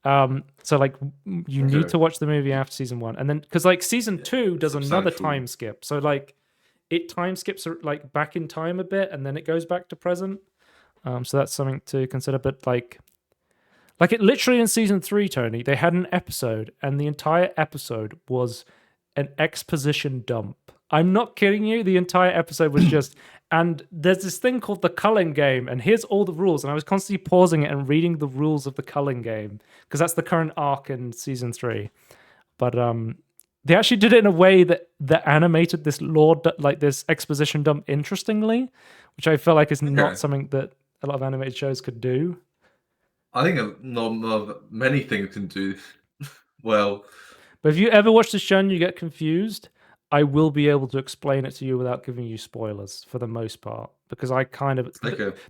S1: So like you need to watch the movie after season 1, and then because like season 2 does another time skip, so like it time skips like back in time a bit, and then it goes back to present. So that's something to consider. But like it literally in season 3, Tony, they had an episode, and the entire episode was an exposition dump. I'm not kidding you. The entire episode was just, and there's this thing called the culling game, and here's all the rules. And I was constantly pausing it and reading the rules of the culling game, because that's the current arc in season 3. But they actually did it in a way that animated this this exposition dump interestingly, which I feel like is not something that a lot of animated shows could do.
S2: I think not many things can do well.
S1: But if you ever watch the show and you get confused, I will be able to explain it to you without giving you spoilers for the most part, because I kind of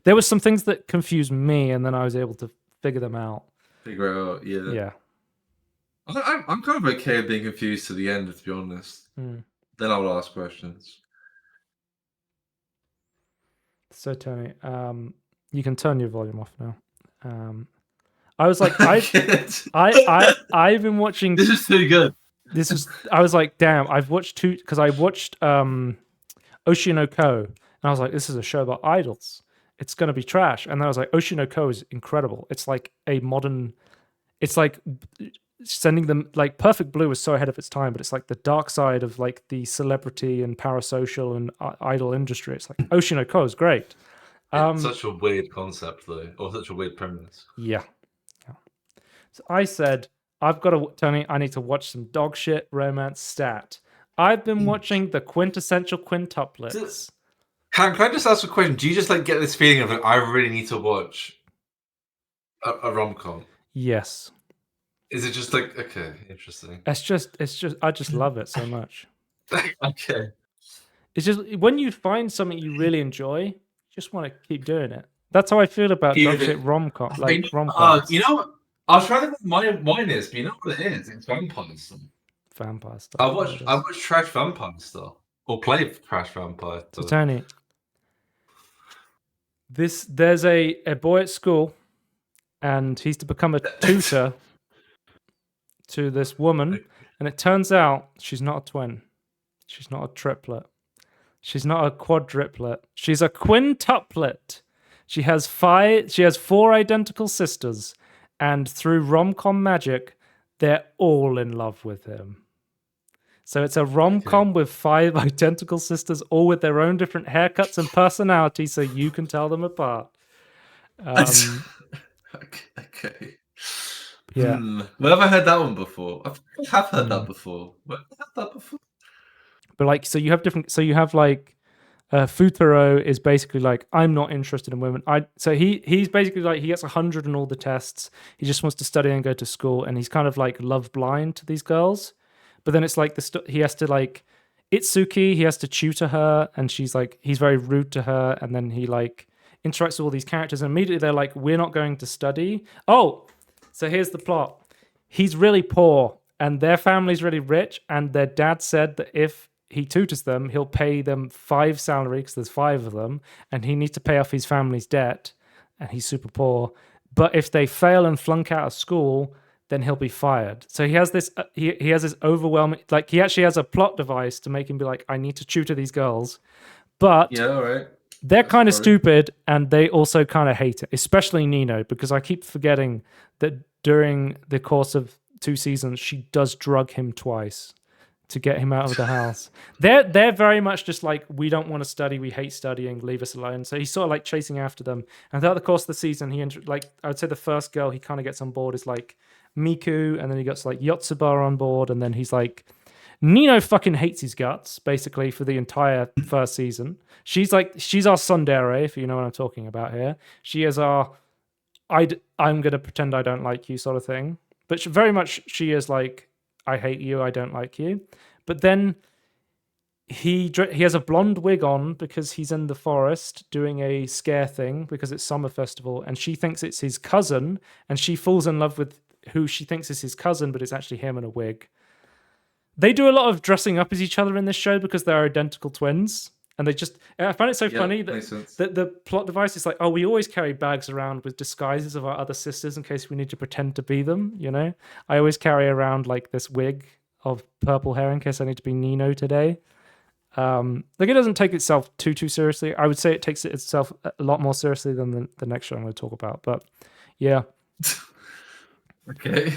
S1: there were some things that confused me, and then I was able to figure them out.
S2: Yeah. I'm kind of okay being confused to the end, to be honest. Then I will ask questions.
S1: So Tony, you can turn your volume off now. I was like, I've been watching.
S2: This is too good.
S1: I was like, damn, I've watched two because I watched Oshinoko, and I was like, this is a show about idols. It's gonna be trash. And then I was like, Oshinoko is incredible. It's like a modern. It's like sending them like Perfect Blue was so ahead of its time, but it's like the dark side of like the celebrity and parasocial and idol industry. It's like Oshinoko is great.
S2: It's such a weird concept though, or such a weird premise.
S1: Yeah. So I said, I've got to, Tony, I need to watch some dog shit romance stat. I've been watching the quintessential quintuplets.
S2: Can I just ask a question? Do you just like get this feeling of like, I really need to watch a rom-com?
S1: Yes.
S2: Is it just like, okay, interesting.
S1: It's just, I just love it so much.
S2: Okay.
S1: It's just, when you find something you really enjoy, you just want to keep doing it. That's how I feel about dog shit rom-com. Like rom-coms.
S2: You know what? I was trying to think what mine is, but you know what it is? It's vampire stuff.
S1: Vampire stuff.
S2: I watch trash vampire stuff. Or play trash vampire stuff.
S1: So Tony, there's a boy at school, and he's to become a tutor to this woman, and it turns out she's not a twin. She's not a triplet. She's not a quadruplet. She's a quintuplet. She has 4 identical sisters, and through rom-com magic, they're all in love with him. So it's a rom-com with 5 identical sisters, all with their own different haircuts and personalities, so you can tell them apart.
S2: Okay.
S1: Yeah.
S2: Where have I heard that one before? I have heard that before. Where have I heard that before?
S1: But like, so you have like, Futuro is basically like, I'm not interested in women. So he's basically like, he gets 100 in all the tests. He just wants to study and go to school, and he's kind of like love blind to these girls. But then it's like he has to like Itsuki, he has to tutor her, and she's like, he's very rude to her, and then he like interacts with all these characters, and immediately they're like, we're not going to study. Oh, so here's the plot. He's really poor, and their family's really rich, and their dad said that if he tutors them, he'll pay them 5 salary, because there's 5 of them, and he needs to pay off his family's debt, and he's super poor. But if they fail and flunk out of school, then he'll be fired. So he has this he has this overwhelming, like, he actually has a plot device to make him be like, I need to tutor these girls. But
S2: yeah, all right.
S1: They're kind of stupid, and they also kind of hate it, especially Nino, because I keep forgetting that during the course of 2 seasons, she does drug him twice to get him out of the house. They're very much just like, we don't want to study, we hate studying, leave us alone. So he's sort of like chasing after them. And throughout the course of the season, like, I would say the first girl he kind of gets on board is like Miku, and then he gets like Yotsuba on board, and then he's like, Nino fucking hates his guts, basically, for the entire first season. She's our tsundere, if you know what I'm talking about here. She is our, I'm going to pretend I don't like you sort of thing. But she is like, I hate you, I don't like you. But then he has a blonde wig on because he's in the forest doing a scare thing because it's summer festival, and she thinks it's his cousin, and she falls in love with who she thinks is his cousin, but it's actually him in a wig. They do a lot of dressing up as each other in this show because they're identical twins. And I find it so funny that the plot device is like, oh, we always carry bags around with disguises of our other sisters in case we need to pretend to be them, you know? I always carry around like this wig of purple hair in case I need to be Nino today. Like, it doesn't take itself too seriously. I would say it takes itself a lot more seriously than the next show I'm going to talk about. But yeah.
S2: Okay.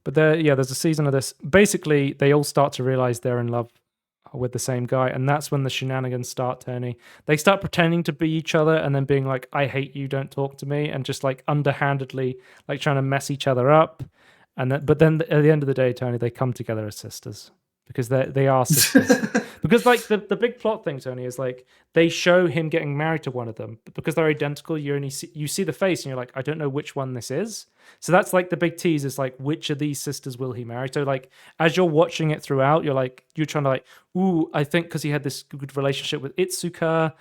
S1: But there's a season of this. Basically, they all start to realize they're in love with the same guy, and that's when the shenanigans start, Tony. They start pretending to be each other and then being like, I hate you, don't talk to me, and just like underhandedly like trying to mess each other up. But then at the end of the day, Tony, they come together as sisters because they are sisters. Because like the big plot thing, Tony, is like they show him getting married to one of them, but because they're identical, you see the face and you're like, I don't know which one this is. So that's like the big tease, is like, which of these sisters will he marry? So like as you're watching it throughout, you're trying to like, ooh, I think because he had this good relationship with Itsuka,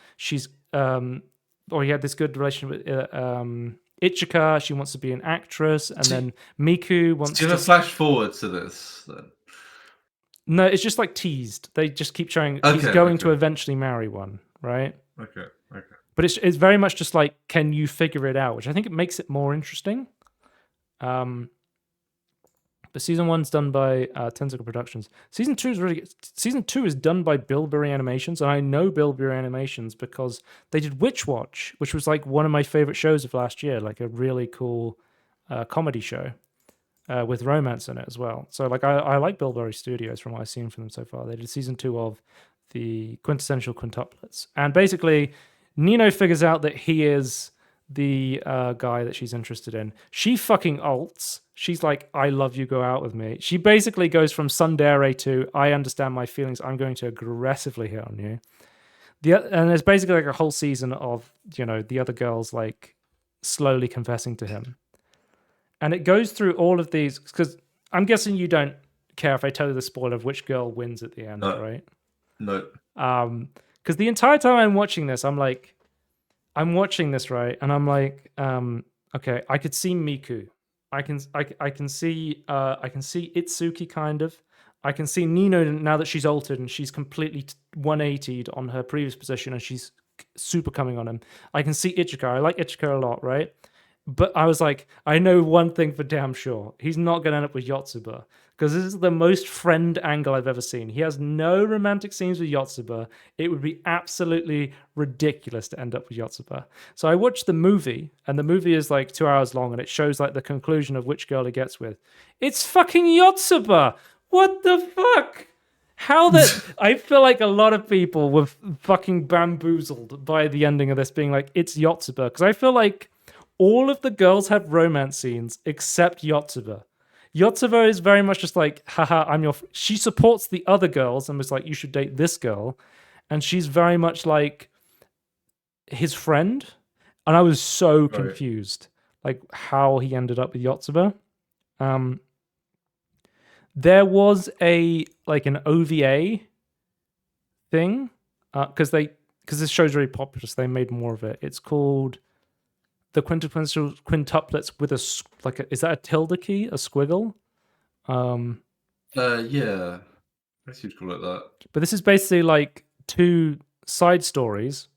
S1: or he had this good relationship with Ichika, she wants to be an actress, and then Miku wants
S2: to flash forward to this then.
S1: No, it's just like teased. They just keep showing he's going to eventually marry one, right?
S2: Okay.
S1: But it's very much just like, can you figure it out? Which I think it makes it more interesting. But season 1's done by Tentacle Productions. Season 2 is really good. Season 2 is done by Bilberry Animations, and I know Bilberry Animations because they did Witch Watch, which was like one of my favorite shows of last year, like a really cool comedy show with romance in it as well. So like I like Bilberry Studios from what I've seen from them so far. They did season 2 of the Quintessential Quintuplets, and basically Nino figures out that he is the guy that she's interested in. She fucking ults. She's like, I love you, go out with me. She basically goes from tsundere to, I understand my feelings, I'm going to aggressively hit on you. And there's basically like a whole season of, the other girls like slowly confessing to him. And it goes through all of these, because I'm guessing you don't care if I tell you the spoiler of which girl wins at the end, right?
S2: No.
S1: Because the entire time I'm watching this, I'm watching this, right? And I'm like, okay, I could see Miku. I can see Itsuki kind of. I can see Nino now that she's altered and she's completely 180'd on her previous position and she's super coming on him. I can see Ichika. I like Ichika a lot, right? But I was like, I know one thing for damn sure. He's not going to end up with Yotsuba. Because this is the most friend angle I've ever seen. He has no romantic scenes with Yotsuba. It would be absolutely ridiculous to end up with Yotsuba. So I watched the movie, and the movie is like 2 hours long, and it shows like the conclusion of which girl he gets with. It's fucking Yotsuba! What the fuck? How that... I feel like a lot of people were fucking bamboozled by the ending of this being like, it's Yotsuba. Because I feel like all of the girls have romance scenes except Yotsuba. Yotsuba is very much just like, haha, I'm your... She supports the other girls and was like, you should date this girl. And she's very much like his friend. And I was so confused, like how he ended up with Yotsuba. There was an OVA thing, because this show's really popular, so they made more of it. It's called The Quintessential Quintuplets with is that a tilde key, a squiggle?
S2: Yeah, I guess you'd call it that.
S1: But this is basically like 2 side stories,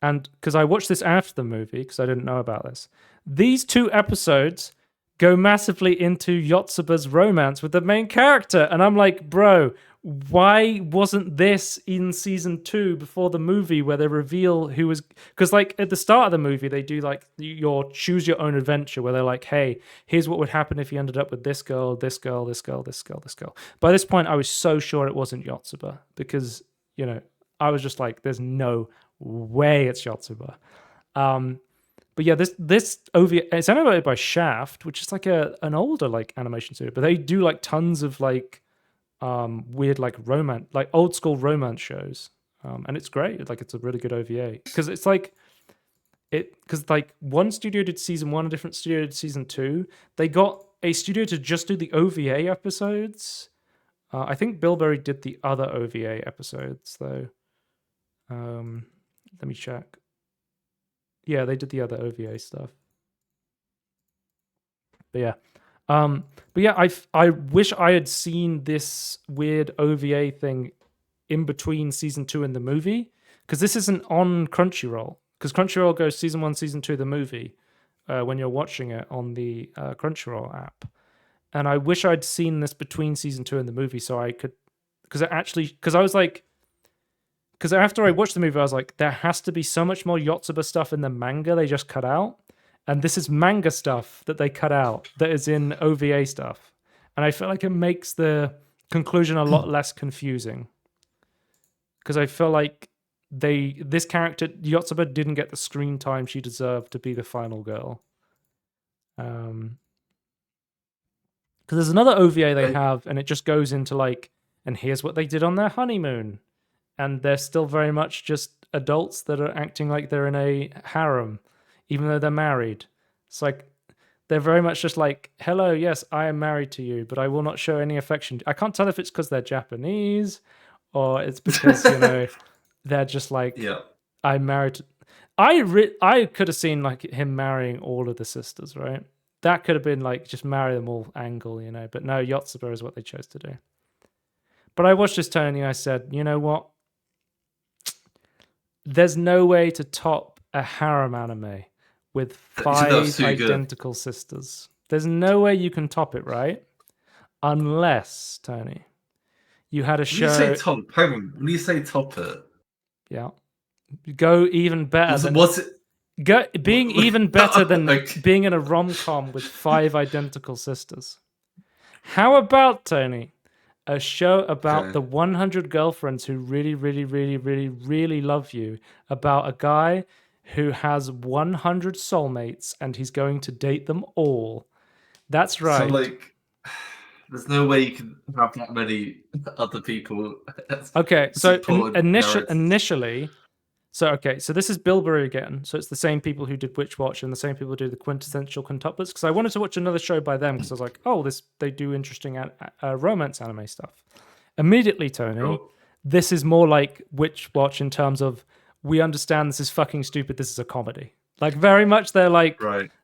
S1: and because I watched this after the movie because I didn't know about this, these 2 episodes go massively into Yotsuba's romance with the main character, and I'm like, bro, why wasn't this in season 2 before the movie where they reveal who was... Because like at the start of the movie they do like your choose your own adventure where they're like, hey, here's what would happen if you ended up with this girl, this girl, this girl, this girl, this girl. By this point I was so sure it wasn't Yotsuba because I was just like, there's no way it's Yotsuba. But yeah, this OVA, it's animated by Shaft, which is like an older like animation studio, but they do like tons of like weird like romance, like old school romance shows, and it's great. Like it's a really good OVA because it's like one studio did season 1, a different studio did season 2. They got a studio to just do the OVA episodes. I think Bilberry did the other OVA episodes though. Let me check. Yeah, they did the other OVA stuff. But yeah, I wish I had seen this weird OVA thing in between season 2 and the movie, because this isn't on Crunchyroll. Because Crunchyroll goes season 1, season 2, the movie, when you're watching it on the Crunchyroll app. And I wish I'd seen this between season 2 and the movie, so I could, because I was like. Because after I watched the movie, I was like, there has to be so much more Yotsuba stuff in the manga they just cut out. And this is manga stuff that they cut out that is in OVA stuff. And I feel like it makes the conclusion a lot less confusing. Because I feel like this character, Yotsuba, didn't get the screen time she deserved to be the final girl. Because there's another OVA they have, and it just goes into like, and here's what they did on their honeymoon. And they're still very much just adults that are acting like they're in a harem, even though they're married. It's like, they're very much just like, hello, yes, I am married to you, but I will not show any affection. I can't tell if it's because they're Japanese or it's because, they're just like, yeah, I'm married to... I could have seen like him marrying all of the sisters, right? That could have been like, just marry them all angle, but no, Yotsuba is what they chose to do. But I watched this, Tony, and I said, you know what? There's no way to top a harem anime with 5 identical sisters. There's no way you can top it, right? Unless, Tony, you had a show.
S2: When you say top it,
S1: yeah, go even better being even better than being in a rom-com with 5 identical sisters. How about, Tony, a show about the 100 girlfriends who really, really, really, really, really love you, about a guy who has 100 soulmates and he's going to date them all. That's right.
S2: So, there's no way you can have that many other people.
S1: Okay, so initially, so this is Bilberry again. So it's the same people who did Witch Watch and the same people who do the quintessential quintuplets. Because I wanted to watch another show by them because I was like, oh, they do interesting romance anime stuff. Immediately, Tony, this is more like Witch Watch in terms of we understand this is fucking stupid. This is a comedy. Like very much, they're like,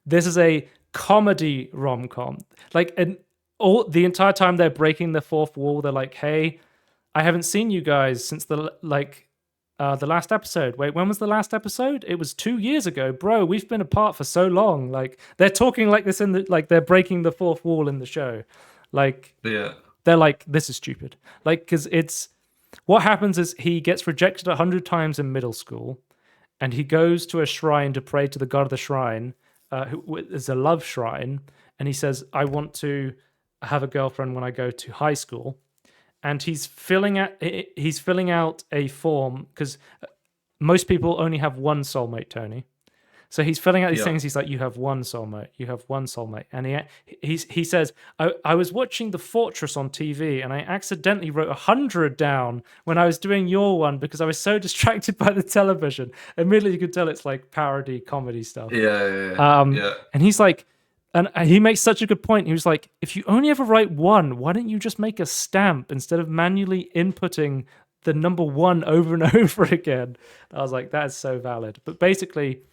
S1: this is a comedy rom-com. Like the entire time they're breaking the fourth wall. They're like, hey, I haven't seen you guys since the last episode. Wait, when was the last episode? It was 2 years ago, bro. We've been apart for so long. Like they're talking like this they're breaking the fourth wall in the show. They're like, this is stupid. Like, because it's what happens is he gets rejected 100 times in middle school, and he goes to a shrine to pray to the god of the shrine, who is a love shrine, and he says, I want to have a girlfriend when I go to high school. And he's filling out a form because most people only have one soulmate, Tony. So he's filling out these things. He's like, you have one soulmate. You have one soulmate. And he says, I was watching The Fortress on TV and I accidentally wrote 100 down when I was doing your one because I was so distracted by the television. Immediately you could tell it's like parody comedy stuff. And he's like, and he makes such a good point. He was like, if you only ever write one, why don't you just make a stamp instead of manually inputting the number 1 over and over again? I was like, that is so valid. But basically,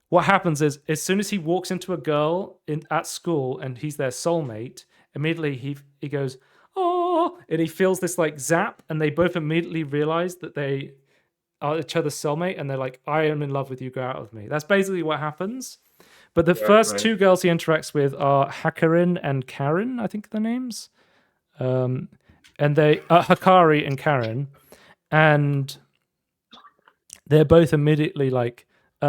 S1: what happens is as soon as he walks into a girl at school and he's their soulmate, immediately he goes, oh, and he feels this like zap, and they both immediately realize that they are each other's soulmate, and they're like, I am in love with you, go out with me. That's basically what happens. But the first 2 girls he interacts with are Hakarin and Karen, I think are their names. And they Hakari and Karen. And they're both immediately like,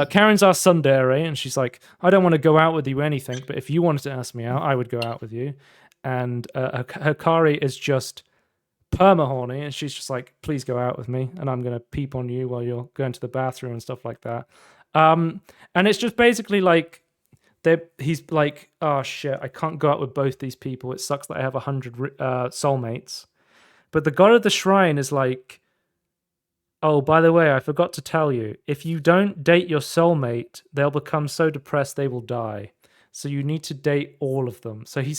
S1: Karen's our tsundere, and she's like, I don't want to go out with you or anything, but if you wanted to ask me out, I would go out with you. And Hakari is just perma-horny, and she's just like, please go out with me, and I'm going to peep on you while you're going to the bathroom and stuff like that. And it's just basically like, he's like, oh shit, I can't go out with both these people. It sucks that I have 100 soulmates. But the god of the shrine is like, oh, by the way, I forgot to tell you, if you don't date your soulmate, they'll become so depressed they will die. So you need to date all of them. So he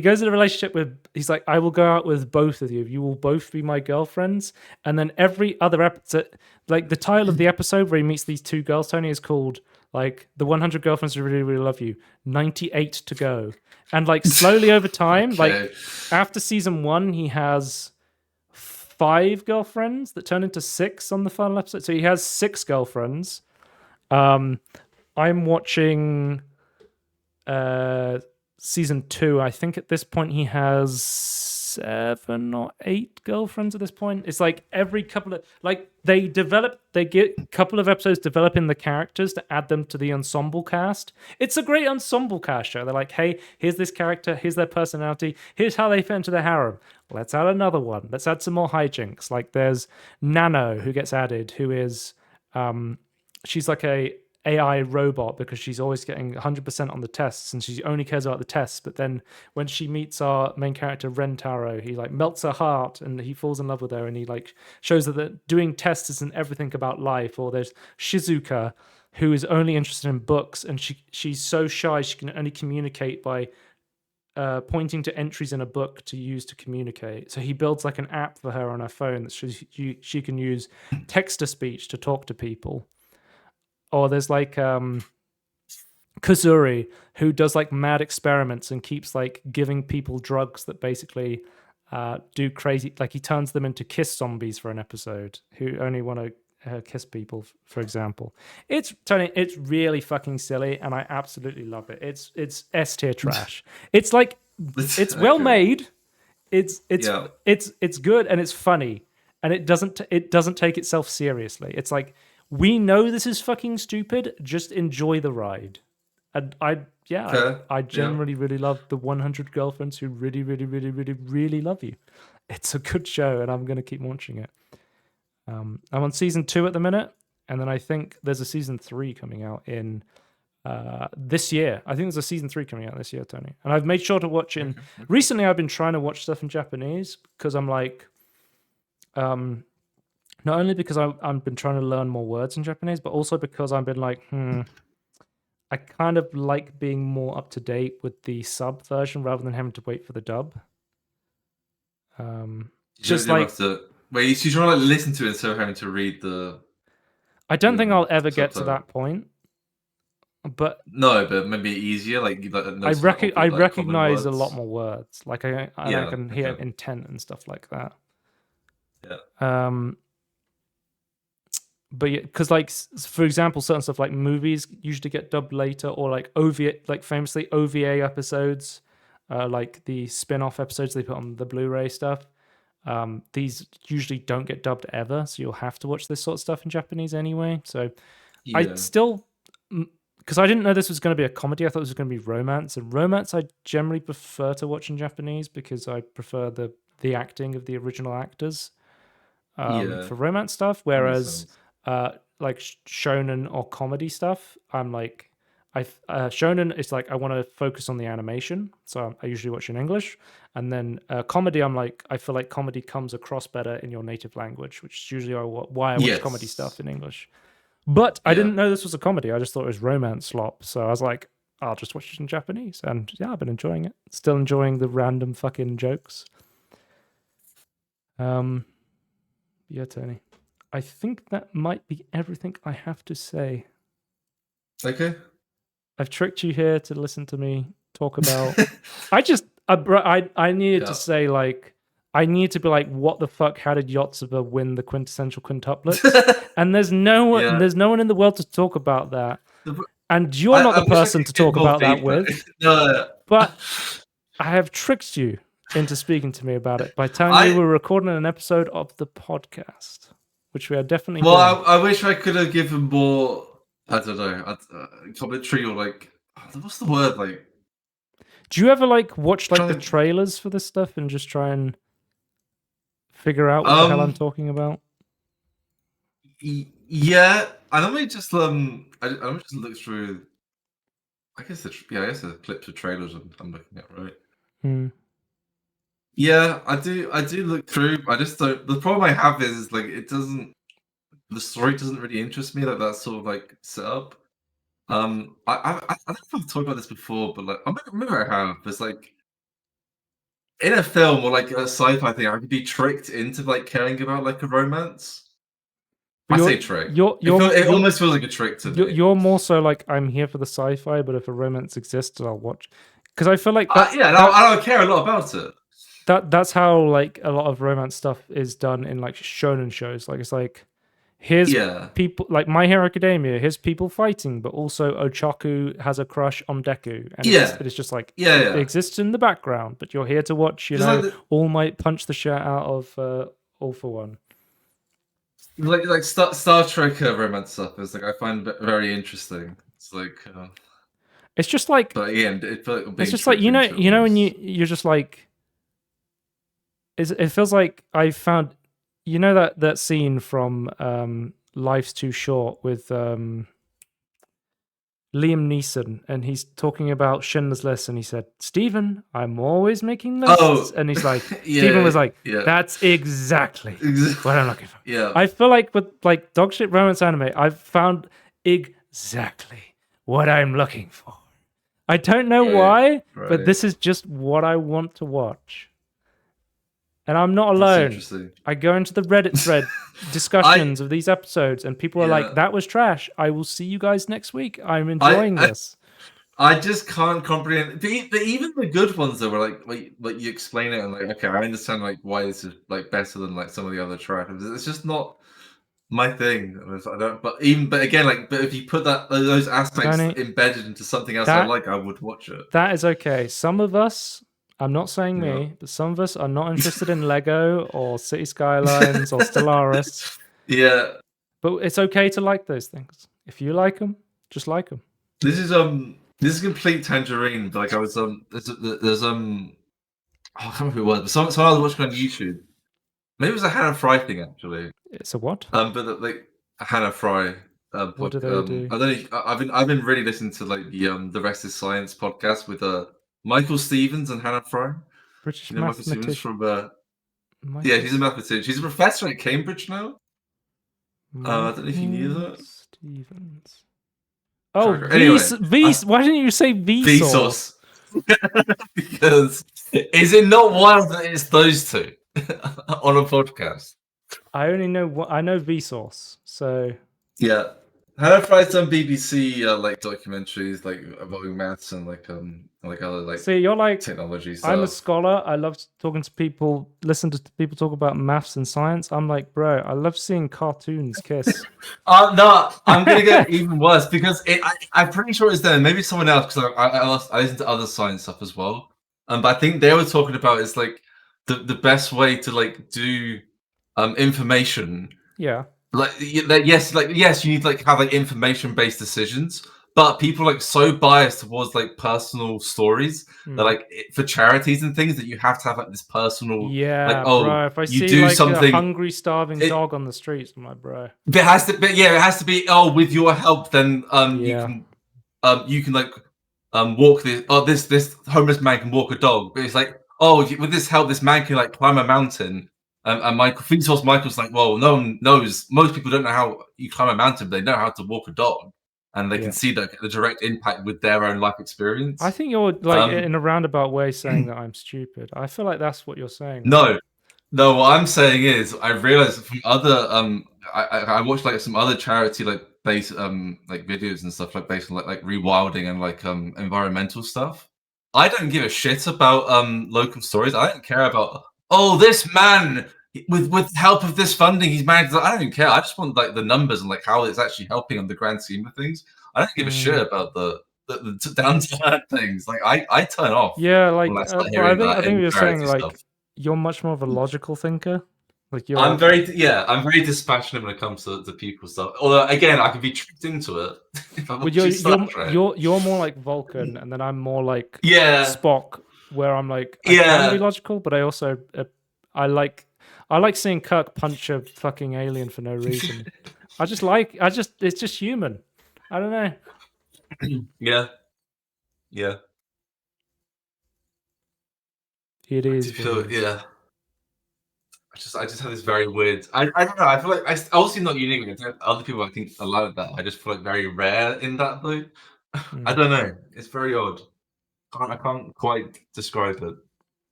S1: goes in a relationship he's like, I will go out with both of you. You will both be my girlfriends. And then every other episode, like the title of the episode where he meets these 2 girls, Tony, is called like the 100 girlfriends who really, really love you. 98 to go. And like slowly over time, like after season 1, he has 5 girlfriends that turn into 6 on the final episode. So he has 6 girlfriends. I'm watching season 2. I think at this point he has 7 or 8 girlfriends at this point. It's like every couple of they get a couple of episodes developing the characters to add them to the ensemble cast. It's a great ensemble cast show. They're like, hey, here's this character, here's their personality, here's how they fit into the harem. Let's add another one. Let's add some more hijinks. Like there's Nano who gets added, who is she's like a AI robot because she's always getting 100% on the tests and she only cares about the tests. But then when she meets our main character Rentaro, he like melts her heart and he falls in love with her, and he like shows her that doing tests isn't everything about life. Or there's Shizuka, who is only interested in books, and she's so shy she can only communicate by pointing to entries in a book to use to communicate. So he builds like an app for her on her phone that she can use text-to-speech to talk to people. Or there's like Kazuri, who does like mad experiments and keeps like giving people drugs that basically do crazy, like he turns them into kiss zombies for an episode who only want to kiss people, for example. It's Tony. It's really fucking silly, and I absolutely love it. It's S tier trash. It's like it's well made. It's good and it's funny, and it doesn't take itself seriously. It's like, we know this is fucking stupid. Just enjoy the ride. And I generally really love the 100 Girlfriends Who Really, Really, Really, Really, Really Love You. It's a good show, and I'm going to keep watching it. I'm on season 2 at the minute, and then I think there's a season 3 coming out in this year. I think there's a season 3 coming out this year, Tony. And I've made sure to watch in. Recently, I've been trying to watch stuff in Japanese because I'm like, not only because I've been trying to learn more words in Japanese, but also because I've been like, I kind of like being more up to date with the sub version rather than having to wait for the dub. Just like,
S2: wait, you trying to like listen to it instead of having to read the.
S1: I don't think I'll ever get to that point, but
S2: but maybe easier.
S1: I recognize a lot more words. Like I can hear intent and stuff like that.
S2: Yeah.
S1: But yeah, because like, for example, certain stuff like movies usually get dubbed later, or like OVA, like famously OVA episodes, like the spin-off episodes they put on the Blu-ray stuff. These usually don't get dubbed ever, so you'll have to watch this sort of stuff in Japanese anyway. So I still, because I didn't know this was going to be a comedy, I thought it was going to be romance. And romance I generally prefer to watch in Japanese because I prefer the acting of the original actors for romance stuff. Whereas like shonen or comedy stuff, I'm like, shonen is like I want to focus on the animation, so I usually watch in English. And then comedy, I'm like, I feel like comedy comes across better in your native language, which is usually why I watch comedy stuff in English. But I didn't know this was a comedy. I just thought it was romance slop. So I was like, I'll just watch it in Japanese. And yeah, I've been enjoying it. Still enjoying the random fucking jokes. Yeah, Tony. I think that might be everything I have to say.
S2: Okay.
S1: I've tricked you here to listen to me talk about. I needed to say, like, I need to be like, what the fuck? How did Yotsuba win the quintessential quintuplets? And there's no one. There's no one in the world to talk about that. And you're not the person to talk about that with. But I have tricked you into speaking to me about it by telling you we're recording an episode of the podcast, which we are definitely doing.
S2: I wish I could have given more. I don't know, commentary or like, what's the word? Like,
S1: do you ever like watch like the trailers for this stuff and just try and figure out what the hell I'm talking about?
S2: Yeah, I normally just I normally just look through. I guess the clips of trailers I'm looking at, right? Yeah, I do look through. I just don't. The problem I have is like the story doesn't really interest me, like that sort of like setup. I don't know if I've talked about this before, but like I remember I have. There's like in a film or like a sci-fi thing, I could be tricked into like caring about like a romance. I say trick. It almost feels like a trick to me.
S1: You're more so like, I'm here for the sci-fi, but if a romance exists, I'll watch. Because I feel like
S2: I don't care a lot about it.
S1: That's how like a lot of romance stuff is done in like shonen shows. Like it's like, here's people like My Hero Academia. Here's people fighting, but also Ochaku has a crush on Deku, and it's just like it exists in the background. But you're here to watch, All Might punch the shit out of All for One.
S2: Like Star Trek romance stuff is like I find very interesting. It's like
S1: it's just like,
S2: but yeah,
S1: it's just like when you're just like, it feels like I found that scene from Life's Too Short with Liam Neeson, and he's talking about Schindler's List, and he said, "Stephen, I'm always making lists," and he's like, Stephen was like, "That's exactly what I'm looking for."
S2: Yeah,
S1: I feel like with like dogshit romance anime, I've found exactly what I'm looking for. I don't know why, but this is just what I want to watch. And I'm not alone. I go into the Reddit thread discussions of these episodes, and people are like, "That was trash. I will see you guys next week. I'm enjoying this."
S2: I just can't comprehend. But even the good ones that were like you explain it and like, okay, I understand like why this is like better than like some of the other trash. It's just not. my thing. I don't. But again, like, but if you put those aspects embedded into something else I like, I would watch it.
S1: That is okay. Some of us, I'm not saying me, but some of us are not interested in Lego or City Skylines or Stellaris.
S2: Yeah.
S1: But it's okay to like those things. If you like them, just like them.
S2: This is complete tangerine. But like I was there's I can't remember who it was, but someone I was watching on YouTube. Maybe it was a Hannah Fry thing actually.
S1: It's a what?
S2: But like Hannah Fry.
S1: What do they do?
S2: I don't know. I've been really listening to like the Rest is Science podcast with Michael Stevens and Hannah Fry.
S1: British
S2: Michael Stevens from
S1: yeah,
S2: she's a mathematician. She's a professor at Cambridge now. I don't know if you knew that.
S1: Stevens. Oh,
S2: anyway,
S1: why didn't you say Vsauce?
S2: Because is it not wild that it's those two on a podcast?
S1: I only know I know Vsauce, so
S2: yeah. Hannah Fry's done BBC like documentaries like involving maths and like other like
S1: see you're like
S2: technology stuff.
S1: I'm a scholar. I love talking to people, listen to people talk about maths and science. I'm like, bro, I love seeing cartoons kiss.
S2: No, I'm gonna get even worse because I'm pretty sure it's there. Maybe someone else because I listen to other science stuff as well. But I think they were talking about it's like the best way to like do information.
S1: Yeah.
S2: Yes, you need to like have like information based decisions, but people are like so biased towards like personal stories that like for charities and things that you have to have like this personal like
S1: bro, if I see
S2: do
S1: like
S2: something,
S1: a hungry starving dog on the streets, I'm like, bro,
S2: it has to be with your help then you can like walk this homeless man can walk a dog, but it's like with this help this man can like climb a mountain. And Michael's like, well, no one knows. Most people don't know how you climb a mountain, but they know how to walk a dog, and they can see the direct impact with their own life experience.
S1: I think you're like in a roundabout way saying that I'm stupid. I feel like that's what you're saying.
S2: No, what I'm saying is I realized from other I watched like some other charity like based like videos and stuff like based on like rewilding and like environmental stuff. I don't give a shit about local stories. I don't care about this man with help of this funding he's managed. I don't care. I just want like the numbers and like how it's actually helping on the grand scheme of things. I don't give a shit about the down to earth things. Like I turn off.
S1: Yeah, like I think you're saying like you're much more of a logical thinker. Like
S2: I'm very dispassionate when it comes to people stuff. Although again, I can be tricked into it.
S1: You're more like Vulcan, and then I'm more like Spock, where I'm like I can be logical, but I also I like seeing Kirk punch a fucking alien for no reason. It's just human. I don't know.
S2: Yeah.
S1: It is.
S2: Yeah. I just have this very weird. I don't know. I feel like obviously not unique. Other people I think are like that. I just feel like very rare in that though. I don't know. It's very odd. I can't quite describe it.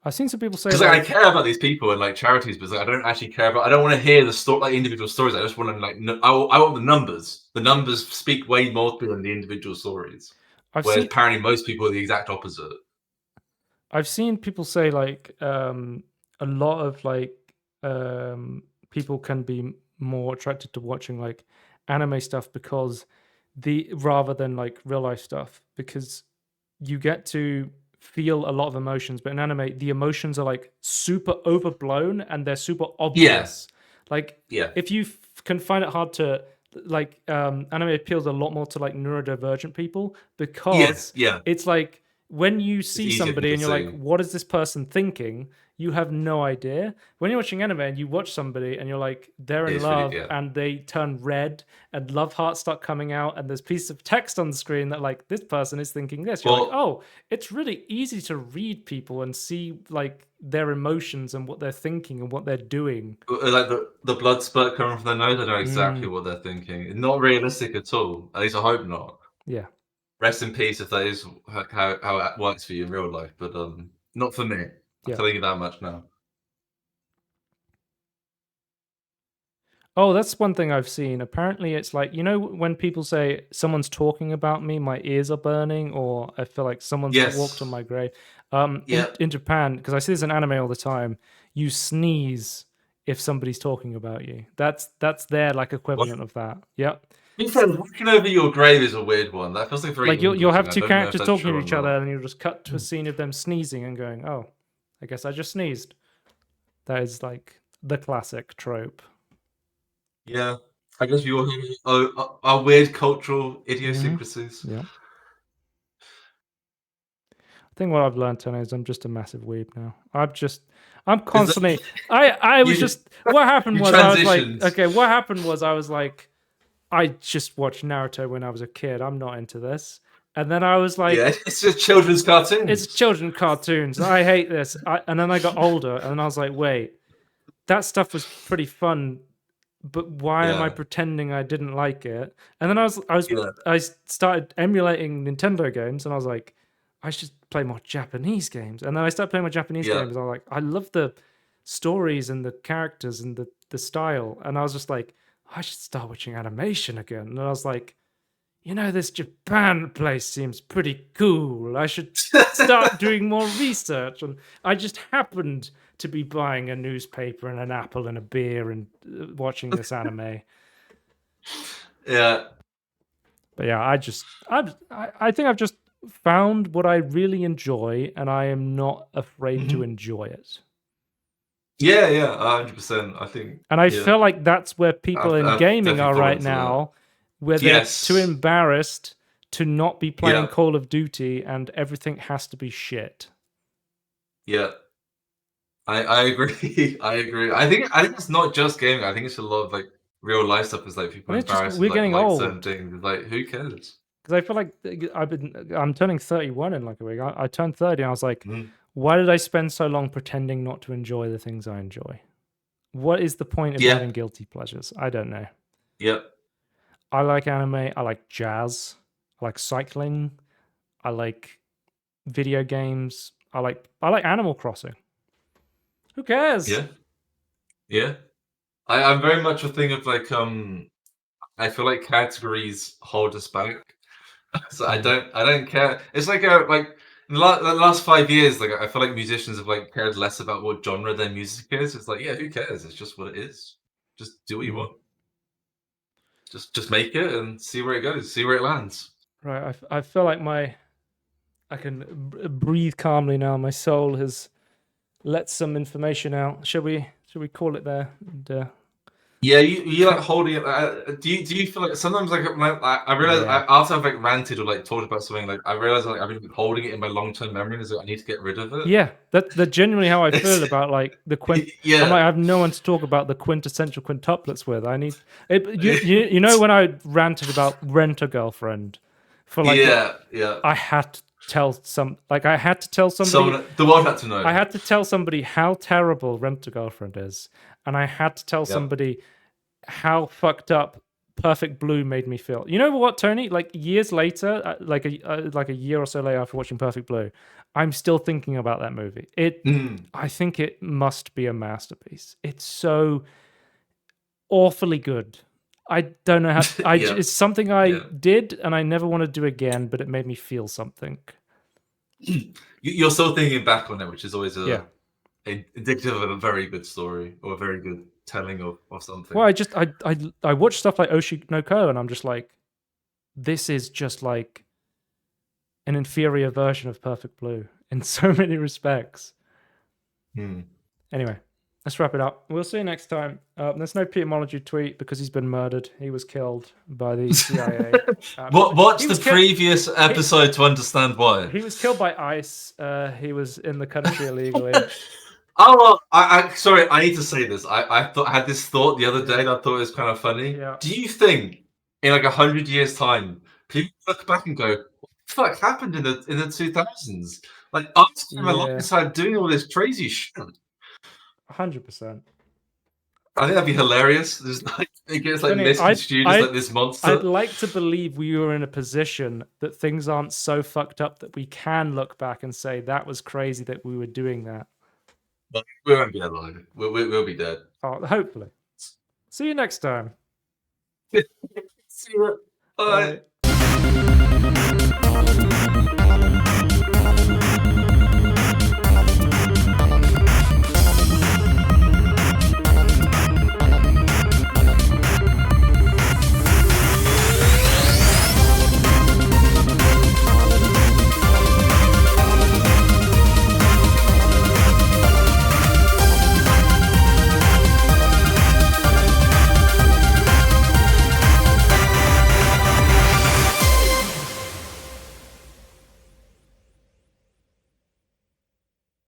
S1: I've seen some people say
S2: because I care about these people and like charities, but I don't actually care about. I don't want to hear the story, like individual stories. I just want to like. I want the numbers. The numbers speak way more than the individual stories. Whereas apparently most people are the exact opposite.
S1: I've seen people say like a lot of like people can be more attracted to watching like anime stuff because rather than like real life stuff, because you get to feel a lot of emotions, but in anime the emotions are like super overblown and they're super obvious. If you can find it hard to like anime appeals a lot more to like neurodivergent people because it's like when you see somebody and you're like, what is this person thinking? You have no idea. When you're watching anime and you watch somebody and you're like, they're in love and they turn red and love hearts start coming out and there's pieces of text on the screen that like, this person is thinking this. You're like, oh, it's really easy to read people and see like their emotions and what they're thinking and what they're doing.
S2: Like the blood spurt coming from their nose, I know exactly what they're thinking. It's not realistic at all. At least I hope not.
S1: Yeah.
S2: Rest in peace if that is how it works for you in real life, but not for me. I'm telling you that much now.
S1: Oh, that's one thing I've seen. Apparently, it's like, you know, when people say someone's talking about me, my ears are burning, or I feel like someone's walked on my grave. In Japan, because I see this in anime all the time, you sneeze if somebody's talking about you. That's their like equivalent of that. Yep.
S2: Looking over your grave is a weird one. That feels like very
S1: like you'll have two characters talking to each other,
S2: not.
S1: and you'll just cut to a scene of them sneezing and going, "Oh, I guess I just sneezed." That is like the classic trope.
S2: Yeah, I guess we all have our weird cultural idiosyncrasies.
S1: Yeah. I think what I've learned, Tony, is I'm just a massive weeb now. I'm constantly. I was just. What happened was I was like, okay. What happened was I was like, I just watched Naruto when I was a kid. I'm not into this. And then I was like,
S2: yeah, it's just children's cartoons.
S1: It's children's cartoons. I hate this. And then I got older, and I was like, wait, that stuff was pretty fun, but why am I pretending I didn't like it? And then I started emulating Nintendo games, and I was like, I should play more Japanese games. And then I started playing more Japanese games. And I was like, I love the stories and the characters and the style. And I was just like, I should start watching animation again. And I was like, you know, this Japan place seems pretty cool. I should start doing more research. And I just happened to be buying a newspaper and an apple and a beer and watching this anime.
S2: Yeah.
S1: But yeah, I think I've just found what I really enjoy, and I am not afraid to enjoy it.
S2: Yeah, 100%. I think,
S1: and I feel like that's where people in gaming are right now, where they're too embarrassed to not be playing Call of Duty, and everything has to be shit.
S2: Yeah, I agree. I agree. I think it's not just gaming. I think it's a lot of like real life stuff. Is like people embarrassed.
S1: We're getting old.
S2: Certain things. Like, who cares?
S1: Because I feel like I'm turning 31 in like a week. I turned 30, and I was like, why did I spend so long pretending not to enjoy the things I enjoy? What is the point of having guilty pleasures? I don't know.
S2: Yep.
S1: I like anime. I like jazz. I like cycling. I like video games. I like Animal Crossing. Who cares?
S2: Yeah. I'm very much a thing of like I feel like categories hold us back. So I don't care. It's like in the last 5 years, like I feel like musicians have like cared less about what genre their music is. It's like, yeah, who cares? It's just what it is. Just do what you want. Just make it and see where it goes, see where it lands.
S1: Right. I feel like I can breathe calmly now. My soul has let some information out. Should we call it there? And,
S2: yeah, you like holding it. Do you feel like sometimes like I realize after I've like ranted or like talked about something, like I realize like I've been holding it in my long-term memory, and I need to get rid of it.
S1: Yeah, that's genuinely how I feel about like the I'm like, I have no one to talk about the quintessential quintuplets with. I need it. You know when I ranted about Rent a Girlfriend for like I had to tell somebody.
S2: The world had to know.
S1: I had to tell somebody how terrible Rent a Girlfriend is. And I had to tell somebody how fucked up Perfect Blue made me feel. You know what, Tony? Like years later, like a year or so later after watching Perfect Blue, I'm still thinking about that movie. I think it must be a masterpiece. It's so awfully good. I don't know how. It's something I did, and I never want to do again. But it made me feel something.
S2: You're still thinking back on it, which is always indicative of a very good story or a very good telling of something.
S1: Well, I watch stuff like Oshi no Ko, and I'm just like, this is just like an inferior version of Perfect Blue in so many respects. Anyway, let's wrap it up. We'll see you next time. There's no Peter Molyneux tweet because he's been murdered. He was killed by the CIA.
S2: Watch the previous episode to understand why.
S1: He was killed by ICE. He was in the country illegally.
S2: Oh, well, sorry, I need to say this. I had this thought the other day that I thought was kind of funny.
S1: Yeah.
S2: Do you think in like 100 years' time, people look back and go, "What the fuck happened in the 2000s?" Like us alongside doing all this crazy shit.
S1: 100%.
S2: I think that'd be hilarious. It gets like missed in studios like this monster.
S1: I'd like to believe we were in a position that things aren't so fucked up that we can look back and say that was crazy that we were doing that.
S2: But we won't be alive. We'll be dead.
S1: Oh, hopefully. See you next time.
S2: See you. Bye.